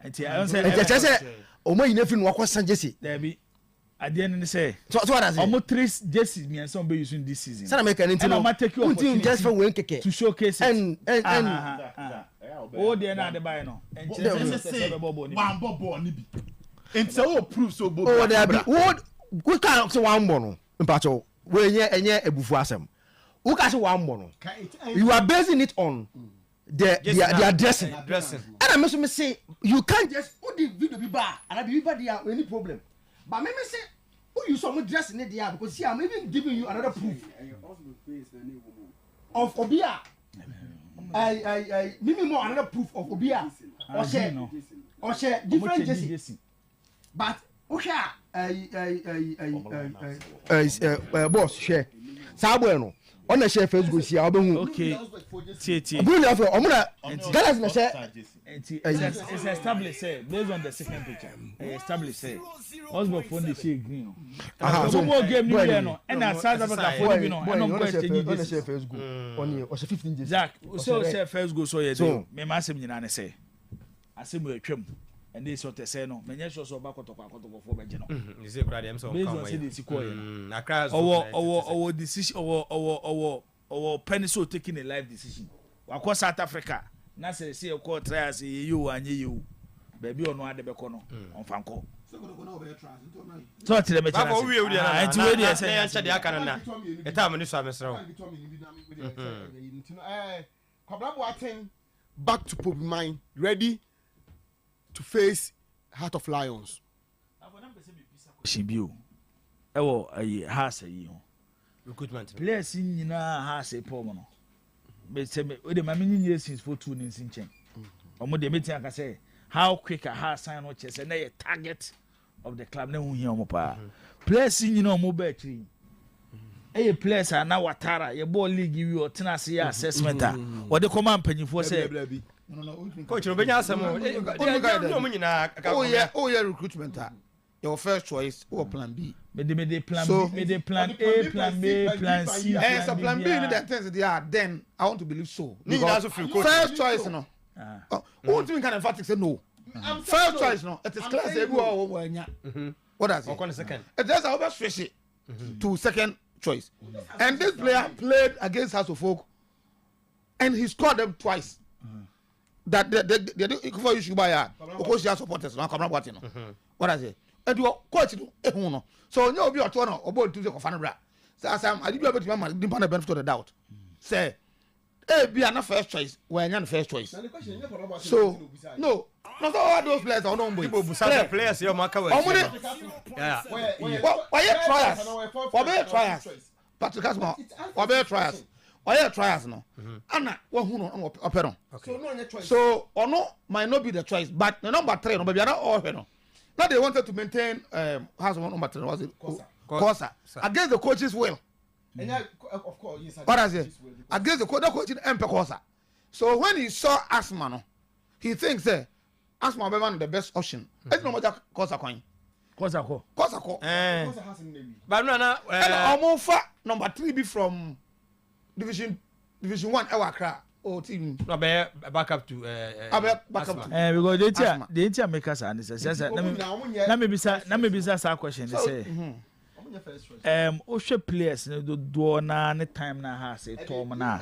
and I don't say o mo yin afin wakọ san jersey there be at the end say so what does it almost 3 jerseys me and some be using this season sana make an intino just for when keke to showcase and oh they na the buy no and say one bobo ni bi enti o prove so bobo oh there be we can say one bono mpacho we enye ebufu asem we can say one bono you are basing it on their dressing and I me say you can't just put the video be bad and be there any problem but me say who you some dress in there because see I'm even giving you another proof of Obia Mimi more another proof of Obia. Or share different Jesse. But Osha boss share. Sabueno. On the share first go see okay. It's established based on the second picture. Established Osborne phone the share green. So more game new year no and South Africa phone be no and no question share first go. On or 15 days. Zach, so share first go so you me ma asem nyina ne say. Asem we atwam. And they sort of say no menye sure so back to for be no. You say crowd them so come away. Accra our decision our pencil taking a life decision. Wakọ South Africa na say call try say you anye you. Baby ono ade be ko no on fanko. So tell me chance. we na enti we dey say answer dey aka na. E time ni so amesra. Kwabra Boateng back to Pope Mine ready to face Heart of Lions. Shibio. Ewo ayi has ayi ho. Recruitment. Players nyina has e pom no. Me say me we dey ma nyinye since for 2 nin sin chen. Omo dey meeting aka say how quick a has sign no chese na ye target of the club na hu hia omo pa. Players nyina omo ba akiri. Eye players are now Watara ye ball league you or tenase assessment a. What the command panyifo say Coach Obenya asemo. Oh yeah recruitment. Your first choice or plan B. Me de plan B, me de plan A, plan B, plan C. And so plan B in that sense they are then I want to believe so. First choice no. Who think can emphatic say no. First choice no. It is class everyone. What does it? Second. It is our best switch to second choice. And this player played against House of Folk and he scored them twice. That they for you should buy of course you supporters now come what you know. What I say? And you coach no. So you be your no about to the fan bra. So as I did able to man didn't benefit of the doubt. Say be an first choice when you're first choice. So no all those players are no people players your marker yeah. Why trials? Patrick Asma. Why trials? Why trials no? Anna who no operon. So or no might not be the choice, but the number 3 no be not all no. Now they wanted to maintain house number 3 was it Kosa against the coach's will. And of course yes. What I say? Against the coach in Kosa. So when he saw Asma no, he thinks Asma be one of the best option. It's no matter Kosa coin. Kosa ko. But no and Omofa number 3 be from division 1 Accra. Oh, team. No, back up to because they tell make us answer. Let me be sa question. They say, Osha players do na ne time na ha say Tom na.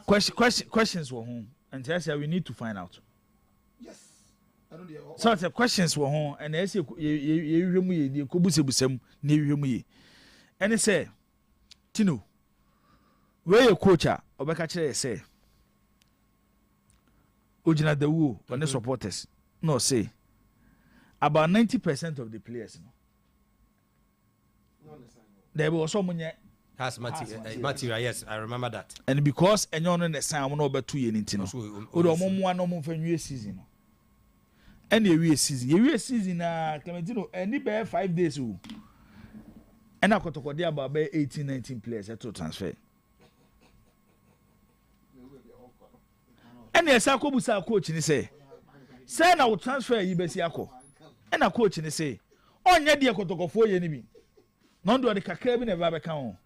Questions were home, and they say we need to find out. Yes. So the questions were home, and they say you mu ye ko busebusem na you mu ye. And they say, Tino, where your coach obeka kire say Ojina Dawu on the supporters no say about 90% of the players no there was someone has material yes I remember that and because enyo no sign no be 2 year nti no o do omo no mo fa nwie season no and the season na Clementino any be 5 days o and akotokode about 18-19 players to transfer. And yes, I could say coach ni say na wo transfer yi besi akọ. And a coach ni say onye de kotokofo ye ni bi. No do de kakra bi na ba beka ho.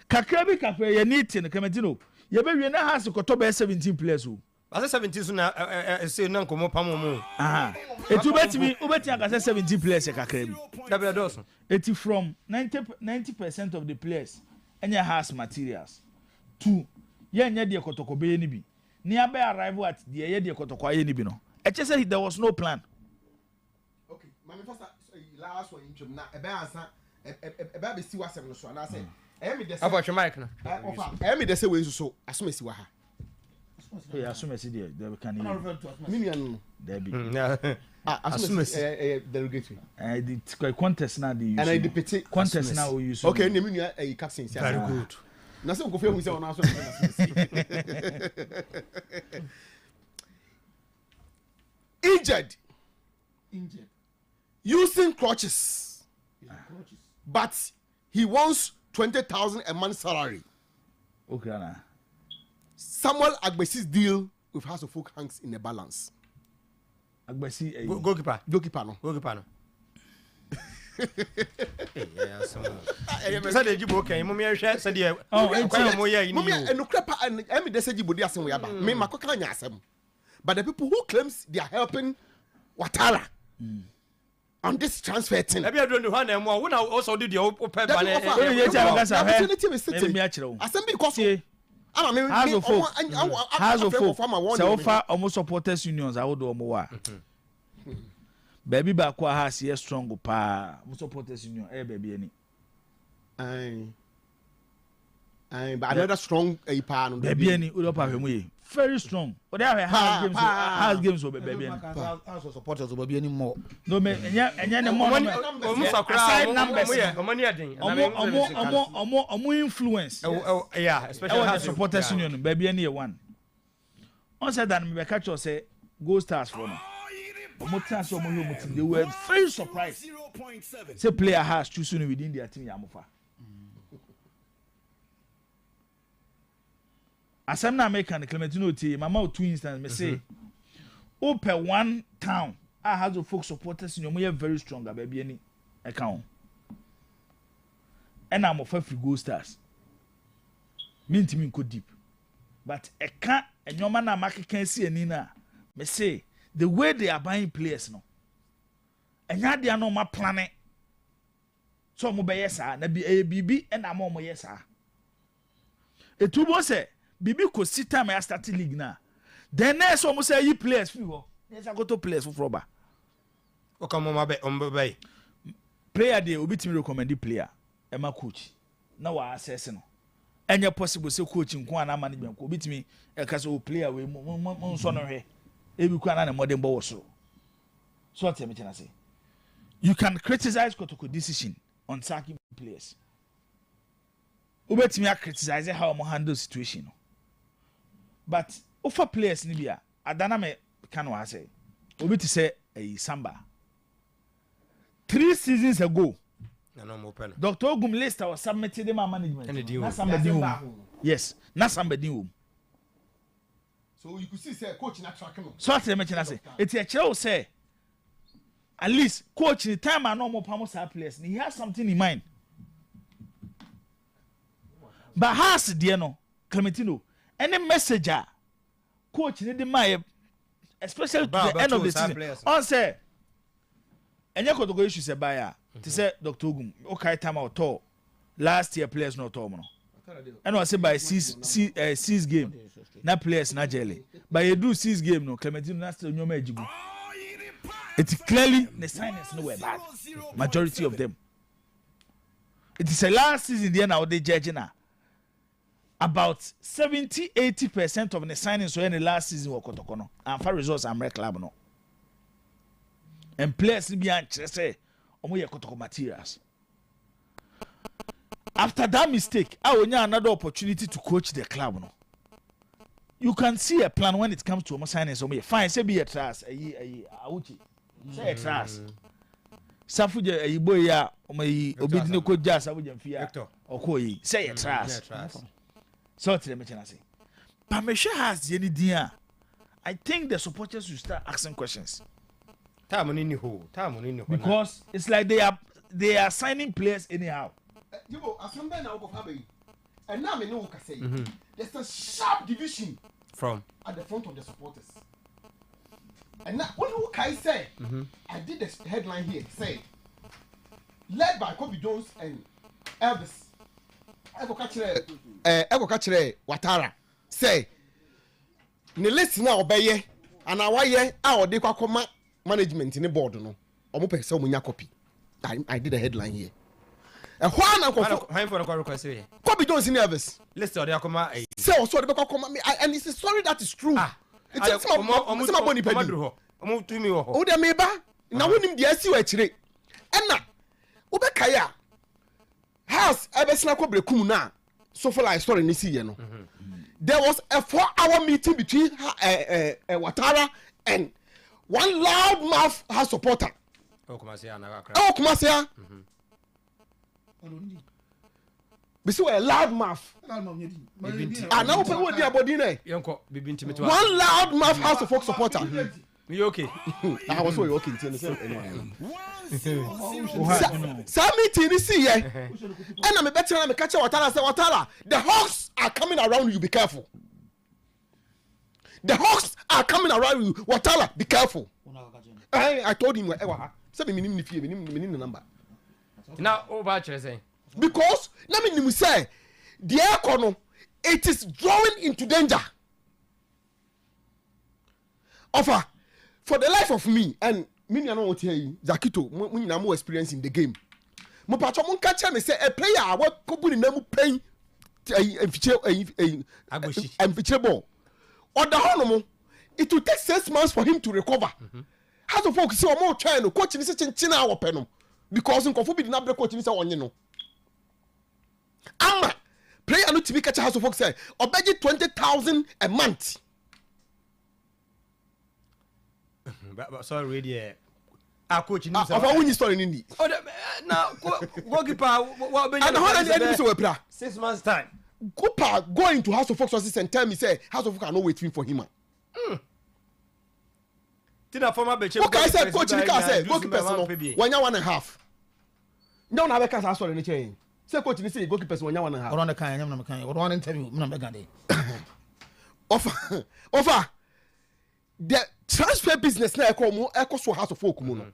Kakra ye need no Clementino. Ye be wie na has koto be 17 players o. Asa 17 so na say na nkomo pam mo. Aha. Etu ubeti aka say 17 players e kakra bi. Double dozen. Eti from 90% of the players enya has materials. 2 ye nya de kotokobe ye ni bi. Nearby arrival at the area de kotokwa ye ni bi no. E che say there was no plan. Okay, my first last one intro na e be ansa e be si wasem no so na say e me dey say about your mic no. E me dey say we so asome si wa ha. Hey, asome si there can you. Minian no. There be. Asome derogatory. The contest na the use. And I the contest na we use. Okay, name you captain. Very good. Na say go fe hu say ona so eating crutches, but he wants 20,000 a month salary. Okay, nah. Samuel Agbesi's deal with House of Folk hangs in a balance. Agbesi, goalkeeper no. Said the Jibo came, Mummy, said, "Yeah, but the people who claims they are helping Ouattara on this transfer thing. Maybe I don't know how and one also did the open House of Folk, so far almost supporters unions. I would do more. Baby back has yes strong pa supporters union baby any but another strong pa baby any very strong but there have games over baby house supporters over any more no me enya more aside numbers influence yeah especially supporters union baby any one on said that me catch us say go stars for me. They were very surprised. Say player has chosen within their team Yamufa. As I'm not making the Clementino team, my mouth 2 instances may say, open one town. I have the folk supporters in your very strong, baby any account. And I'm of free gold stars. Mean to me go deep. But I can't, and your man, I can't see a Nina. Me say, the way they are buying players no and ya they are no ma planning so mo be yes na bibi and am mo yes etubo say bibi ko sit time I start league na then next so mo say you players free ho yes I go to players for roba o come mo be player dey obi timi recommend the player e ma coach na wa assess no enya possible say coach nko ana management ko obi timi e ka so player we mo so no hwe ebi kwa na modern ball so what me can say you can criticize Kotoko decision on sacking players ubetimi criticize how mo handle situation but offer players ni bia adana me can wa say obi to say Samba 3 seasons ago Dr. Ogum list was submitted to my management na somebody yes na somebody so you could see say coach na track no so what me can say it's a chero say at least coach the time I know more pamos players he has something in mind but has there no Clementino any messenger coach need my especially to the end of the season on say enye Kotoko issue say buyer to say Dr. Ogum okay time out to last year players no to no and I say by six game na players na jelly but you do 6 game no Clementino na still nyoma ejigu it's clearly the signings no were bad majority of them it is a last season there now they judge now about 70-80% of the signings were in the last season were Kotoko no and for results I'm rec club no and players be anxious say omo ye Kotoko materials. After that mistake, I will need another opportunity to coach the club. No, you can see a plan when it comes to signings. Fine, say be a trust. Say a trust. Safuja a boy ya obedient coach just Safuja fear. Okay, say a trust. So to them, I say, Pamesha has any idea. I think the supporters should start asking questions. Because it's like they are signing players anyhow. You know, as somebody now of Habe, and now I know what I say. There's a sharp division from at the front of the supporters. And now, what do I say? I did the headline here. Say, led by Kobe Jones and Elvis. Ego Kachere Ouattara. Say, ne listen now obey and our year our de kwa management in the board no. Omo pe se omunya copy. I did a headline here. And Kobe Jones in Elvis. Let's say Akoma. So the Bakoma and it's a story that is true. It's a small money penny. Oh, the meba. Now when him the SU actually. And now, Ubekaya has ever seen a Kobe Kumuna. So far, I saw in this year. There was a 4-hour meeting between Ouattara and one loudmouth house supporter. Kumasi ya. Bisi we loud mouth. Ana open wo di abodi na. Yonko bibi ntimi One loud mouth House of Folk supporter. You okay? I was so you okay in the same. Sami tini see ye. And me better na me catch Watara say Watara. The Hawks are coming around you, be careful. The Hawks are coming around you. Watara, be careful. I told him say me nim ni fie, me nim the number. Now over say. Because na me nim say the air kono it is drawing into danger. Offer for the life of me and me no want hear you Zakito we na more experience in the game. Mo patcho mo catch me say a player what kobu ni na mu pain fiche ball. Or the honomo it will take 6 months for him to recover. How to focus on more trying to coach ni say chinchina our penum because nkofo bi na break coach ni say onye no. Ama player no to be catch House of Folk say obeji 20,000 a month. Sorry, really. I coach you. Of a winning story in Oh, now goalkeeper. What? And how many enemies we play? 6 months time. Goalkeeper go into House of Folk and tell me say House of Folk are not waiting for him. Tina former beche. Okay, I said coach Nika say goalkeeper no 1.5. No na be ka sa story ni chain. Say coach ni say goalkeeper 1.5. Oron kan nyam na kan. Oron interview na be gande. Offer. The transfer business na eko so House of Folk mu no.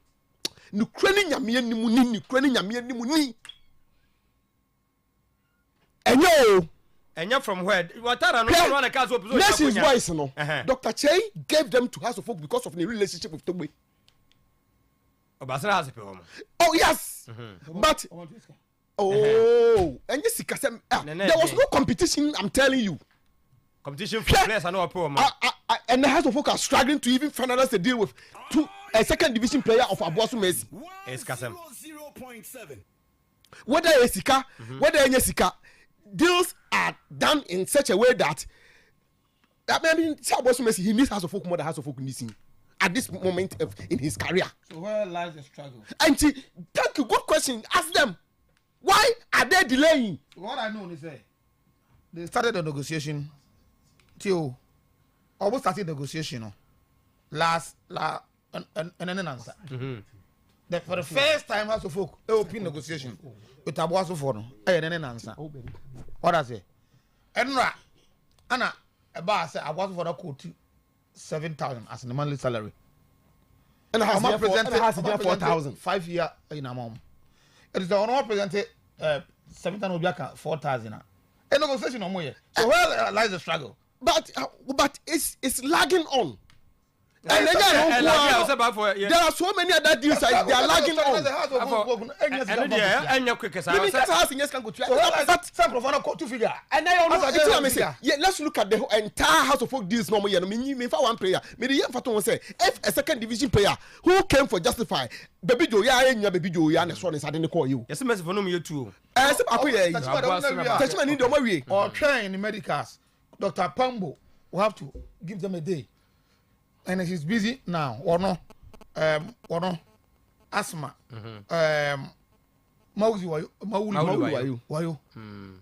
No krani nyame animu ni krani nyame animu ni. Enyo from where? Watara no run a cast of Nation's voice no. Dr. Che gave them to House of Folk because of the relationship with Togbe. Obasara has a problem. Oh yes. But and yes there was no competition, I'm telling you. Competition for players are not a problem. And the House of Folk are struggling to even finalize a deal with a second division player of Abuasu Messi. Eskasem. Whether Esika, whether Enyesika, deals are done in such a way that I mean, Abuasu Messi, he needs House of Folk more than House of Folk needs him at this moment in his career. So where lies the struggle? And thank you, good question. Ask them, why are they delaying? What I know is they started the negotiation till almost started negotiation and then answer. For the first time House of Folk open negotiation with Abuasu for no and then answer. What I say? Enra Anna about say Abuasu for quote 7,000 as the monthly salary. And I have presented 4,000 5 year in a mom. It is the one presented 7,000 4,000. A negotiation no more. So where lies the struggle? But it's lagging on. And again, there are so many other deals that they are lagging on. Let's look at the entire House of Folk deals. No more. One player. If a second division player who came for Justify, baby Joe, baby Joe, and so on is suddenly call you. Yes, for no me too. Or train in medicals. Dr. Pambo will have to give them a day. And he's busy now, or no, asthma, Mauli,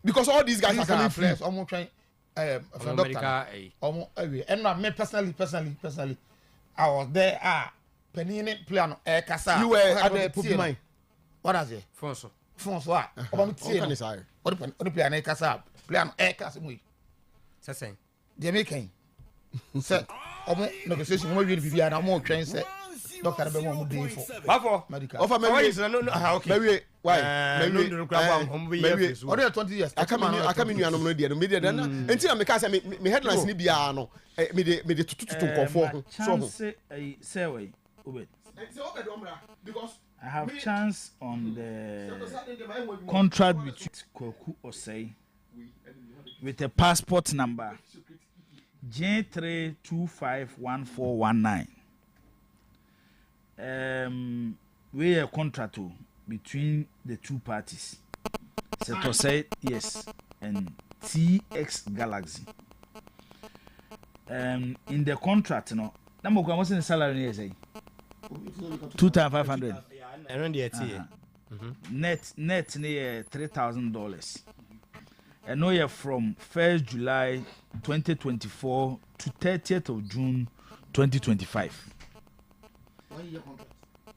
because all these guys are coming fresh, almost trying, from doctor, almost every, and not me personally, I was there, Penini plan, Casa, you were at the Pokemon. What is it? Fonso, what? What the plan, Casa, plan, Casa, Say, they're making. Say, negotiation we will be and I'm more trained say doctor be one day for medical offer maybe why maybe only 20 years I come in you no dey no media then until me say me headlines ni bia no me dey tutu nkofo so say we obed because I have chance on the contract between Kwaku Osei with a passport number J3251419. We a contract between the two parties. Seto said yes, and TX Galaxy. In the contract, no. Number one, what's in the salary? 2,500. ɛno deɛ ɛteɛ net near $3,000 and no year from 1st July 2024 to 30th of June 2025. 1 year contract.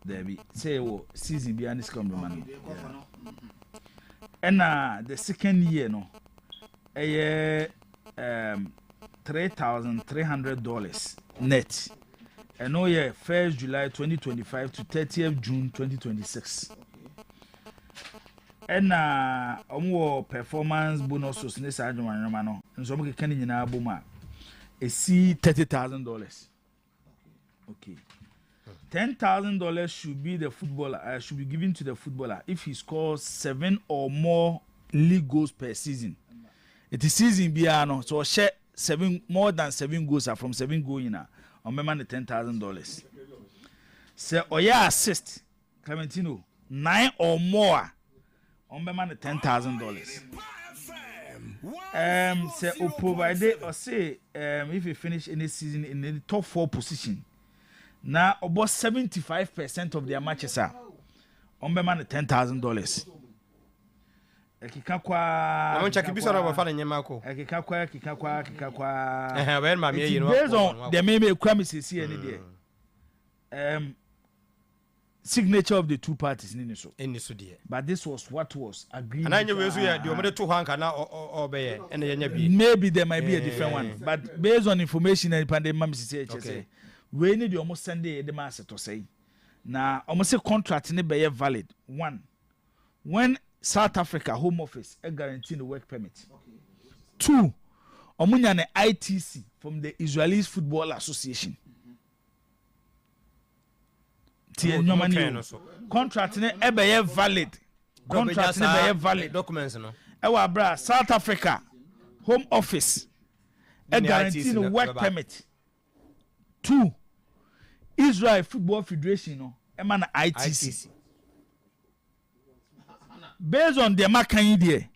There be say season behind this come man. And the second year no a year $3,300 net and no year 1st July 2025 to 30th June 2026. And performance bonuses in this argument, and so we can in our boma a $30,000. Okay. $10,000 should be the footballer should be given to the footballer if he scores 7 or more league goals per season. It is season biano, so share 7 more than 7 goals are from 7 goals in a on the $10,000. So oya assist Clementino 9 or more. On the $10,000. Say or provide or say if you finish any season in the top 4 position. Now about 75% of their matches are on the $10,000. Based on the maybe premises here and signature of the two parties in so but this was what was agreed. And maybe there might be a different one, but based on information and pandemic say we need almost Sunday the master to say now almost a contract in be valid. 1 when South Africa Home Office a guarantee the work permit. 2 omunya ITC from the Israeli Football Association. Contract ne ebe valid. Contract ne be valid. Documents no. Ewa bra South Africa Home Office a guarantee the work permit. 2 Israel Football Federation no e man ITC. Based on the makan there,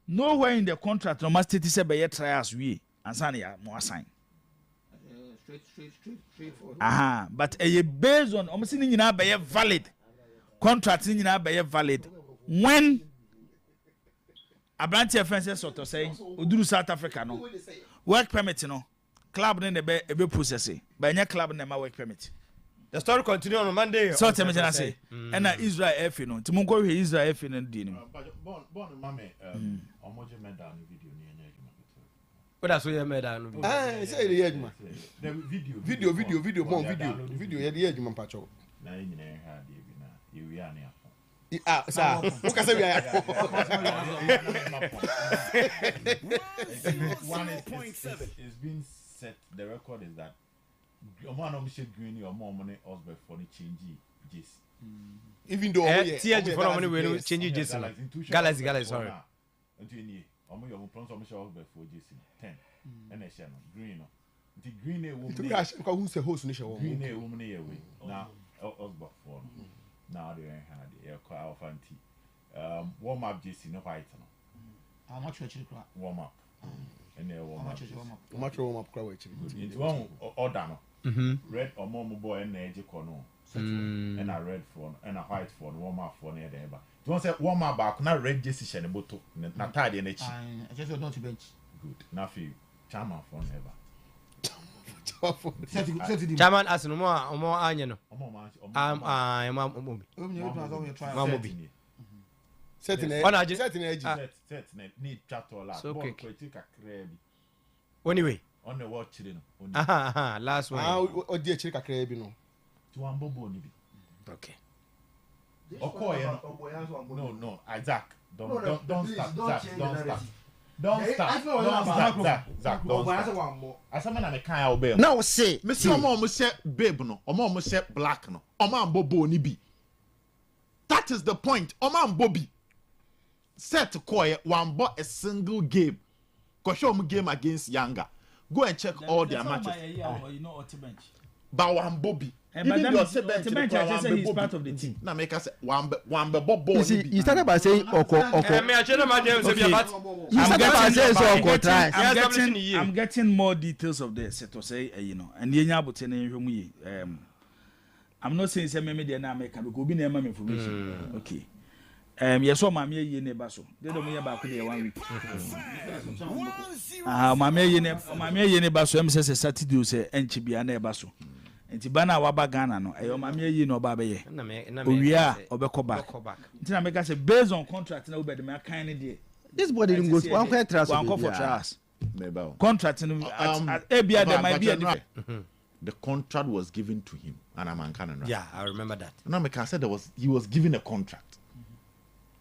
nowhere in the contract no must state say be trials we ansa ya mo assign. Straight forward. But based on almost nyina be valid. Contract nyina be valid. When Abranti offenses sort of say Uduru South Africa no work permit no club ne be process but any club ne ma work permit. The story continue on Monday. So tell me say and Israel F no timunko hwe Israel F no di ni. Bon mame omoje medal video ni enye adwuma. What that's we medal no. Say the adwuma. The video more video ye the adwuma pacho. Na nyina ha de bi na ye wi ane afọ. Sir, who can say we are? One is it's been set. The record is that Oman Omishe Green or more money Osberg for the change Jis. Even though TH for money we change Jis. Galaxy sorry. Until you Omo your plans Omishe Osberg for Jis 10. And a channel Green. The Green a woman who's the host in Green a woman away. Now Osberg for now they had the air car fanti. Warm up Jis no white. How much warm up? And they warm up. How much warm up crowd actually? One order no. Red or more boy and edge corner. And a red phone and a white phone, warm up phone near the ever. Don't say warm up back, not red decision and bottle, not tidy and itchy. I just don't bench. Good. Now for you, charmer phone ever. Chairman as no more onion. I'm need chat or last. So quick. Anyway, on the watch last one. Oh dear, check a crab, you know. To one bobo. Okay. No, Isaac. Don't start. Don't start. Zach. As a man, I'm a kind of babe. Now say, Mr. Omo say babe no, Omo say black no, Omo bobo ni bi. That is the point. Omo Bobby set to call one bought a single game. Go show me game against Yanga. Go and check all their matches. But one Bobby. Even your he's part of the team. Now make us one Bobo. You see, you started by saying Oko. I'm getting more details of the set to say, you know, and Yenya Botene I'm not saying say me dey na America because obi na ma information. Okay. Yes, so mama ye ne ba so. Dey do me ba ko dey 1 week. Mama ye ne ba so em say Saturday say enchi bia na e ba so. Enti ba na wa ba Ghana no. Eyo mama ye no ba be ye. Owia obekọ back. Enti na make say based on contract na we be me kind dey. This body didn't go to one contract. One for trials. Contract at ABI there might be a different. The contract was given to him, and I'm Canon. Yeah, I remember that. No, I said he was given a contract.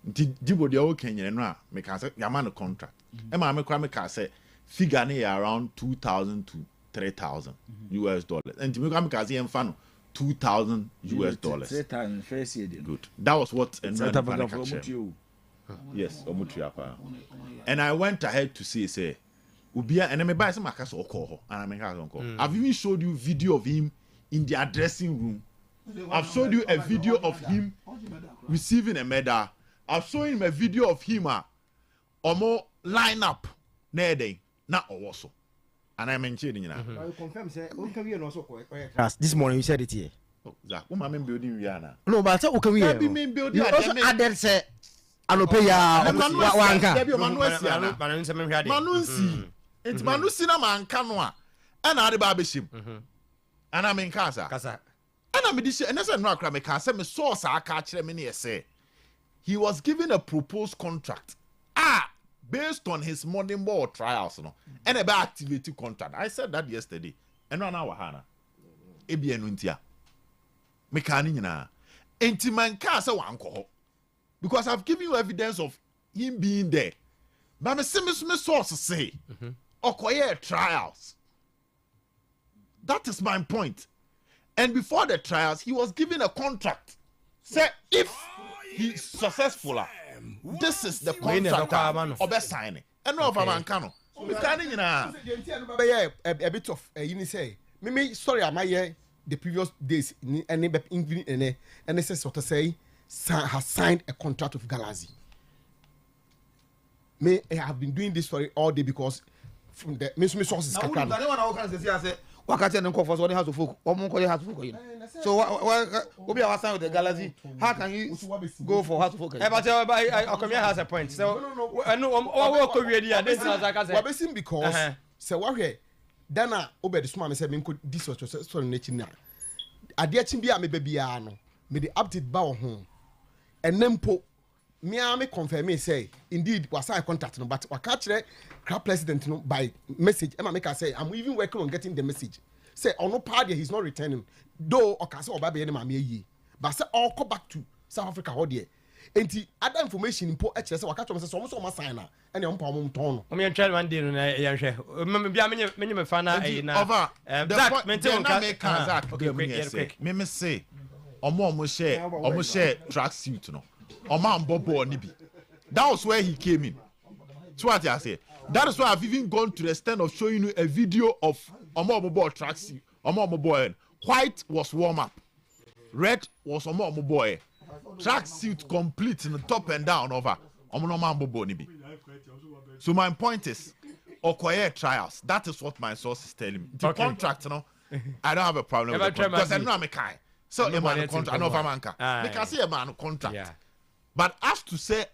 Jibo the old Kenyan, no, make I say Yaman a contract. And I say figure near around 2,000 to 3,000 US dollars. And to make I say fan 2,000 US dollars. 3,000 first year. Good. That was what yes, and I went ahead to say Ubia and I may buy some Makas or call and I make uncle. I've even showed you video of him in the dressing room. I've showed you a video of him receiving a medal. I've shown him a video of him or more line up near day, not also. And I mentioned you know. Confirm say this morning you said it here. Zach, what my main building we are now? No, but say okay we here. You also added say anope ya wanka. Manusi. It's Manusi na manka no a. And I ba beshim. And I mean kasa. And I mean this and that's no akra me kasa me source aka kire me ne say. He was given a proposed contract. Based on his morning ball trials no. And a activity contract. I said that yesterday. And no na wahana. Ebi enu ntia. Me kan nyina. Enti man kasa wanko. Because I've given you evidence of him being there. But me source say Okoye trials. That is my point. And before the trials, he was given a contract. Say if he's successful, this is the contract Obe sign it. And no of Amankano. We can't a bit of you say. Me sorry, am I here the previous days and this is what I say has signed a contract with Galaxy. I have been doing this story all day because from the sources. So we are signed with the Galaxy. How can you go for house of focus? Okomia has a point. So because say what here Dana obedi suma me say me ko this was so nature na ade achi bia me bia no me the update ba wo ho enempo me a me confirm me say indeed was sign contract no but waka kire club president no by message e ma make I say I'm even working on getting the message say ono party he's not returning though okase oba be ma me yi but say all go back to South Africa ho there enti other information impo e kire say waka chom say so ma sign na ene ompa omum ton no o me try one day no na ya hwe me bia me fa na e na that maintain Zach quick me say omo share track suit no omo ambobo ni bi that was where he came in. So what I say that is why I've even gone to the extent of showing you a video of omo track suit omo boy. White was warm up, red was omo boy. Track suit complete in the top and down over omo ni bi. So my point is Okoye trials. That is what my source is telling me. The contract, no, I don't have a problem with it because I know I'm a guy. So a man contract, I know if I'm anchor. Because see a man contract. Yeah. But as to say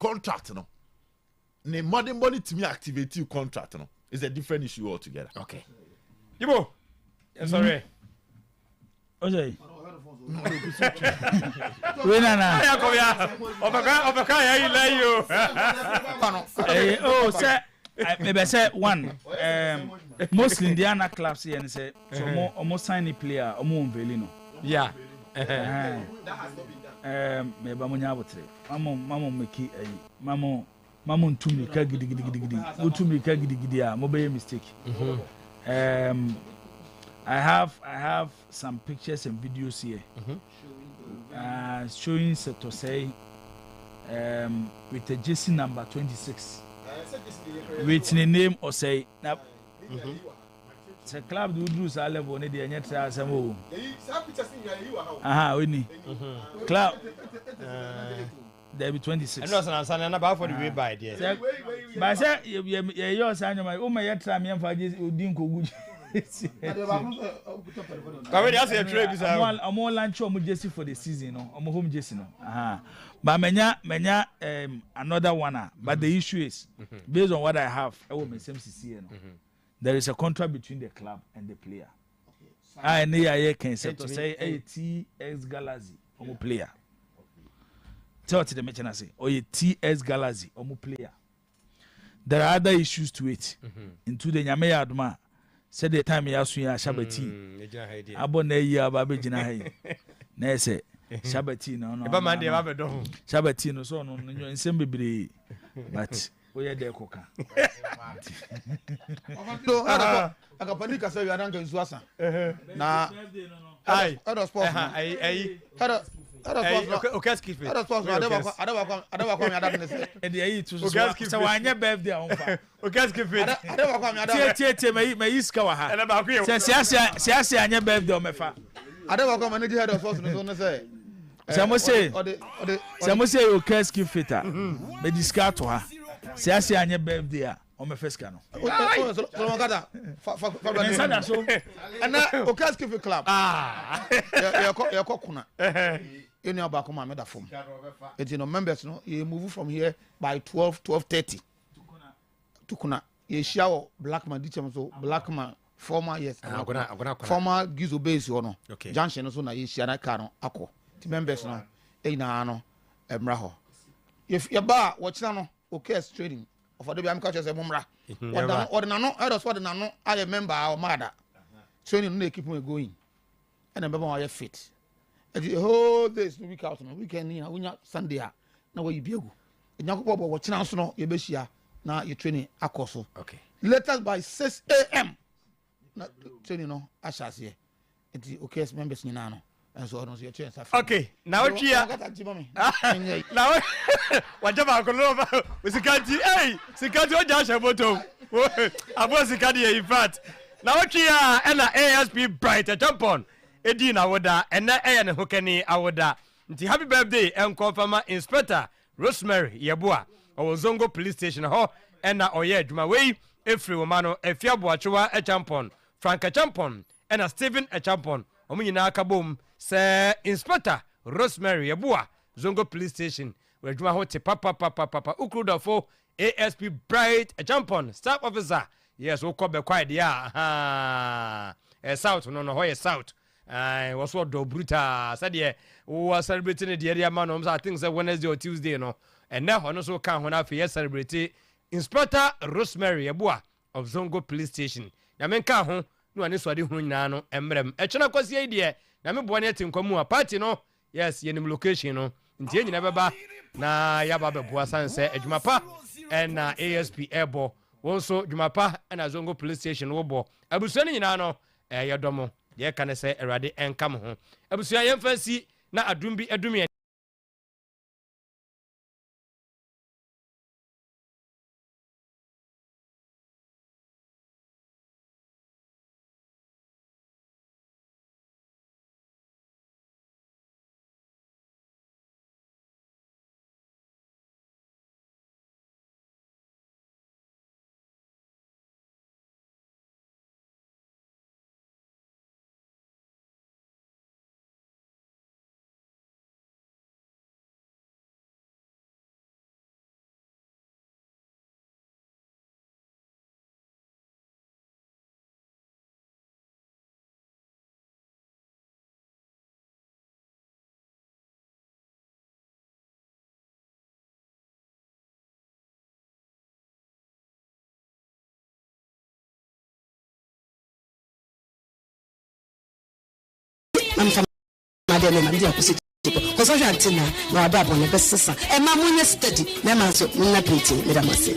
contract, no, the modern body to me activate you contract, no, is a different issue altogether. Okay. Yibo, sorry. Okay. We na. Oh, sir. Maybe say one. Mostly Indiana clubs here and say so almost sign a player, Velino. Yeah. Maybe Munyabotri. Mamma Miki, Mamma Tumbi Kagidi, Utumi Kagidi, mobile mistake. I have some pictures and videos here showing Setosei with the JC number 26 with the name of say now it's a club do lose a level on the anyata samo we need club there be 26. And no san na ba for the way by there. But say you say my o me try me fa odin kogu. Ka we dey say trade bi say. I'm launch o jersey for the season no. I'm home jersey no. But menya another one but the issue is based on what I have I will same CC no. There is a contract between the club and the player. I near can say to say TS Galaxy omo player. Tell to the mention I say or TS Galaxy omo player. There are other issues to it. Into the Nyame Aduma said the time ya su ya Shabati. Abona yi ababe gina hai. Na say Shabati no. Eba man dey ababe do. Shabati no so no nsem bebre but we dey koka. No, akapani ka say you adanka nsuasa. Na ai other sports. Ai Okay, skip it. Other sports. Adaba me adan say. E dey yi to so wanya birthday on fa. Okay, skip it. Adaba me adan. Tie me iska wa ha. E na ba ku ye. Siasa anya birthday on me fa. Adaba manage head of sports no so say. Samo say okay skip fitter. Me diska to ha. Siasa anya birthday a on me first no. So kata. Ensada so. Ana okay skip fit club. Ya kokuna. You know about come da form. It you know members no you move from here by 12:30. Tukuna. You share Blackman dichem so Blackman former yes. Former Gizo base no. Junction so na you share na car no akọ. The members no e na no emra ho. If your bar watch na no okay trading of the am catch say mumra. Or na no elders what na no I remember our mother. Training no keep me going. And remember how you fit. The whole days week out no weekend here we Sunday na where you be go. Nyakopo bo watch na so no you be share na you training akoso. Okay. Latest by 6 a.m. na training no ashas here. Enti okay members nyina no. And so on your chance. Okay. Now what here? Now wajaba kolova usikati sikati ojasha moto. Abo sikati in fact. Now what here and ASP bright tampon. Edi na woda and na ne hokani awoda. Nti happy birthday and confirm Inspector Rosemary Yeboa or Zongo Police Station ho and na oye adwuma wei Efri Womano Efiabo Achewa e champon Franka champon and a Stephen e champon. Omo nyina akabom say Inspector Rosemary Yeboa Zongo Police Station we adwuma ho te papa ukrudafo ASP bright e champon staff officer yes wo ko be kwai dia south no ho ye south was what do bruta said yeah was celebrating the area man I think say Wednesday or Tuesday no and now no so can hona for celebrate Inspector Rosemary Yeboa of Zongo Police Station na men ka ho no ani so de hu nyina no emrem e chena kwasi idea na me bo ne tinkomu a party no yes yenim location no ntie nyina beba na yaba beboa sanse adwuma pa and ASP Ebo wonso adwuma pa na Zongo Police Station wo bo abusua nyina no yedomo ye kan say erade enkam ho abusua yemfa si na adumbi adumi I'm from Madame Mandia City. Because I had dinner, no other one, best sister. And my moon is steady. My man, so not pretty, Madame Massey.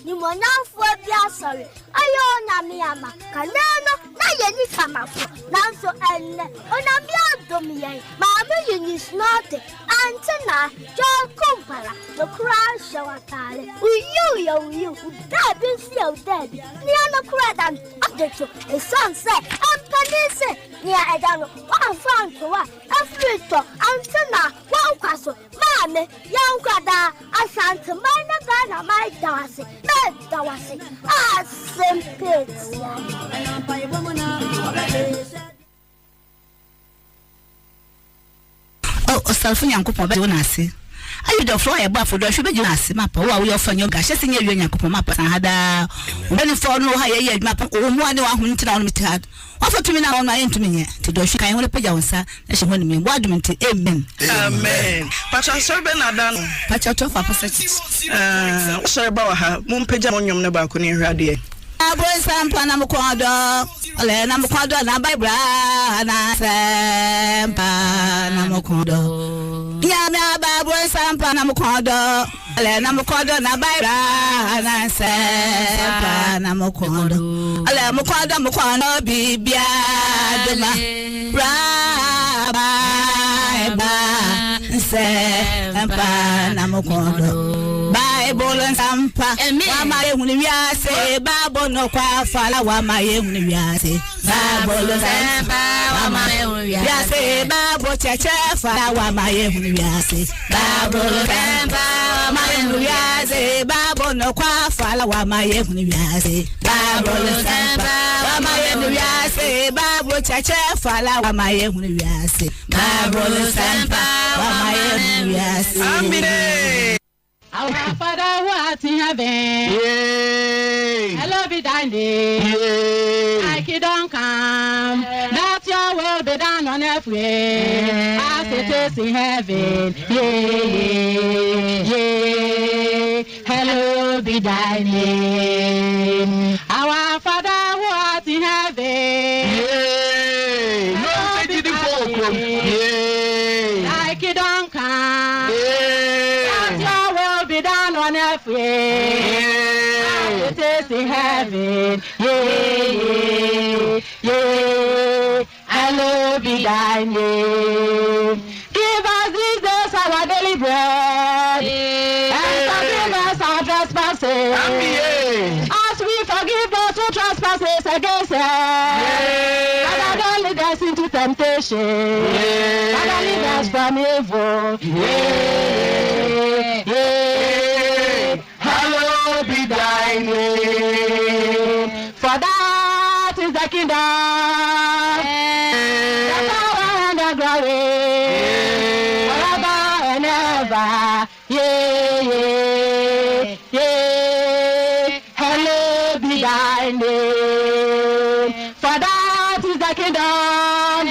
You will now for the sorry. I own a miama, Canano, Nayani Kamafo, Nanso, and Onamia Domier, Mamma. Talking is nothing. Antina, John Kumpara, the crash of a tale. You, that is your daddy. Near Cradan, object, a sunset, and Panese, near Adano, one front to one, a frito, Antina, one castle, Mammy, young Grada, a Santa Mana Gana, my Darcy, Mad Dawasi, ah, same pits. Oh, self Yankupon Benasi. Are you the fly above for the sugar map? While we offer your gashes in your Yankupon map and had a running for no higher map or one who to down with that. Offer to me now on my intimate to do she can only pay your son as she wanted me. What do you mean? Amen. Amen. But I serve Benadan. Patch out of opposite. Sorry about her. Moon Pejamonium Nabakuni Radia. Sampa na mkwado ole na mkwado na Bible na sampa na mkwado ya na Bible sampa na mkwado ole na mkwado na Bible na sampa na mkwado ole mkwado bibia dema Bible sampa na mkwado Bible and Sampa, Wama Univiase, Babo no Quafala, Wama Univiase, Babo Sampa, Wama Univiase, Babo Chacha, Wama Univiase, Babo Sampa, Wama Univiase, Babo no Quafala, Wama Univiase, Babo Sampa, Wama Univiase, Babo Chacha, Fala, Wama Univiase, Babo Sampa, Wama Univiase. Our Father who art in heaven, hello be thine name. I don't come, that your will be done on earth as it is in heaven. Hello be thine name. Our Father who art in heaven, hello be thine name. I don't come. Down on earth, it is in heaven, hallowed be thy name. Give us this day our daily bread, and forgive us our trespasses, as we forgive those who trespasses against us. And don't lead us into temptation, and lead us from evil. Hallowed be thy name. For that is the kingdom, the power and the glory, forever and ever. Hallowed be thy name. For that is the kingdom,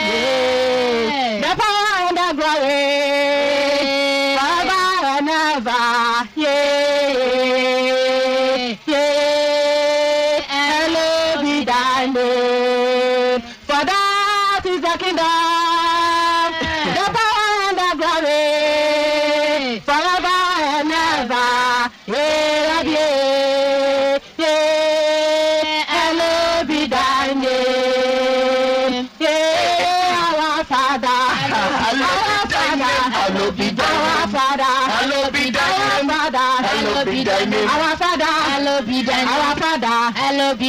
the power and the glory, forever and ever. Hallowed be thy name. For that is the kingdom, the power and the glory, forever and ever. Hallowed be thy name. Our Father, hallowed be thy name. Hallowed be thy name. Our Father, hallowed be thy name. Our Father, hallowed be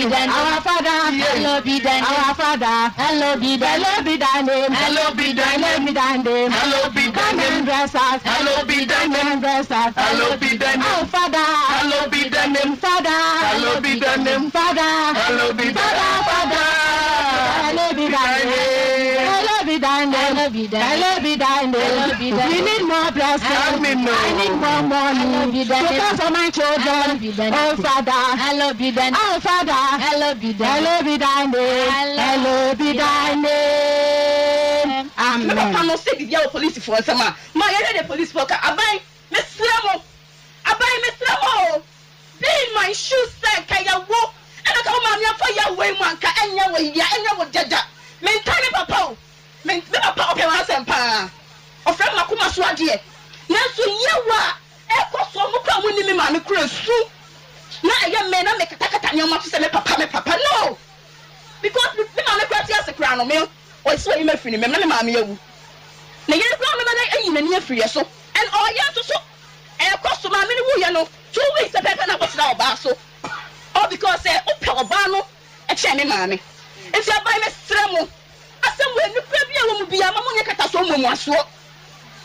thy name. Our Father, hallowed be thy name. Our Father, hallowed be thy name. Hallowed be thy name. Hallowed be thy name. Hallowed be thy name. Hallowed be thy name. Our Father, hallowed be thy name. Father, hallowed be thy name. Father, hallowed be thy name. Father, hallowed be thy name. Hallowed be thy name. Hallowed be thy name. We need more blessings. I need more money. Because of my children. Oh Father, hallowed be thy name. Oh Father, hallowed be thy name. Hallowed be thy name. Amen. I'm not saying the police for some. My police worker. Abai, Miss Lamo. Abai, Miss Lamo. Be my shoes, sir. Kaya walk. And I come on your fire way, Manka, and your way, and your jaja. Maintain papa. Maintain papa of your house and pa. Of friend Makuma Swadi. Nansu Yawa. Eko so muka wini mi mami kresu. Na aya mena me kata nyoma to say me papa no. Because me mami krati ase kra no me. O so yi me fini me na me mami yawu. Na yele kra me ayi na ne free so and all ya so e cost ma me wu ye no 2 weeks e pepe na go tira oba so all because o pe oba no e che me maame enti abai me stremo asem we nipa bia wo mu bia ma mo nye kata so mu aso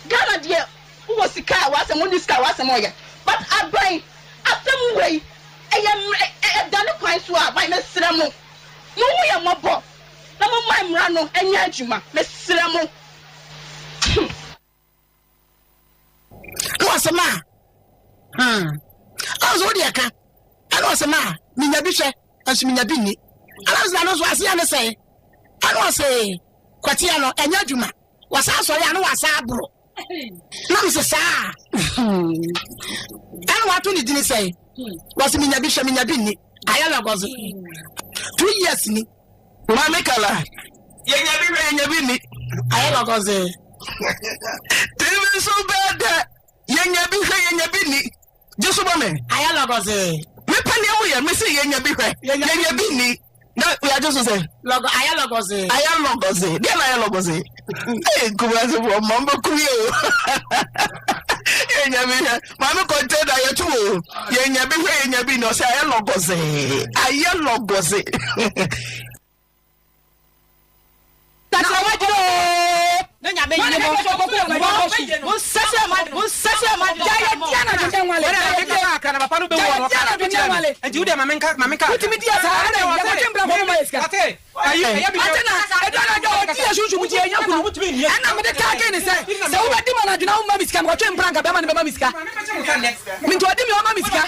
Ghana de wo sika wa asem ni sika wa asem oye but abai asem we e dane kwan so abai me stremo mo wu ye mobo na mo mai mra no enya adwuma me stremo Wasema azo di aka ana wasema minya bi hwe aso minya bi ni ana no so ase ane sei ana wase kwati ano enya dwuma wasa so ya no wasa abro na mse saa ana watu ni dini sei wase minya bi ni ayala gozo 2 years ni mama kala yenya bi ni ayala gozo Tell so bad yenya bi ni just one me ayala goze me pani amu ya me say yenya bi ni no we are just say logo ayala goze dia na ayala goze eh kuba se bo mambo kuyo yenya bi mama content ayo tu yenya bi no say ayala goze that's what you Nanya me ni mo so ko mo sese ma ya na de nwale ka na papa no be wo ka enti ude ma menka utimi dia sa na ya ko tembra mo ma iska ate ayi bi ate na na jo ti asushu mu ti enya kunu mutimi ni na me de ka ke ni se wo be di ma na dwuna ma miska mo tembra nka be ma ne be ma miska min to di mi o ma miska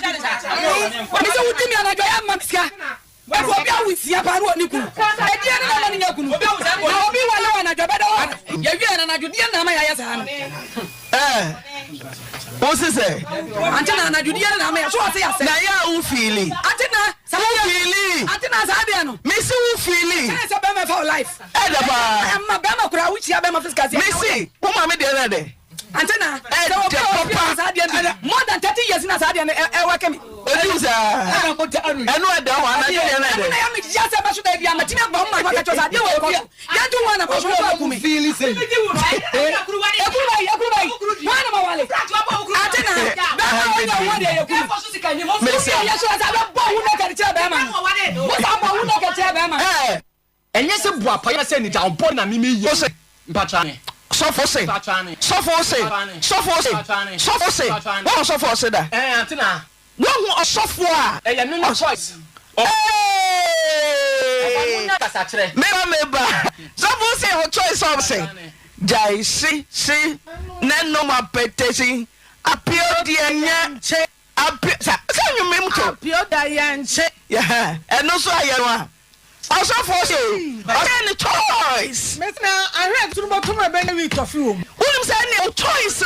mi se utimi na jo ya ma miska Eko obi awusia paru oni kunu. Edi ene na nya kunu. Na obi wale wana jobedo. Ya wi ene na judi na ma ya ya sa no. O se se. Antena na judi ene na ma ya so ate ya se. Na ya u feeli. Antena sa ya feeli. Antena sa dia no. Me si u feeli. Se be me for life. E da ba. Amma be ma kura wuchi be ma physical. Me si. Wo ma me de na de. Antena. More than 30 years in Asadia e work me. Odusa. Enu eda wa na de na de. Na me just say ba so da bia ma timi gba ma ka chosa de wo ko. Ya ju wa na ba so ko me. Feel say. Ekurubai. Wana ma wale. Antena. Ba wa de ekuru. Me say ya so asa ba bo hu na ka che ba ma. Wo sa bo hu na ka che ba ma. Enye se bu apa ya se ni ja on na mimi yi. Mpacha ni. Suffer say. What suffer say that? Antina. No who suffer. Eh, no choice. Meba. Suffer say her choice of say. Jai see. No ma petition. Appeal the anya. Appeal. Say you mem to. Appeal the anya. Yeah. And no so I also for say, any choice. I read through my benefit of you. Wouldn't say any choice,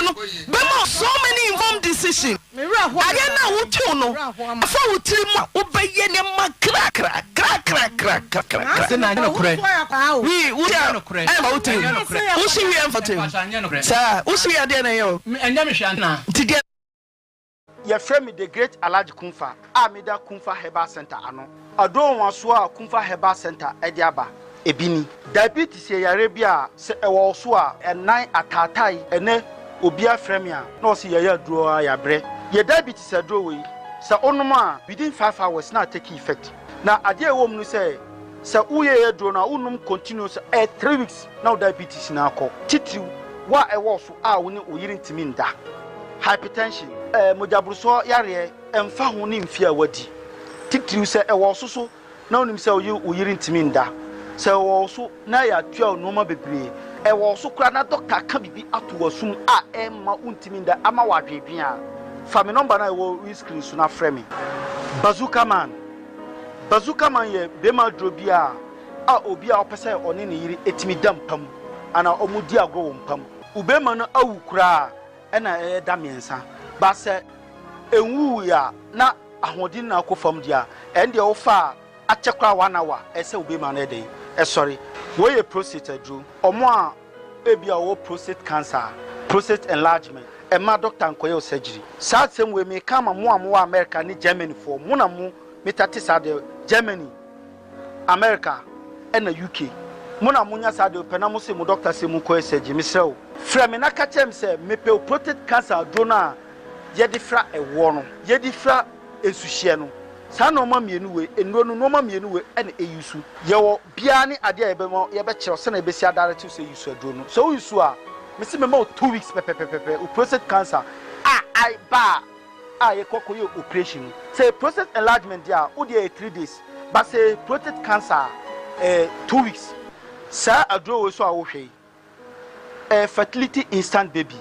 but so many informed decisions. I don't know what you know. I found him obey any crack. We are correct. I'm out to you. Who see we am for him? Sir, who see you and Yamishana? Together. Your friend, the great Alhaji Kumfa, Amida Kumfa Herbal Center. Adon wasua Kumfa Herbal Center Ediaba Ebini. Diabetes Arabia se ewosua enai atatai ene obia fremia no se ya duro ya bre. Ye diabetes adro we se onuma within 5 hours na take effect. Na ade ewom no se uye duro na unum continuous 3 weeks na diabetes na akọ. Titiri wa ewoso a woni oyiri ntimi nda. Hypertension mojabruso yare emfa ho ni mfia wadi. Titiri se ewo so na onim se oyiri ntimi nda se ewo so na ya tua no ma bebre ewo so kura na doctor ka bibi ato wasum a emma untimi nda ama wadwedwen a fa me number na ewo screen so na frame Bazooka man ye bema drobia a obi a opese one ne yiri etimi dampam ana omudi agro wompam ubema no awu kura na da mensa ba se enwu ya na ahodin na akofam dia ende wo fa achekwa 1 hour ese obema na dey sorry wo ye prostate adru omo a ebia wo prostate cancer prostate enlargement ma doctor nkoye surgery sa sem we me kama mo amwo America ni Germany for mo na mo metati sa de Germany America and UK mo na mo nya sa de pena mo se mo doctor se mo koye surgery me sew From na ka chem say me pe prostate cancer do na ye di fra ewo no ye di fra esuhye no sa no ma mienu we enuro no ma mienu we ene eyusu ye wo bia ni ade ye be kire se na be si adare to say yusu aduro no so yusu a me se me ma 2 weeks pepe prostate cancer I ba ye kokko ye operation say prostate enlargement dia o dey 3 days but say prostate cancer 2 weeks sa aduro we so a wo hwe fertility instant baby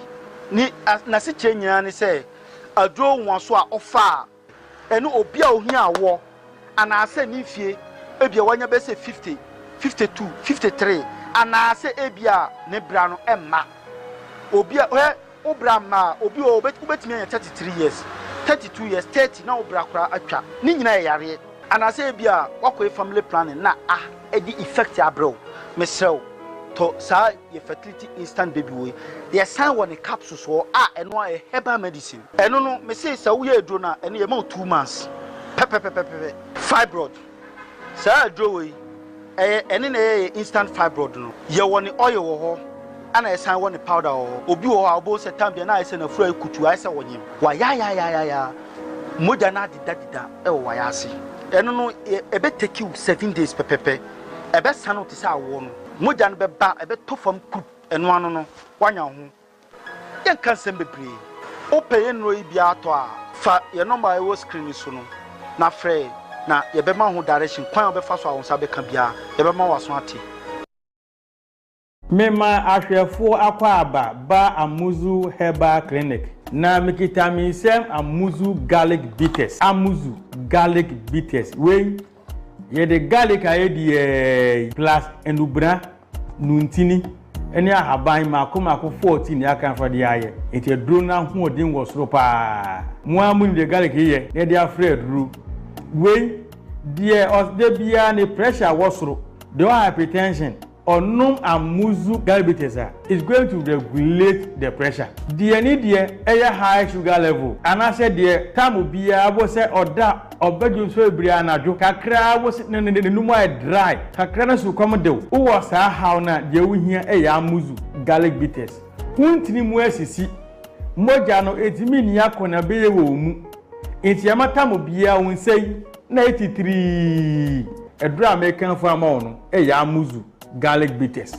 ni na se chenyina ni say aduro won so a ofa enu obi a ohia awo ana ase ni fie ebia wanya be say 50 52 53 ana ase ebia ne bra no emma obi a obra ma obi obetimi 33 years 32 years 30 na obra kura atwa ni nyina yare ana ase ebia wakọ family planning na edi effect abro mesrew to sa ye fertility instant baby we ye san won capsules so eno a herbal medicine eno no me say sa wo ye aduro na eno ye ma 2 months pepe fibroid sa aduro we eno na ye instant fibroid no ye won oil wo ho ana ye san won powder ho obi wo ha obo se tambia na ye se na fura kutu ay se wonyim wa ya moja na dida e wo wa ya ase eno no ebe take you 7 days pepe ebe san to say awo no moja no beba ebe to fam group eno ano no wanya ho yen kan sem bebre o peye no yi bia to a fa ye number e wo screen so no na frɛ na ye be ma ho direction kwan obefa so awon sa be ka bia ye be ma waso ate mema ahwefo akwa aba ba Amuzu Herbal Clinic na mikitamin sem Amuzu garlic bitters we ye de garlic ayedi plus enubra nuntini eni ahaban mako 14 ya kan fa de aye eti drona ho odin wo soro pa mo amun de garlic ye ne de afre duru we de osde bia ne pressure wo soro de hypertension onum Amuzu garlic bitters is going to regulate the pressure de ni de high sugar level ana se de tamu bia bo se oda obedu so ebri anadwo kakra wo ne numu ay dry kakra na su kom de wo sa how na de wo hia Amuzu garlic bitters huntini mu asisi moja no etimi ni akona be ye wo mu enti amata mo bia won sei na 83 edura American farmer no Amuzu garlic bitters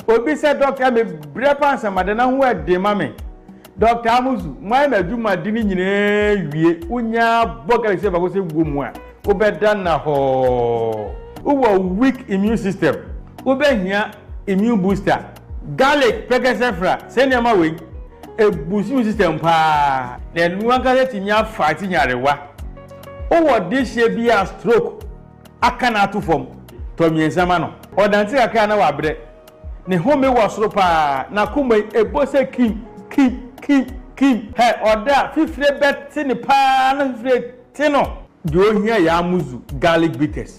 obi se doctor me brepa samade na ho ede mame Dr. Amuzu mai na djuma dini nyine wie unya boga se ba ko se gomu a obeda na ho uwo weak immune system obehia immune booster garlic pekesefra se ne ma we e boost immune system pa na nuwa garlic tinya fight nyarewa uwo dihye bia stroke aka na to form to miensama no odanti aka na wabre ne home wo soro pa na kuma ebose kim he oda fifre bet ni pa na fifre tino de ohia Amuzu garlic bitters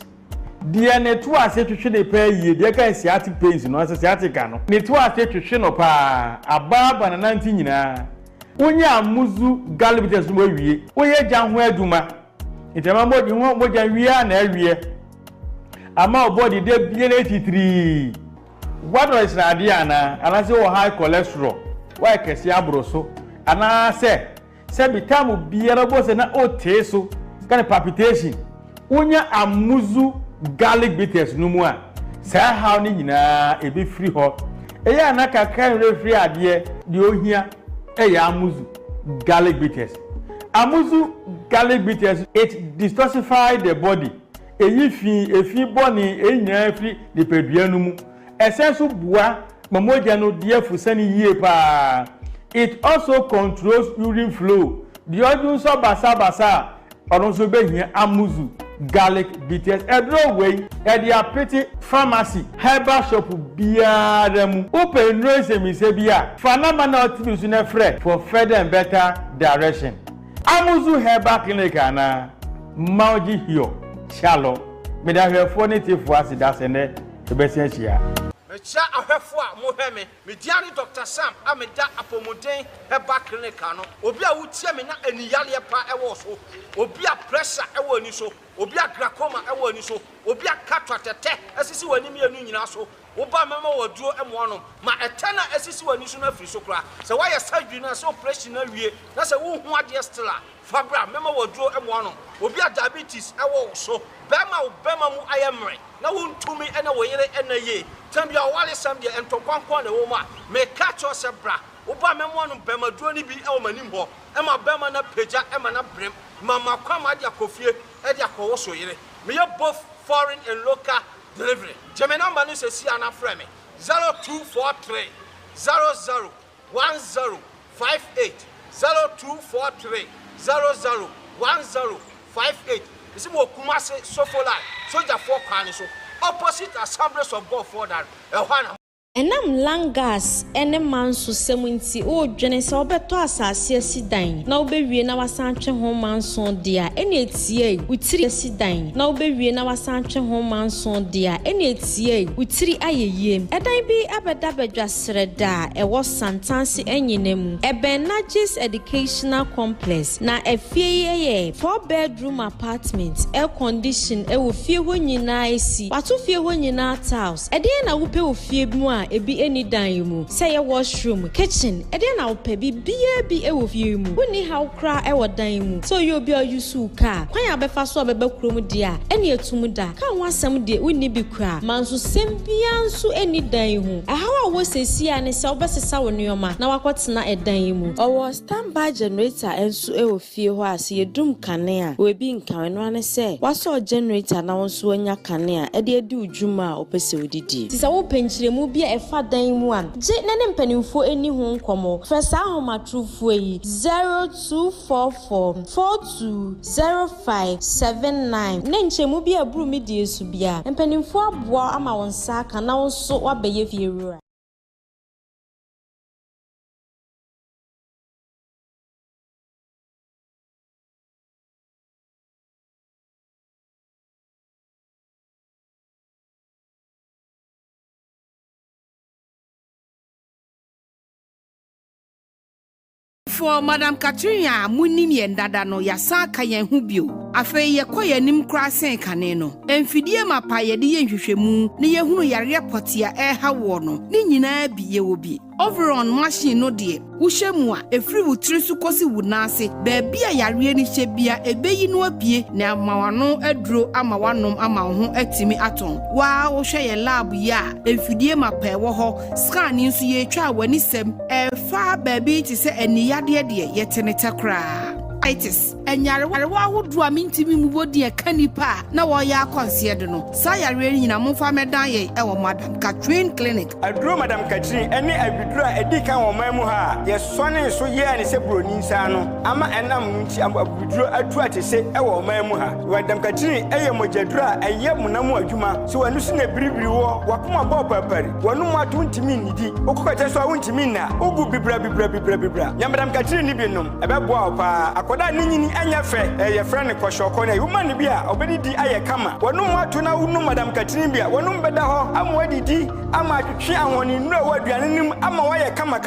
de ne to ase twhwe ne pa yie de kan sciatic pains no ase sciatic no ne to ase twhwe no pa ababa na 90 nyina onya Amuzu garlic bitters mo wie oye gya ho aduma itema mo di ho mo gya wie na awie ama body de bie na 83 what is radiana ana se o high cholesterol why kesi abroso ana se bitamu biara bo se na oteso kan palpitation unya Amuzu garlic bitters no mu a sa how ni nyina e be free ho eya na kakan refree ade de ohia Amuzu garlic bitters Amuzu garlic bitters it detoxify the body efi boni enya free de pedua no mu esenso bua mamoja no de afusani yie pa it also controls urine flow the odun so basa odun so behia Amuzu garlic bitters edro way e dia pretty pharmacy herbal shop biara mu open no se mi se bia fanama na otibi su na frɛ for further and better direction Amuzu Herbal Clinic ana mauji hio shalo me da hwefo ne tifo asida se ne ebesi ahia mecha ahwefo a mo hwe me diari Dr. Sam ameda Apomuden Herbal Clinic ano obi a wutie me na aniyale pa ewo so obi a pressure ewo ani so obi a glaucoma ewo ani so obi a cataract asisi wani me anu nyina so woba mema waduro emono ma etana asisi wani so na firi so kra se wayɛ surgery na so operation na wie na se wo hu ade stella fabra mema waduro emono obi a diabetes ɛwɔ so bema mu ayemre na wontumi ene woyere ene ye tambia wale sam de entokwankwan na wo ma me catch us bra woba mema no bema duro ni bi ɛwɔ manim ho ɛma bema na peja ɛma na brem mama kwama de akofie ɛde akɔwo so yere me ye both foreign and local delivery. Jeme number ni se si ana frame 0243 00 1058 0243 00 1058. Isi mo Kumasi Sofola Soja 4 kwan so opposite Assemblies of God for that. Ehwana Enam langas ene manso semunti o dwene se obeto asase asidan na obewie na wasantwe ho manso dia ene etie utiri asidan na obewie na wasantwe ho manso dia ene etie utiri ayeyem edan bi abeda bedwasreda ewo santanse enyinemu Ebenagis Educational Complex na efie ye 4-bedroom apartment air condition ewo fie ho nyina esi wato fie ho nyina tiles eden na wope wo fie bi mu a ebi eni dan mu say washroom kitchen ede na opa bi ewo fie mu woni how kra ewo dan mu so you obi ayusu ka kwan abefa so abeba kurom dia eni etum da ka wasam de woni bi kra manso sempia nso eni dan hu ahawa wo sesi a ne se obesesa wonioma na wakotena edan mu owo standby generator enso ewo fie ho ase yedum kane a we bi nkan no ane se waso generator na wonso anya kane a ede edi udwuma a opese odidi ti se wo penchiremu bi efa dan mu an je nene mpanimfo eni ho nkomo fesa ahoma trufu yi 0244 420579 nenchemu bi aburu mi die su bia mpanimfo aboa ama wonsa aka na wonso wabeye fiewura for Madam Katrina munim yendada no yasa ka yen hu bio afei ye koyanim kra sen kane no emfidie mapa ye de yenhwehwemu ne ye hunu yare potia ha wo no ne nyina bi ye wo bi overall machine no de wo hyemu a efri wo tiri su kosi wo nase ba bia yare ni hye bia ebeyi no apie na amawano aduro amawanom ama ho atimi aton wa wo hwe ye lab ya emfidie mapa wo ho scan nso ye twa wani sem fa ba bi ti se eniya de yetene takra itis enyare wa hodo a mintimi mu bodi e kanipa na wo ya akonse de no sa yare nyina mo fa medan ye e wo Madam Catherine Clinic aduro Madam Catherine ene abiduro a edi kan wo man mu ha ye sone so ye ne se broni nsa no ama enam nti abiduro atu atese e wo man mu ha Madam Catherine eye mojaduro a eye munamu adwuma so wanu se na biribiri wo wakoma bo papari wanu mu atu ntimi nidi okokwache so a ntimi na ogu bibra ya Madam Catherine ni binom ebebo pa akoda ninyini anya fe ye friend kwashoko na woman bi a obedidi aye kama wonu watu na wonu Madam Catherine bi a wonu mbeda ho ama didi ama twetwe ahoni nura waduane nim ama waye kama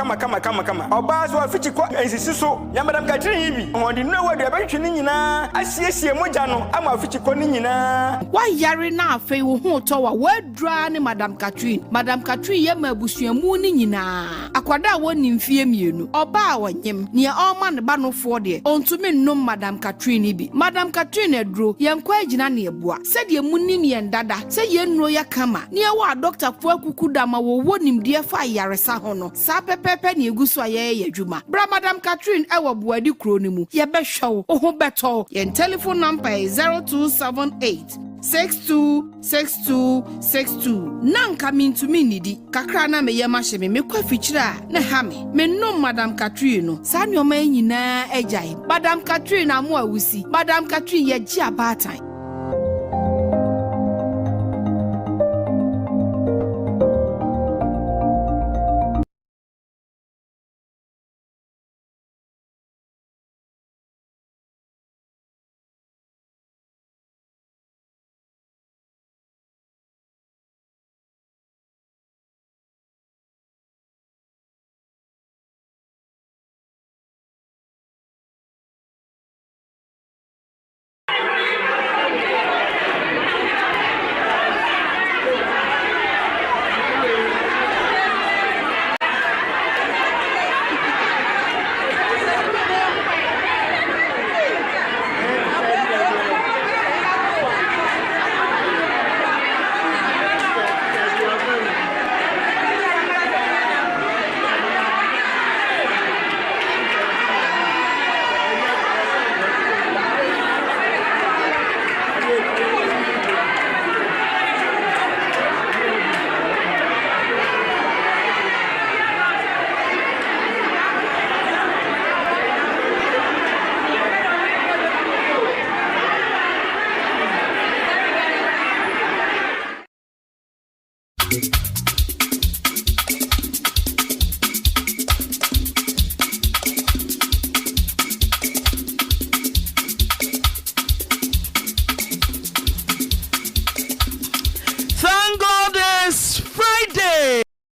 oba so afichi ko ensisi so ya Madam Catherine bi ahoni nura wadua betwe ni nyina asiesie moja no ama afichi ko ni nyina wa yare na afei wo hu to wa wadura ne Madam Catherine ye mabusuamu ni nyina akwada woni mfie mienu oba wanyem ne oma ne ba no fo de ontumi nnom Madam Catherine bi Madam Catherine aduro yenkwa agina ne ebua sede munim yendada se yenno ya kama ne wa doctor fo akuku dama wo wonim de fa yaresa ho no sa pepepe ne eguso aye yadwuma bra Madam Catherine ewo buadi kro ne mu ye behwew oho beto ye telephone number 0278 626262 nanka mintumi nidi kakra na meye mahye me kwa fichira na ha me no Madam Catherine no sa nyoma nyina ajai Madam Catherine amu awusi Madam Catherine ye ji abatan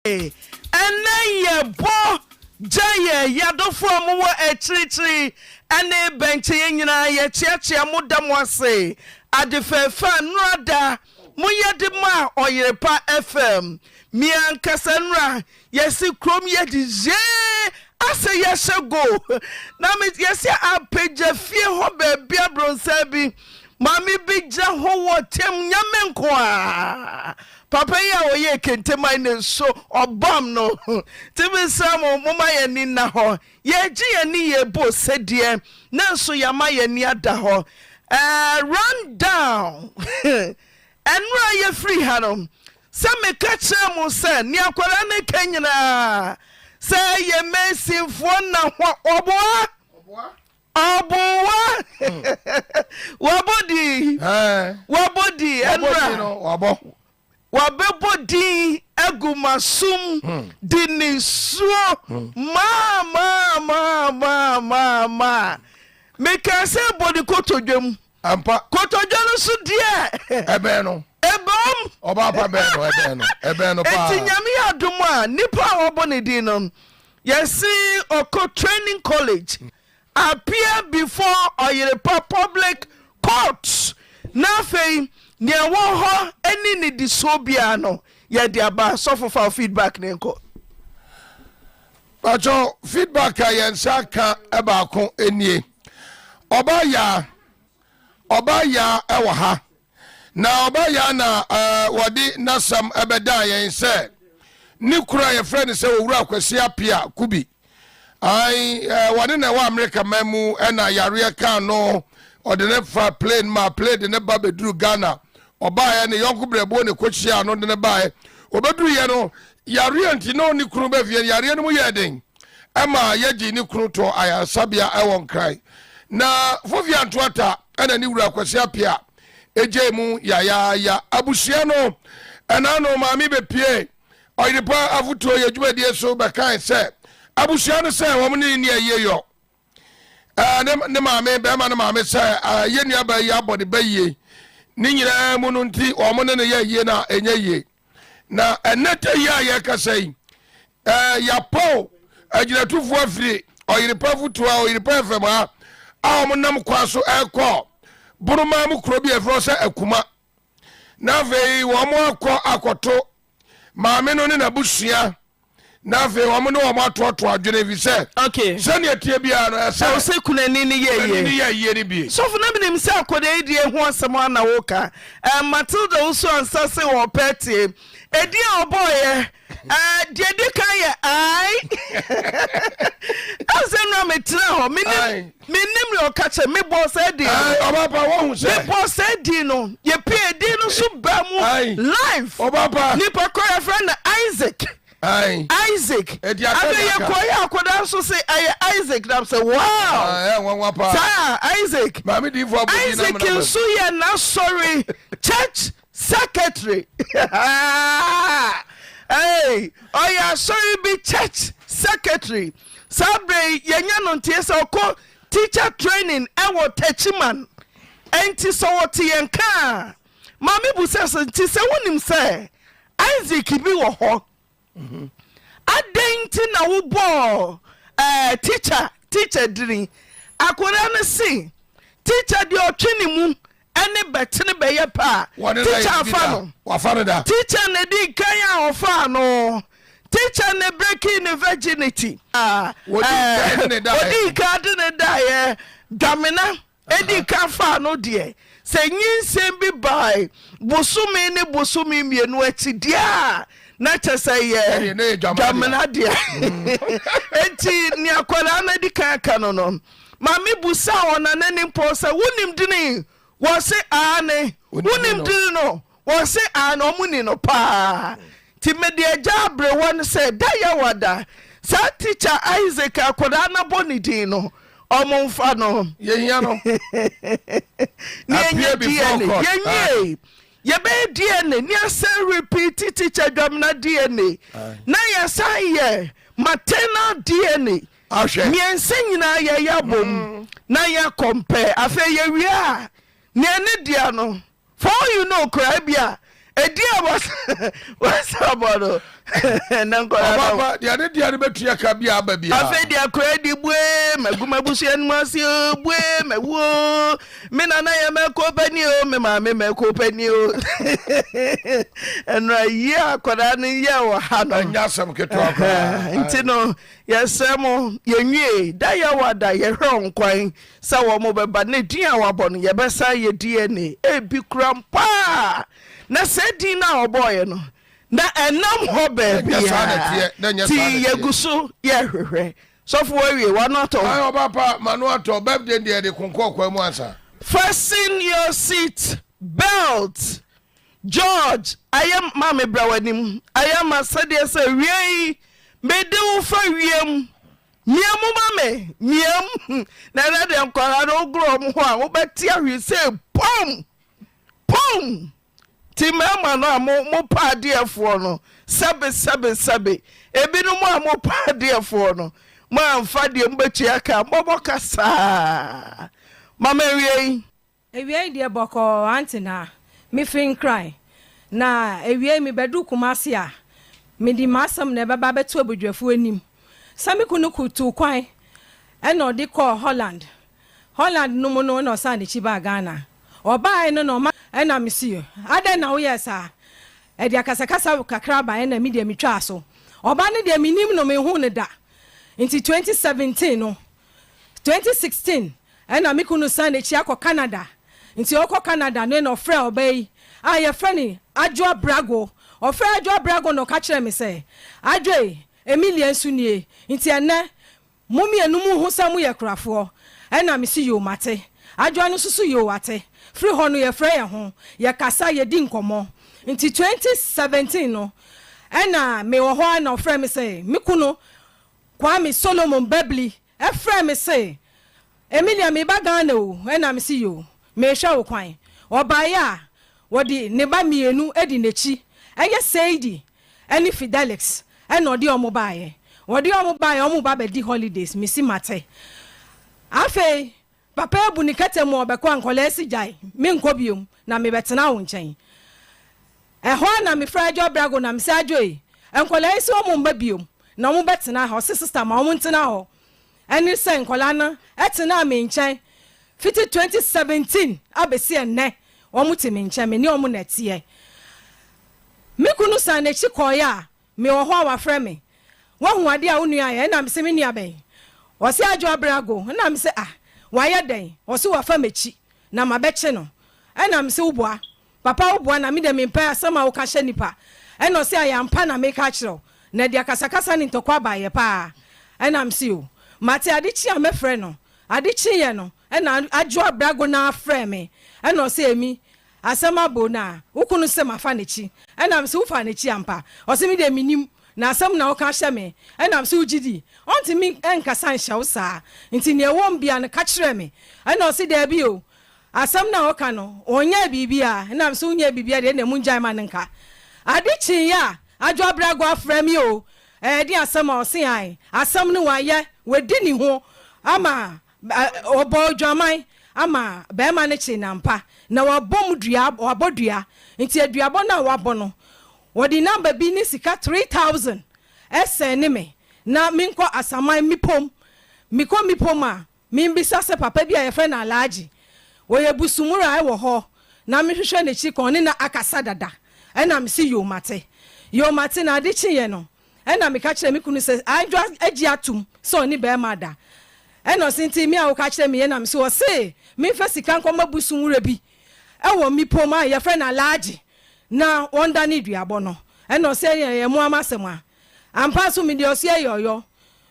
ɛnɛ yɛ bɔ gya yɛ yɛadɔfoɔ mo wɔ akyirikyiri ɛne bɛnkye yɛ nyinaa yɛkyeakyea mo da mo ase ade fɛɛfɛ nnora moyɛ de ma Ɔyerepa FM miankasa nnora yɛsi kurom yɛde yee asɛ yɛhyɛ go na yɛsi apagya fie hɔ baabi abronsa bi maame bi gyina hɔ wɔ tem nyame nko a papa yi a ɔyɛ kenteman ne so ɔbam no tibi sɛ moma yɛni na hɔ yɛgye yɛni yɛbo sɛdeɛ na nso yɛama yɛni ada hɔ run down ɛnora yɛfiri ha no sɛ meka kyerɛ mo sɛ ne akwara ne ka nyinaa sɛ yɛ mansimfoɔ na hɔ ɔboa wabodi ɛnora wabɛbɔ din agu masom de ne suo ma meka sɛ bɔde kotodwam kotodwa no so deɛ ɛbɛn no ɛbɛm ɔbaapa ɛbɛn no paa ɛti nyame yɛ adom a nnipa a wɔbɔ ne din no yɛsi ɔkɔ training college appear before Ɔyerepa public court na afei nea ɛwɔ hɔ ɛne ne di so biara no yɛde aba sɔfofa feedback ne nkɔ Pacho feedback a yɛnsa ka ɛbaako enie ɔbaya ɛwɔ ha na ɔbaya na wɔde nasam ɛbɛda yɛn sɛ ne kura yɛfrɛ ne sɛ owura Kwasi Apia Kubi wɔne na ɛwɔ America man mu ɛna yareɛ ka no ɔde ne fa plane ma plane de ne ba bɛduru Ghana ɔbaeɛ ne yɔnko brɛboɔ ne kɔhyia no de ne baeɛ ɔbɛduru yɛ no yareɛ nti na ɔne kunu bɛfie yareɛ no mu yɛ den ɛma yɛgye ne kunu to ayansabea ɛwɔ nkran na Fofia Ntoata ɛna ne wura Kwasi Apia ɛgye mu yayaya abusua no ɛna no maame bɛpie Ɔyerepa afotuo yɛ dwumadie so bɛkae sɛ abusua no sɛ wɔn ne ayie yɔ ne maame bɛrima ne maame sɛ yɛ nuaba yi abɔ ne bɛyie ne nyinaa mu no nti wɔn ne yɛ yie na ɛnyɛ yie na ɛnɛtɛ yi a yɛkasa yi yapɔ agyinatufoɔ afiri Ɔyerepa fotuo a Ɔyerepa FM a wɔn nam kwa so ɛkɔ boroma mu kuro bi ɛfrɛ sɛ Akuma na afei wɔn akɔto maame no ne n'abusua na afei wɔn ne wɔn atoato adwene bi sɛ sɛnea tie biara no ɛsɛ sɛ kunani ne yɛ yie ne bi sɔfo na binim sɛ akɔda yi deɛ ho asɛm ana woka Matilda woso ansa se wɔ pɛtie ɛdi a ɔbɔɔyɛ deɛ di kan yɛ ai asɛm na metena hɔ menim deɛ ɔka kyɛ mebɔ sɛ di mebɔ sɛ di no yɛpie di no so ba mu live nipa kɔ yɛfrɛ na Isaac abɛ yɛkɔyɛ akɔda nso sɛ ɛyɛ Isaac nam sɛ wow saa Isaac nso yɛ n'asɔre church secretary ɔyɛ asɔre bi church secretary saa berɛ yɛnya no nteɛ sɛ ɔkɔ teacher training ɛwɔ Techiman ɛnti sɛ wɔte yɛn kaa maame bu sɛ sɛ nti sɛ wonim sɛ Isaac bi wɔ hɔ adɛn nti na wobɔ teacher diri akɔda no se teacher deɛ ɔtwe ne mu ɛne bɛtene bɛyɛ paa teacher afa no teacher ne di kan a ɔfa no teacher ne breaking ne virginity odi ka de ne daeɛ damena edi ka fa no deɛ sɛ nyinsɛm bi bae bosome ne bosome mmienu akyi deɛ a na kyɛ sɛ yɛ damena deɛ enti ne akwadaa no di kan ka no no maame busa ɔna n'ani mpɔ sɛ wonim dini wɔse aane wonim dini no wɔse aane ɔmo ni no paa nti mede agya aberɛwɔ no sɛ da yɛ wada saa teacher Isaac akwadaa no bɔ ne din no ɔmo mfa no yɛhia no ne yɛnyɛ DNA yɛnyɛ yɛbɛyɛ DNA ne asɛ repeat teacher dwamena DNA na yɛsan yɛ maternal DNA miɛnsa nyinaa yɛyɛ abom na yɛkɔmpɛ afei yɛwie a nea ne dea no for all you know koraa bi a Edia was about Papa, the other day, I bet you can be a baby. I fed their credit, Magumabusi and Marcio, me woo, men and I am a copenio, me copenio. And yeah, Kodani, yeah, Hannah, and Yasam Ketalk. Intino, yes, Samo, ye, Dayawada, ye wrong, quine, Sawa Moba, but Nedia Wabon, Yabasa, ye DNA, a big grandpa. Na sedi na oboy no na enam ho ba bia ti yeguso ye hwehwe so for we wa not ayo papa manuato birthday de konko kwa mu ansa fasten your seat belt George I am mama brawanim I am asade say we me de wo fa wiem miam mame miam na na de nkora no gro mo ho a wo beti ahwe say pom ti mama no mo pa deefo no sabe ebinu mo pa deefo no mo amfa de mbachi aka mo bokasa mama ewie de boko antina me fin cry na ewie mi bedu kumase a me di masam na baba betu abodwafo anim sami kunu kutu kwan e no de call Holland no mo no na osa ne chi ba Ghana oba no no ena misiyo ade na wo yesa e dia kasakasa kakra ba ena media mitwa so oba ne dia minim no me hu ne da nti 2017 no 2016 ena mikunu san echi akọ Canada nti okọ Canada no no frɛ oba yi a ye frɛ ni Adwo Brago ofrɛ Adwo Brago no ka kyerɛ me sɛ Adwo Emilia Sunie nti ene mumi enum hu samu ye krafo ena misiyo mate Adwo no susu yo wate free hono ye frɛ ye ho ye kasa ye di nkomo nti 2017 no ena me wo ho na frɛ me sɛ mikuno Kwame Solomon Bebli e frɛ me sɛ Emilia me ba Ghana o ena me si yo me hwɛ wo kwan obaya wodi ne ba mienu edi nechi eye Seidi eni Fidelix ena odi omo baaye omo ba be di holidays me si mate afei papa ebu ni kete mo be kwa nkola esi jai me nkobiom na me betena wo nchen ho na me fra Adwo Brago na me sa Adwo yi nkola esi omo mba biom na mo betena ho sister ma mo ntena ho eni se nkola na etena me nchen fiti 2017 abesi enne omo ti me nchen me ni omo na tie me kunu san na chi koya me wo ho wa fra me wo hu ade a wonu aye na me se me nua ben o se Adwo Brago na me se why den osi wa fa mechi na mabeche no ena mse uboa papa uboa na mi de me mpa asama wo ka hye nipa ena osi ayampa na me ka kire na dia kasakasa ni ntokwa ba ye pa ena mse o mate adichi a mefre no adichi ye no ena Adwo Brago na afre me ena osi emi asama bo na ukunu se mafa nechi ena mse ufa nechi ampa osi mi de minim na asam na oka hye me ena mse ugidi onti mi enkasa nhya wo saa nti ne ewom bia ne ka kire me ena osi da bi o asam na oka no onya bibia ena mse onya bibia de na munjai ma nka adichi ya Adwo Brago afra mi o di asam osi ai asam no waye wedi ni ho ama obo dwaman ama be ma ne chi na mpa na wabom dua wabodua nti aduabo na wabo no wodi number bi ni sika 3000 ese ni me na minko asaman mipom a mimbisa se papa bi a ye na alaji woye busumura e wo ho na mehwehwe ne chi kon ne na akasa dada ena me si yo mate na ade chi ye no ena me ka kire me kunu se Adwo agi atum so ni be ma da ena sinti mi a wo ka kire me ye na me se wo se mi fa sika nkoma busumura bi e wo mipom a ye na alaji na wonda ni duabo no ena se ye mu amasema ampa so mi de osie yoyo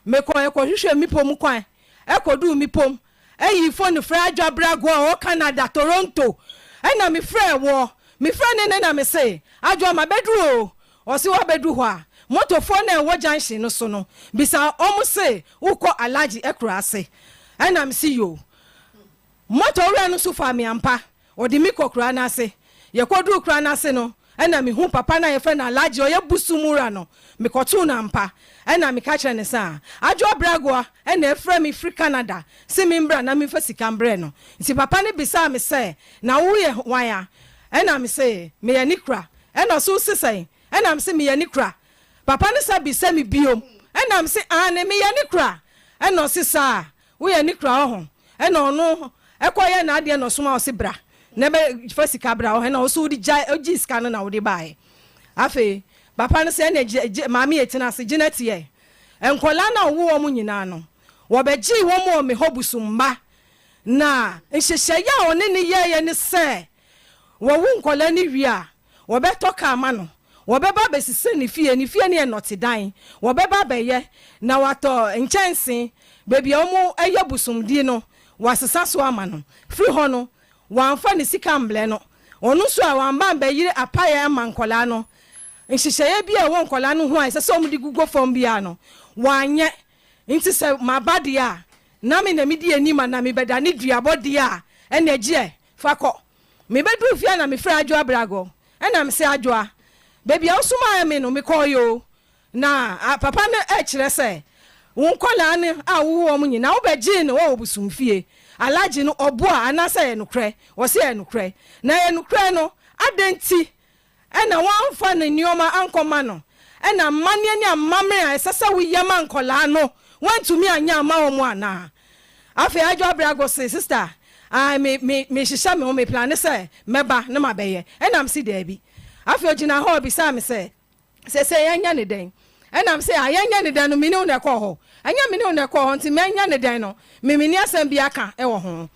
me ko hwehwe mipom kwan ekodu mipom eyi phone fra Adwo Brago o Canada Toronto ena me fra ne na me say Adwo ma bedru o si wa bedru ho a moto phone na wo junction no so no bisa omo say ukọ alaji ekura ase ena me si yo moto ora no so fa me ampa odi mi kokura na ase ye kodu kura na ase no ena me hu papa na ye fa na alaji o ye busumura no me kotu na ampa ena me ka kire ne sa Adwo Brago ena efra me free Canada si me mbra na me fa sika mbre no nti papa ne bisa me say na wo ye wan a ena me say me ye nikra ɛna so sisɛn ɛnam se meyɛ ne kura papa ne sa bi sɛ me biom ɛnam se ane meyɛ ne kura ɛna ɔse saa woyɛ ne kura ɔho ɛna ɔno ɛkɔyɛ na adeɛ na ɔsoma ɔse bra na bɛ fa sika bra ɔho ɛna ɔso wode gyi sika no na wode bae afei papa no sɛ ɛna maame yɛtena ase gyina teɛ nkɔla na ɔwo wɔ mu nyinaa no wɔbɛgye wɔ mu wɔ me hɔ busumba na nhyehyɛeɛ a ɔne ne yɛyɛ ne sɛ wɔwo nkɔla ne wie a wɔbɛtɔ ka ama no wɔbɛba bɛsisɛ ne fie ne yɛ nɔte dan wɔbɛba bɛyɛ na watɔ nkyɛnse baabi a ɔmo ɛyɛ busumdi no wasesa so ama no firi hɔ no wɔamfa ne sika mblɛ no ɔno so a wɔamba bɛyere apayɛ ama nkɔla no nhyehyɛeɛ bi a ɛwɔ nkɔla no ho a ɛsɛ sɛ ɔmo de gugu fam bia no wɔanyɛ nti sɛ maba deɛ a na me na medi anim a na mebɛda ne duabɔ deɛ a ɛna gyeɛ fa kɔ mebɛduru fie na mefrɛ adwoa brago ɛna mesɛ adwoa baabi a wosoma me no mekɔɔ yo na papa no ɛkyerɛ sɛ wo nkɔlaa ne a wowɔ mu nyina wobɛgyee no wɔwɔ busumfie alagye no ɔboa anaasɛ yɛ nokorɛ wɔsɛ yɛ nokorɛ na yɛ nokorɛ no adɛn nti ɛna wɔamfa ne nneɔma ankɔma no ɛna mmaneɛ ne amammerɛ a ɛsɛ sɛ woyɛ ma nkɔlaa no wantumi anya ama wɔ mu anaa afei adwoa brago se sister mehyehyɛ me ho meplane sɛ mɛba ne mabɛyɛ ɛnam se daabi afei ogyina hɔ bisa me sɛ yɛnyɛ ne dɛn ɛnam sɛ yɛnyɛ ne dɛn no mene wo na ɛkɔɔ hɔ ɛnyɛ mene wo na ɛkɔɔ hɔ nti mɛnyɛ ne dɛn no memeni asɛm bi aka ɛwɔ ho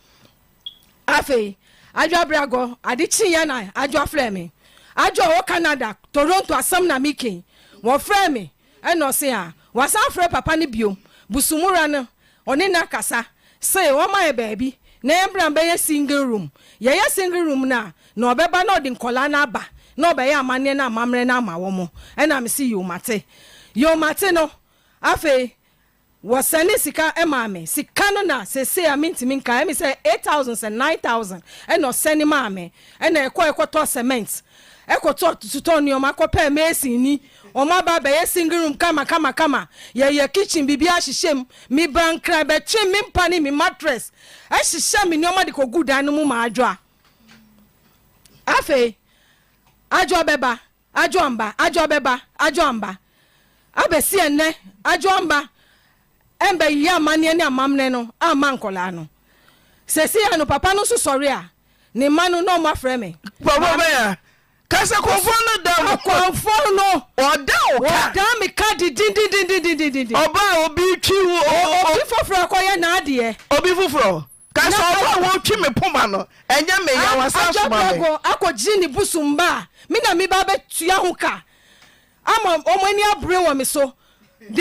afei adwoa brago ade kyeeɛ na adwoa frɛ me adwoa wɔ Canada Toronto asɛm na meken wɔfrɛ me ɛnɔ se a wasan frɛ papa no biom busumura no ɔne na kasa sɛ wɔma yɛ baabi na yɛmbra bɛyɛ single room yɛyɛ single room na ɔbɛba na ɔde nkɔla no aba na ɔbɛyɛ amanneɛ no amammerɛ no ama wɔ mo ɛna me se yomate no afei wɔsɛne sika ɛma me sika no na sɛsɛ a mentimi nka ɛmi sɛ 8,000 and 9,000 ɛna ɔsɛne maa me ɛna ɛkɔtɔ cement ɛkɔtɔ tutɔ nneɔma akɔpɛ mesini ɔma ba bɛyɛ single room kama yɛyɛ kitchen bibi ahyehyɛ mu me bankra bɛtwe me mpa ne me mattress ɛhyehyɛ me nneɔma de kɔgu dan no mu ma adwoa afei adwoa bɛba adwoa mba abɛsi ɛnnɛ adwoa mba ɛmbɛyi amanneɛ ne amammerɛ no ama nkɔlaa no sɛsi ya no papa no nso sɔre a ne ma no na ɔma frɛ me kasa kɔnfɔ no da mo kɔnfɔ no ɔda me ka dindindindindindindi ɔba obi twi wo obi foforɔ kɔyɛ n'adeɛ obi foforɔ kasa ɔba wo twi me poma no ɛnyɛ me ya wasa soma me akɔgye ne busumba me na me ba bɛtua ho ka ama ɔmo ani abere wɔ me so